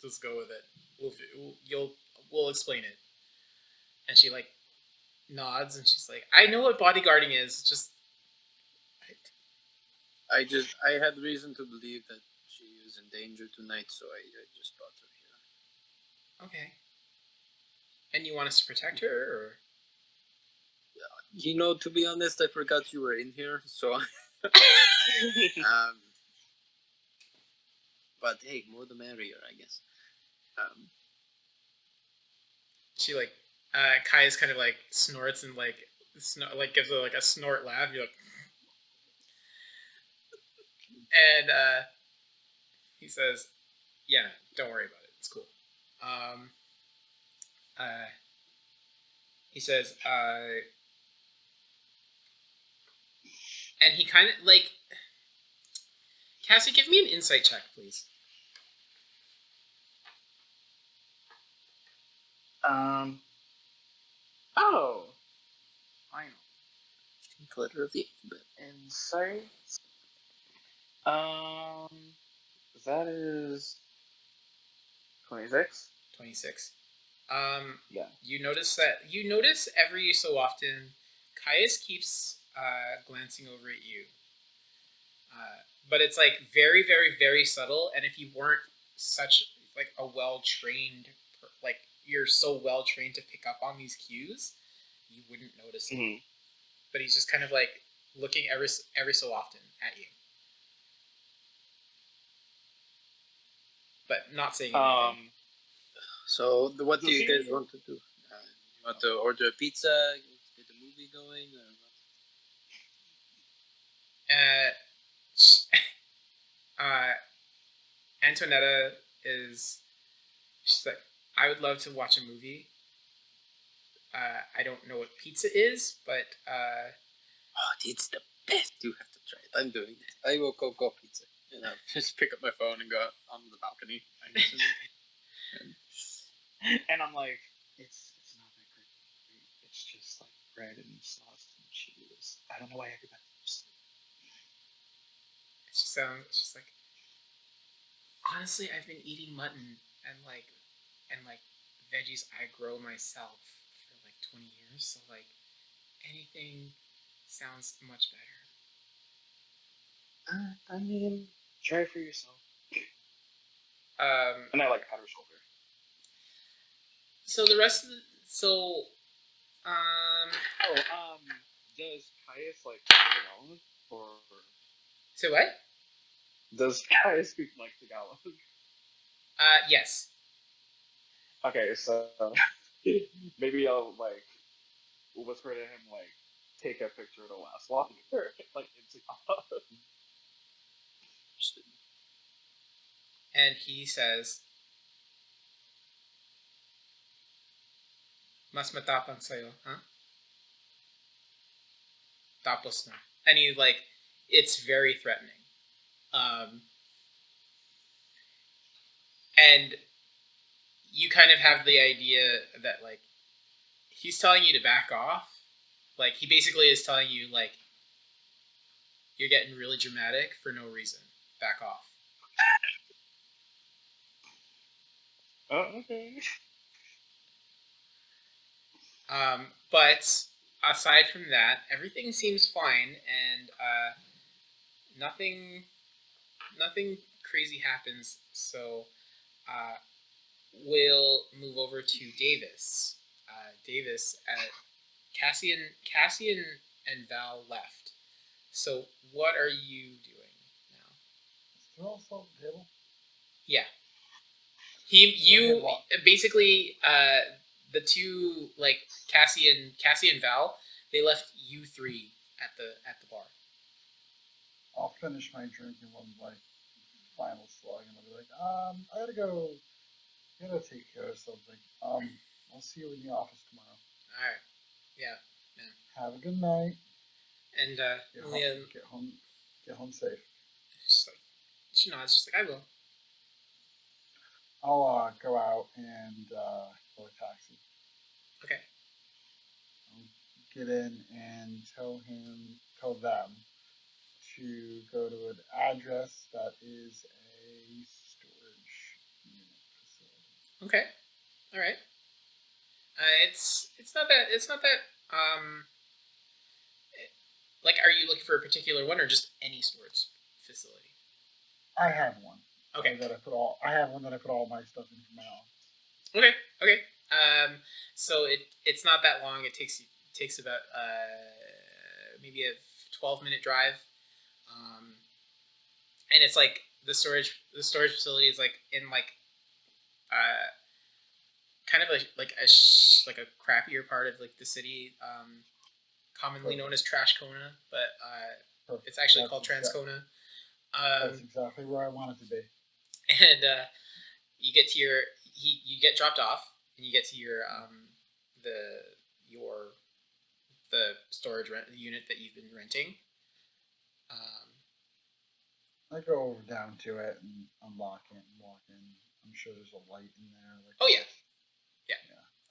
just go with it. We'll explain it. And she nods, and she's like, I know what bodyguarding is. Just I had reason to believe that she is in danger tonight, so I just brought her here. okay. And you want us to protect her, or? To be honest, I forgot you were in here, so but hey, more the merrier, I guess. She Caius kind of snorts and gives a snort laugh. You're like, and he says, "Yeah, don't worry about it. It's cool." He says, and he kind of Cassie, give me an insight check, please. Oh. Final. Letter of the alphabet. Insight. That is 26. 26. Yeah. You notice every so often, Caius keeps glancing over at you. But it's very, very, very subtle. And if you weren't such a well-trained, you're so well-trained to pick up on these cues, you wouldn't notice it. Mm-hmm. But he's just kind of looking every so often at you. But not saying anything. So what do you guys want to do? You want to order a pizza, get a movie going, or what? Antonetta is, she's like, I would love to watch a movie. I don't know what pizza is, but Oh, it's the best. You have to try it. I'm doing it. I will go pizza. And I just pick up my phone and go out on the balcony. And I'm like, it's not that great. It's just like bread and sauce and cheese. I don't know why everybody loves it. it sounds just like, honestly, I've been eating mutton and like veggies I grow myself for like 20 years, so like anything sounds much better. I mean, try it for yourself. Um, And I like pat her shoulder. so the rest of the, Does Caius like Tagalog? Or so what? does Caius speak like Tagalog? Yes. Okay, so maybe I'll like whisper to him like, take a picture to last longer, like in Tagalog. And he says, mas matapang sa'yo, huh? Tapos na. And he like, it's very threatening. And you kind of have the idea that like he's telling you to back off. Like he basically is telling you like you're getting really dramatic for no reason. Back off. Oh, okay. But aside from that, everything seems fine, and nothing crazy happens. So we'll move over to Davis. Davis, Cassian and Val left. So what are you doing now? Is there also on the table? Yeah. Go You ahead, walk. basically the two like Cassie and Val, they left you three at the bar. I'll finish my drink in one like final slug, and I'll be like, I gotta take care of something. I'll see you in the office tomorrow. All right. Yeah. Have a good night. And Liam, Get home safe. just like she nods, just like I will. I'll go out and call a taxi. Okay. I'll get in and tell them to go to an address that is a storage unit facility. Okay. All right. It's not that like are you looking for a particular one or just any storage facility? I have one. Okay. I have one that I put all my stuff in for my office. Okay. Okay. So it's not that long. It takes about maybe a 12-minute drive. And it's like the storage facility is like in like kind of like a crappier part of like the city, commonly known as Trash Kona, but it's actually called Transcona. That's exactly where I want it to be. And you get to you get dropped off, and you get to your the storage unit that you've been renting. I go down to it and unlock it and walk in. I'm sure there's a light in there. Like Oh yeah.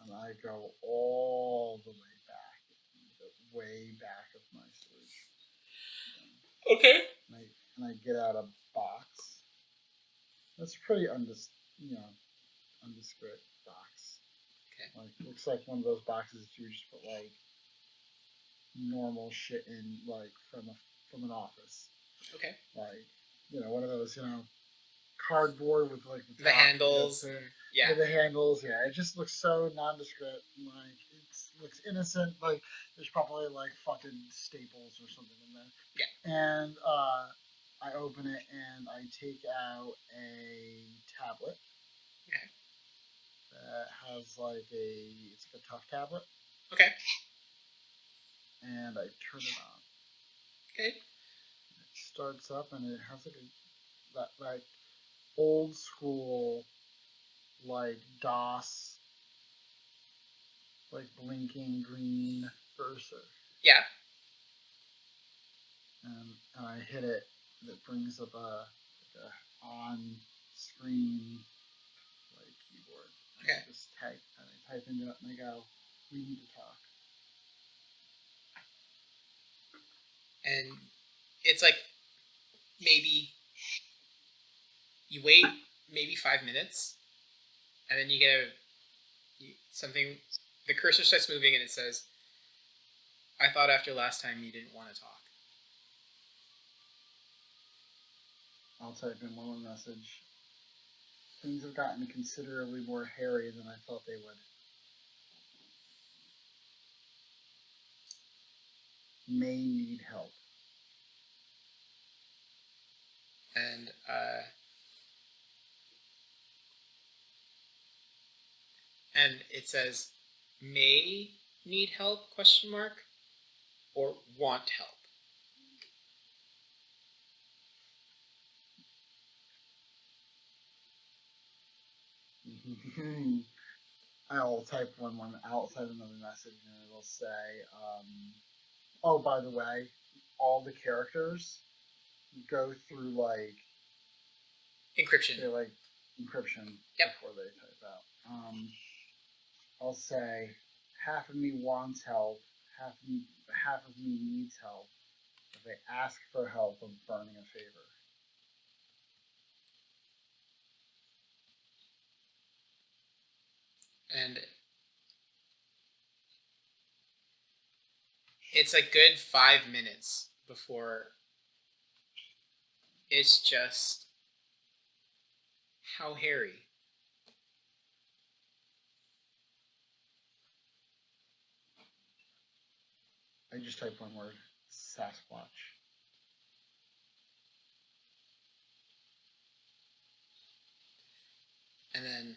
And I go all the way back of my storage. Okay. And I get out a box. That's pretty nondescript box. Okay. Like looks like one of those boxes that you just put like normal shit in, like from an office. Okay. Like one of those cardboard with like the handles and with the handles. Yeah, it just looks so nondescript. Like it looks innocent. Like there's probably like fucking staples or something in there. Yeah. And I open it and I take out a tablet. Okay. That has it's like a tough tablet. Okay. And I turn it on. Okay. It starts up and it has like old school, like DOS, like blinking green cursor. Yeah. And I hit it, and it brings up a on-screen like keyboard. And Okay. I just type into it, and I go, "We need to talk." And it's like maybe you wait maybe 5 minutes, and then you get something. The cursor starts moving, and it says, "I thought after last time you didn't want to talk." I'll type in one more message. Things have gotten considerably more hairy than I thought they would. May need help. And it says, "May need help?" question mark, or want help. I'll type one outside another message, and it'll say, "Oh, by the way, all the characters go through like Encryption. they're like encryption Yep. before they type out." I'll say, "Half of me wants help, half of me needs help. If they ask for help, I'm burning a favor." And it's a good 5 minutes before it's just, "How hairy?" I just type one word: Sasquatch. And then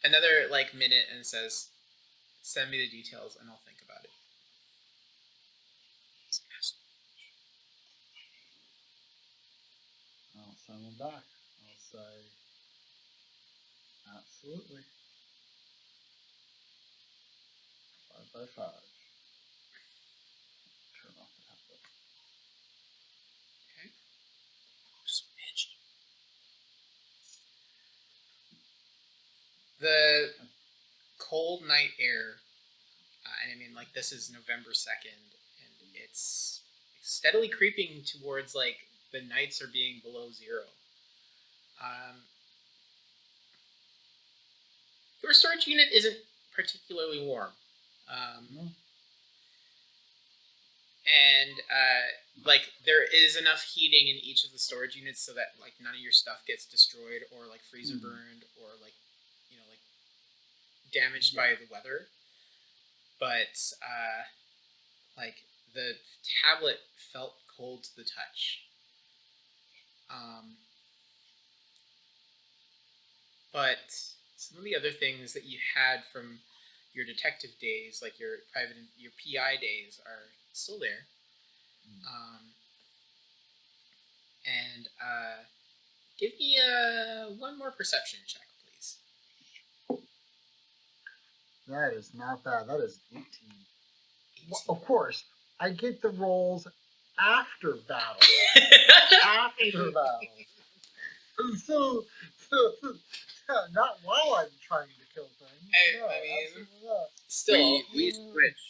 another like minute, and it says, "Send me the details and I'll think about it." I'll send them back. I'll say, "Absolutely. 5x5. Turn off the tablet." Okay. The cold night air, and I mean, like, this is November 2nd, and it's steadily creeping towards, like, the nights are being below 0. Your storage unit isn't particularly warm. And like, there is enough heating in each of the storage units so that like none of your stuff gets destroyed or like freezer burned or like, you know, like damaged by the weather. But like, the tablet felt cold to the touch. But some of the other things that you had from your detective days, like your PI days, are still there. And give me one more perception check, please. That is not bad. That is 18. 18. Well, of course, I get the rolls after battle. After battle. So, not while I'm trying to kill things. No, I mean, absolutely not. still, We switch.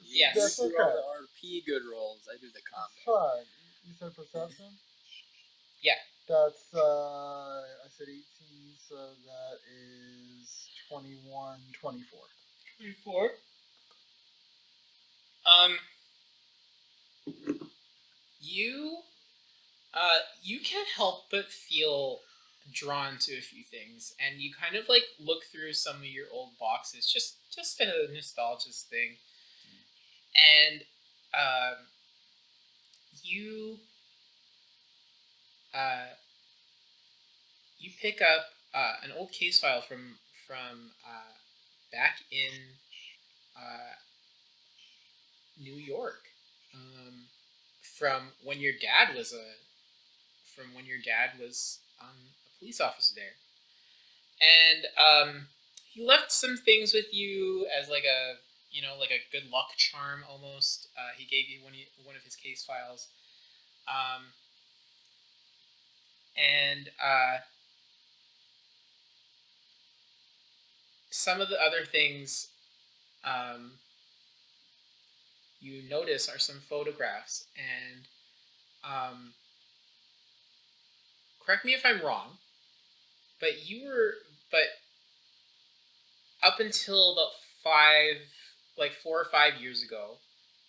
yes. That's You do okay. all the RP good rolls. I do the combat. Fine. You said perception? Yeah. That's, I said 18, so that is 21, 24. 24. You can't help but feel drawn to a few things, and you kind of like look through some of your old boxes, just a nostalgia thing, and you you pick up an old case file from back in New York, from when your dad was a police officer there, and he left some things with you as like a like a good luck charm almost. He gave you one of his case files, and some of the other things you notice are some photographs, and correct me if I'm wrong, but up until about 4 or 5 years ago,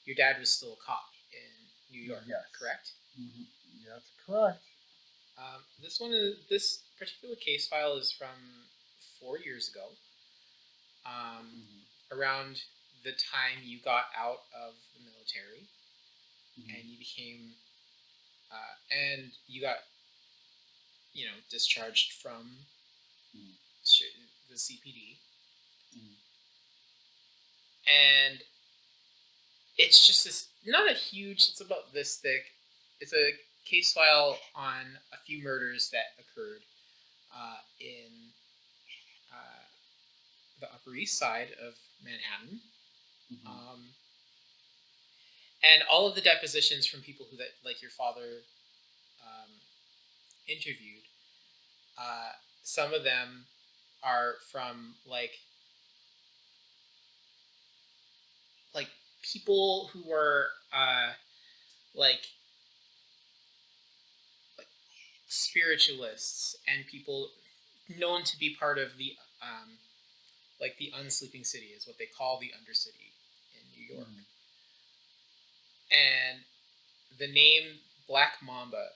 your dad was still a cop in New York, Yes. correct? Mm-hmm. Yeah, that's correct. This particular case file is from 4 years ago, around the time you got out of the military, and you became, and you got, discharged from the CPD, and it's just this, not a huge, it's about this thick. It's a case file on a few murders that occurred in the Upper East Side of Manhattan. And all of the depositions from people who, that like your father interviewed, some of them are from like people who were like spiritualists and people known to be part of the like the unsleeping city is what they call the Undercity in New York. And the name Black Mamba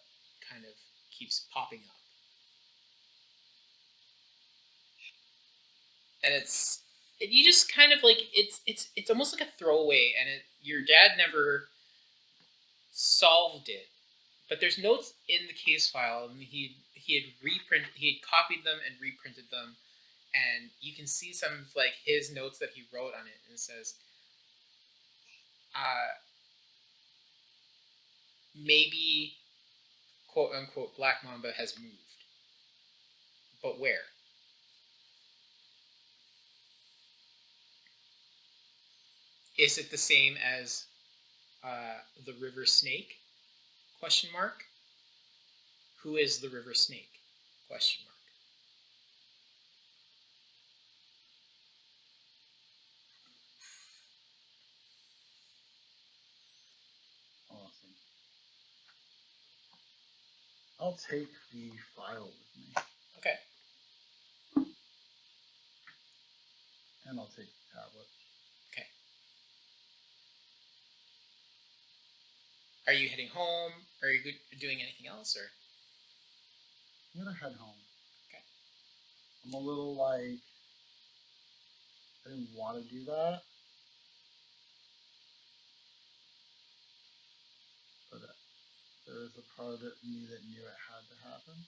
kind of keeps popping up. And you just kind of like, it's almost like a throwaway, and your dad never solved it. But there's notes in the case file, and he had copied them and reprinted them, and you can see some of like his notes that he wrote on it, and it says, maybe quote unquote Black Mamba has moved, but where? Is it the same as the river snake? Question mark. Who is the river snake? Question mark. Awesome. I'll take the file with me. Okay. And I'll take the tablet. Okay. Are you heading home? Are you doing anything else, or? I'm gonna head home. Okay. I'm a little like, I didn't want to do that, but there is a part of me that knew it had to happen.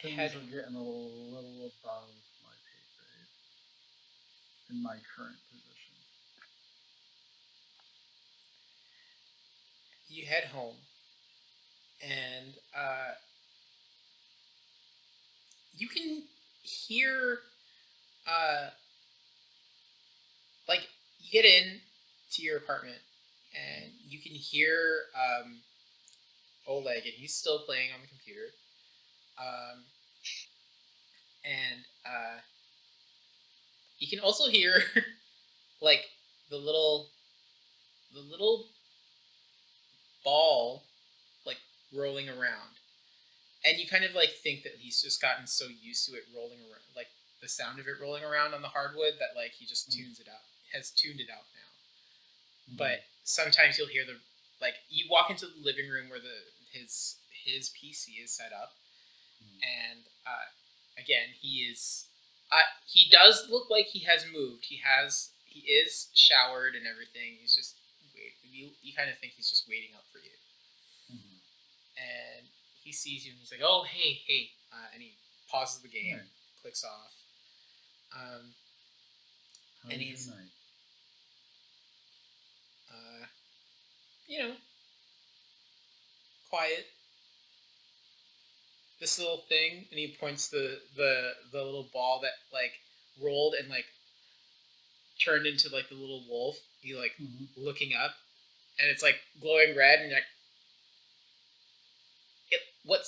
Things are getting a little above my pay grade in my current position. You head home, and you can hear, like, you get in to your apartment, and you can hear Oleg, and he's still playing on the computer. And you can also hear like the little ball like rolling around, and you kind of like think that he's just gotten so used to it rolling around, like the sound of it rolling around on the hardwood, that like he just tuned it out now. But sometimes you'll hear you walk into the living room where his PC is set up, and again, he does look like he has moved. He is showered and everything. He's just wait. You kind of think he's just waiting up for you. And he sees you and he's like, "Oh, hey, hey," and he pauses the game, Right. clicks off. How And was he's- your night? You know, quiet. This little thing, and he points the little ball that like rolled and like turned into like the little wolf. He like looking up, and it's like glowing red, and like what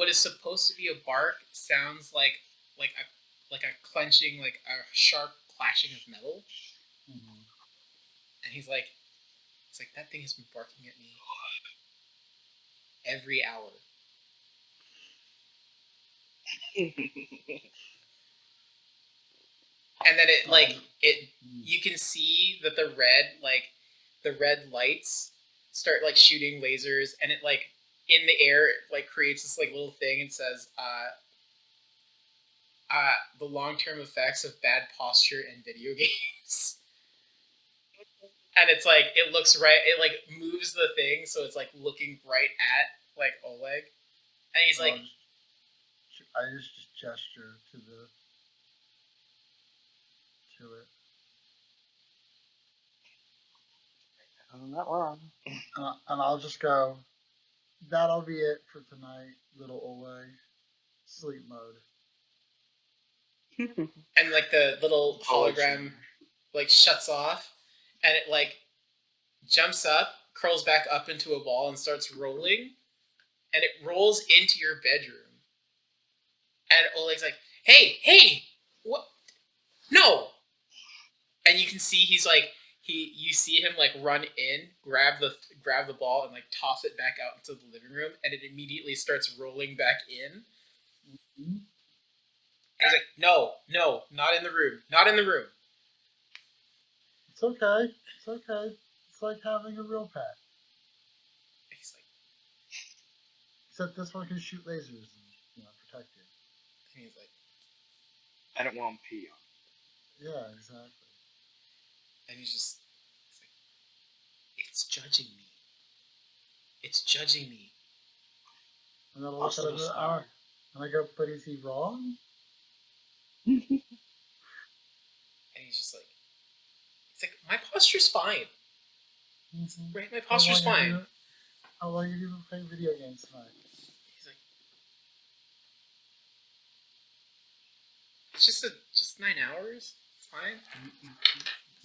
is supposed to be a bark sounds like a clenching, like a sharp clashing of metal. And he's like, that thing has been barking at me every hour. And then you can see that the red lights start like shooting lasers, and it like in the air it, like creates this like little thing and says the long-term effects of bad posture in video games. And it's like it looks right, it like moves the thing so it's like looking right at like Oleg, and he's like, I just gesture to it. I'm not wrong. And I'll just go, that'll be it for tonight, little Oleg. Sleep mode. and like the little hologram like shuts off, and it like jumps up, curls back up into a ball, and starts rolling, and it rolls into your bedroom. And Oleg's like, hey, what? No! And you can see he's like, you see him like run in, grab the ball, and like toss it back out into the living room, and it immediately starts rolling back in. And he's like, no, not in the room, not in the room. It's okay. It's okay. It's like having a real pet. He's like, except this one can shoot lasers and protect you. And he's like, I don't want to pee on. Yeah, exactly. And he's like, it's judging me. It's judging me. And then I'll look at him and I go, but is he wrong? And he's just like, my posture's fine. Right, my posture's fine. How long have you been playing video games tonight? He's like, it's just 9 hours. It's fine.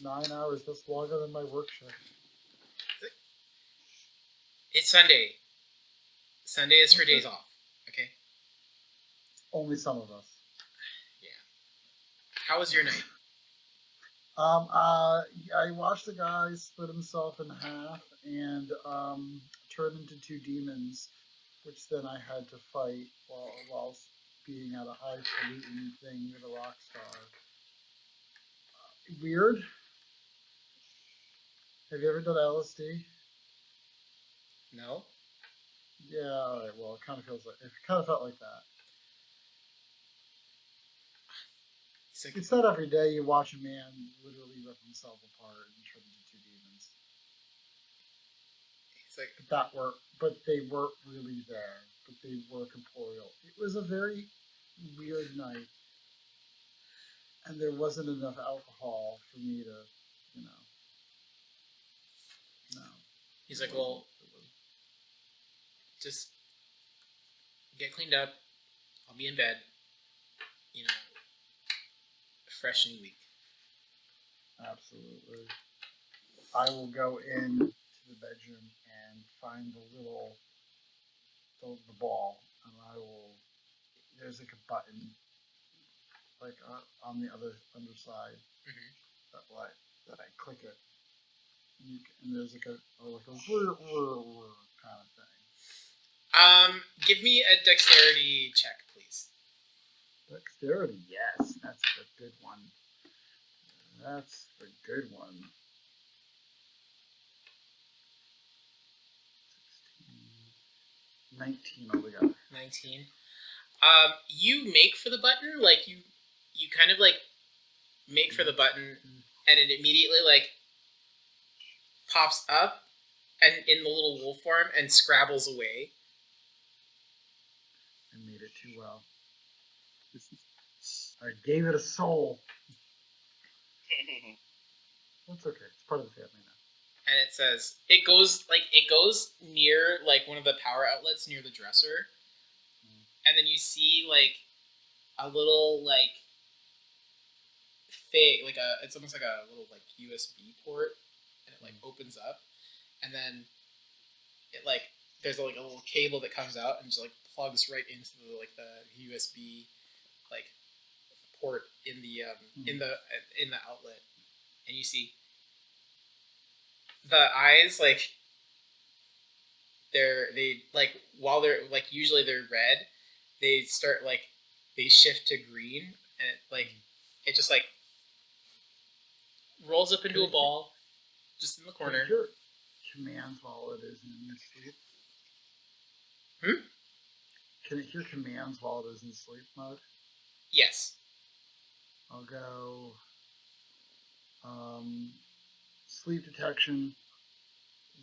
9 hours. That's longer than my work shift. It's Sunday. Sunday is for days off. Okay. Only some of us. Yeah. How was your night? I watched the guy split himself in half and turn into two demons, which then I had to fight while being at a highfalutin thing with a rock star. Weird. Have you ever done LSD? No. Yeah. All right. Well, it kind of felt like that. It's not every day you watch a man literally rip himself apart and turn into two demons. It's like, but they weren't really there. But they were corporeal. It was a very weird night, and there wasn't enough alcohol for me to, no. He's like, well, just get cleaned up. I'll be in bed. Fresh new week. Absolutely. I will go into the bedroom and find the ball, and there's like a button, like on the underside, that I click it, and there's like a kind of thing. Give me a dexterity check, please. Dexterity, yes, that's the good one. That's the good one. 16, 19 altogether. 19. You make for the button, like you kind of like make for the button, and it immediately like pops up and in the little wolf form and scrabbles away. too well. I gave it a soul. That's okay. It's part of the family now. And it says it goes near like one of the power outlets near the dresser, and then you see like a little like it's almost like a little like USB port, and it like opens up, and then it like there's like a little cable that comes out and just like plugs right into the USB like port in the outlet, and you see the eyes like while they're like usually they're red, they start like they shift to green, and it just like rolls up into a ball just in the corner. Can it hear commands while it is in sleep? Can it hear commands while it is in sleep mode? Yes. I'll go sleep detection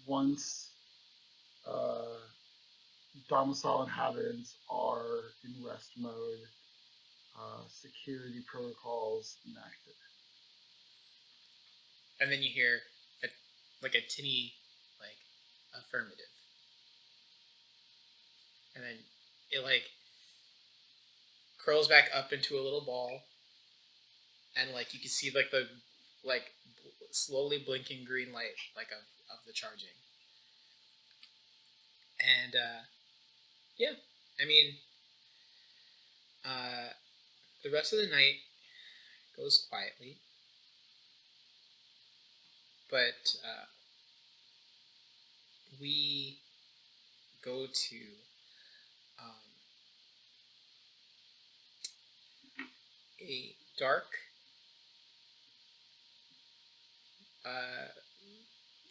once domicile inhabitants are in rest mode, security protocols enacted. And then you hear a tinny like affirmative, and then it like curls back up into a little ball, and like you can see like the like slowly blinking green light like of the charging. And yeah, I mean, the rest of the night goes quietly, but we go to a dark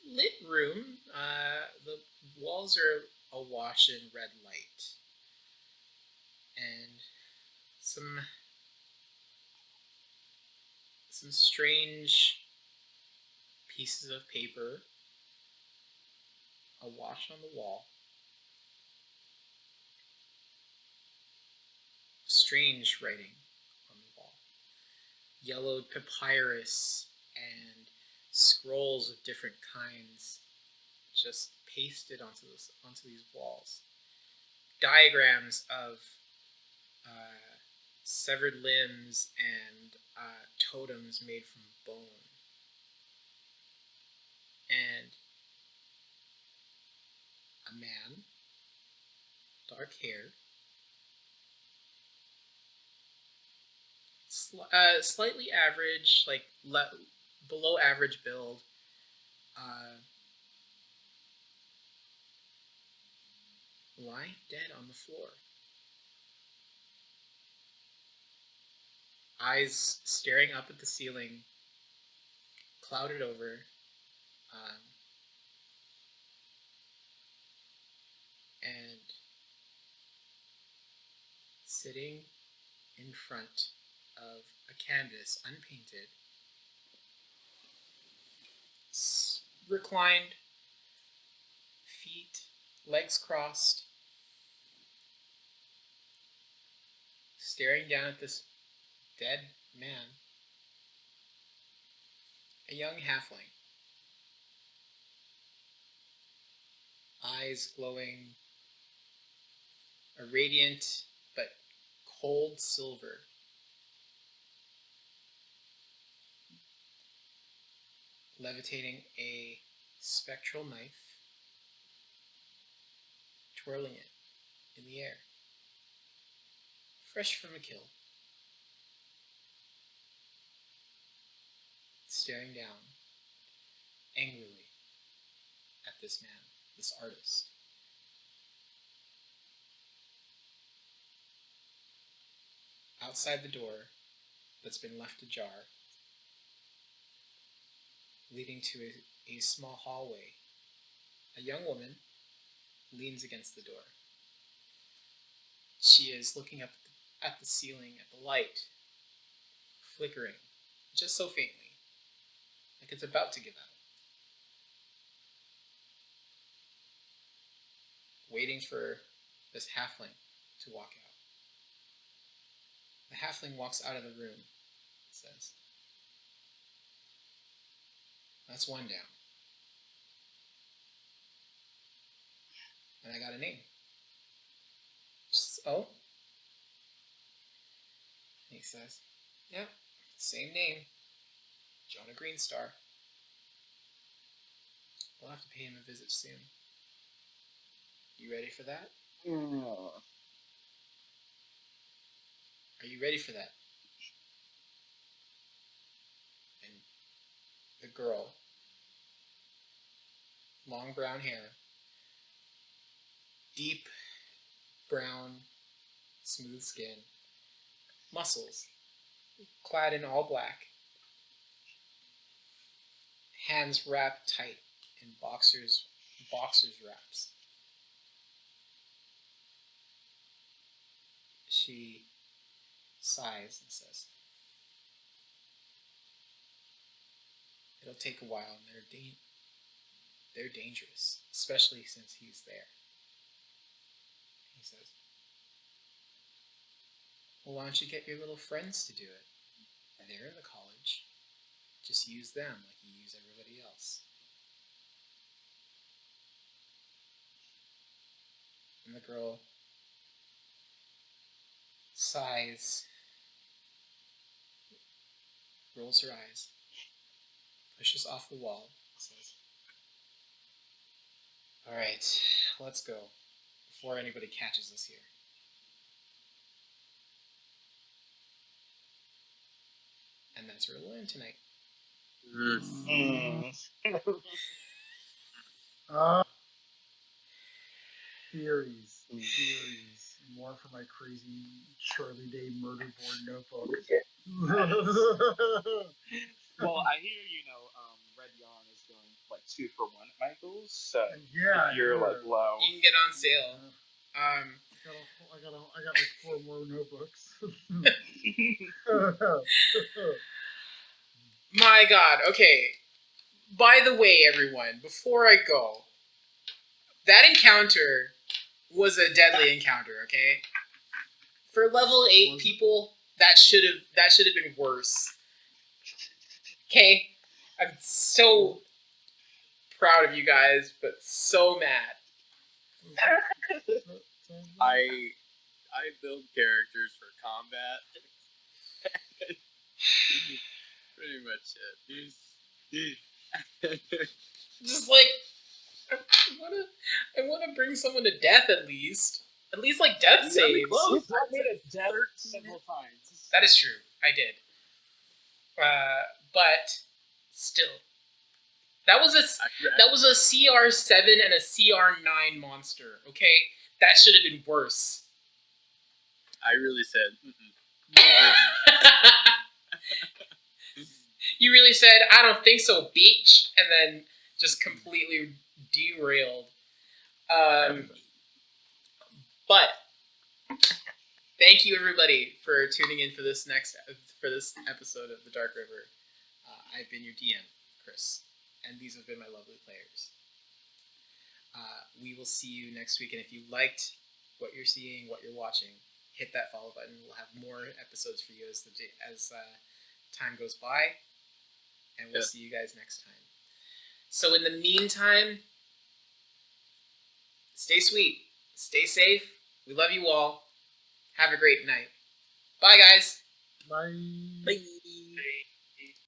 lit room. The walls are awash in red light, and some strange pieces of paper awash on the wall. Strange writing on the wall. Yellowed papyrus and scrolls of different kinds just pasted onto these walls. Diagrams of severed limbs and totems made from bone. And a man, dark hair, slightly average, like below average build, lying dead on the floor. Eyes staring up at the ceiling, clouded over, and sitting in front of a canvas, unpainted, reclined, feet, legs crossed, staring down at this dead man, a young halfling, eyes glowing a radiant but cold silver, levitating a spectral knife, twirling it in the air, fresh from a kill, staring down angrily at this man, this artist. Outside the door that's been left ajar, leading to a small hallway, a young woman leans against the door. She is looking up at the ceiling at the light, flickering, just so faintly, like it's about to give out. Waiting for this halfling to walk out. The halfling walks out of the room. It says, "That's one down. And I got a name." Oh. He says, "Yep, same name. Jonah Greenstar. We'll have to pay him a visit soon. You ready for that? Are you ready for that?" And the girl, long brown hair, deep brown, smooth skin, muscles, clad in all black, hands wrapped tight in boxers wraps. She sighs and says, "It'll take a while, and they're dangerous, especially since he's there." He says, "Well, why don't you get your little friends to do it? And they're in the college. Just use them like you use everybody else." And the girl sighs, rolls her eyes, pushes off the wall, and says, "All right, let's go, before anybody catches us here." And that's where we'll end tonight. Theories. More for my crazy Charlie Day murder board notebook. Well, I hear Red Yarn is going like 2 for 1 at Michael's, so Yeah, if you're like low. You can get on sale. I got like 4 more notebooks. My God. Okay. By the way, everyone, before I go, that encounter was a deadly encounter. Okay. For level 8 people, that should have been worse. Okay. I'm so proud of you guys, but so mad. I build characters for combat. Pretty much it. Just like I wanna bring someone to death at least. At least like death saves. Close. I made a desert several times. That is true. I did. But still, that was a CR7 and a CR9 monster. Okay, that should have been worse. I really said. You really said, "I don't think so, bitch," and then just completely derailed. But thank you everybody for tuning in for this episode of the Dark River. I've been your DM, Chris, and these have been my lovely players. We will see you next week, and if you liked what you're seeing, what you're watching, hit that follow button. We'll have more episodes for you as time goes by, and we'll see you guys next time. So in the meantime, stay sweet, stay safe. We love you all. Have a great night. Bye, guys. Bye. Bye.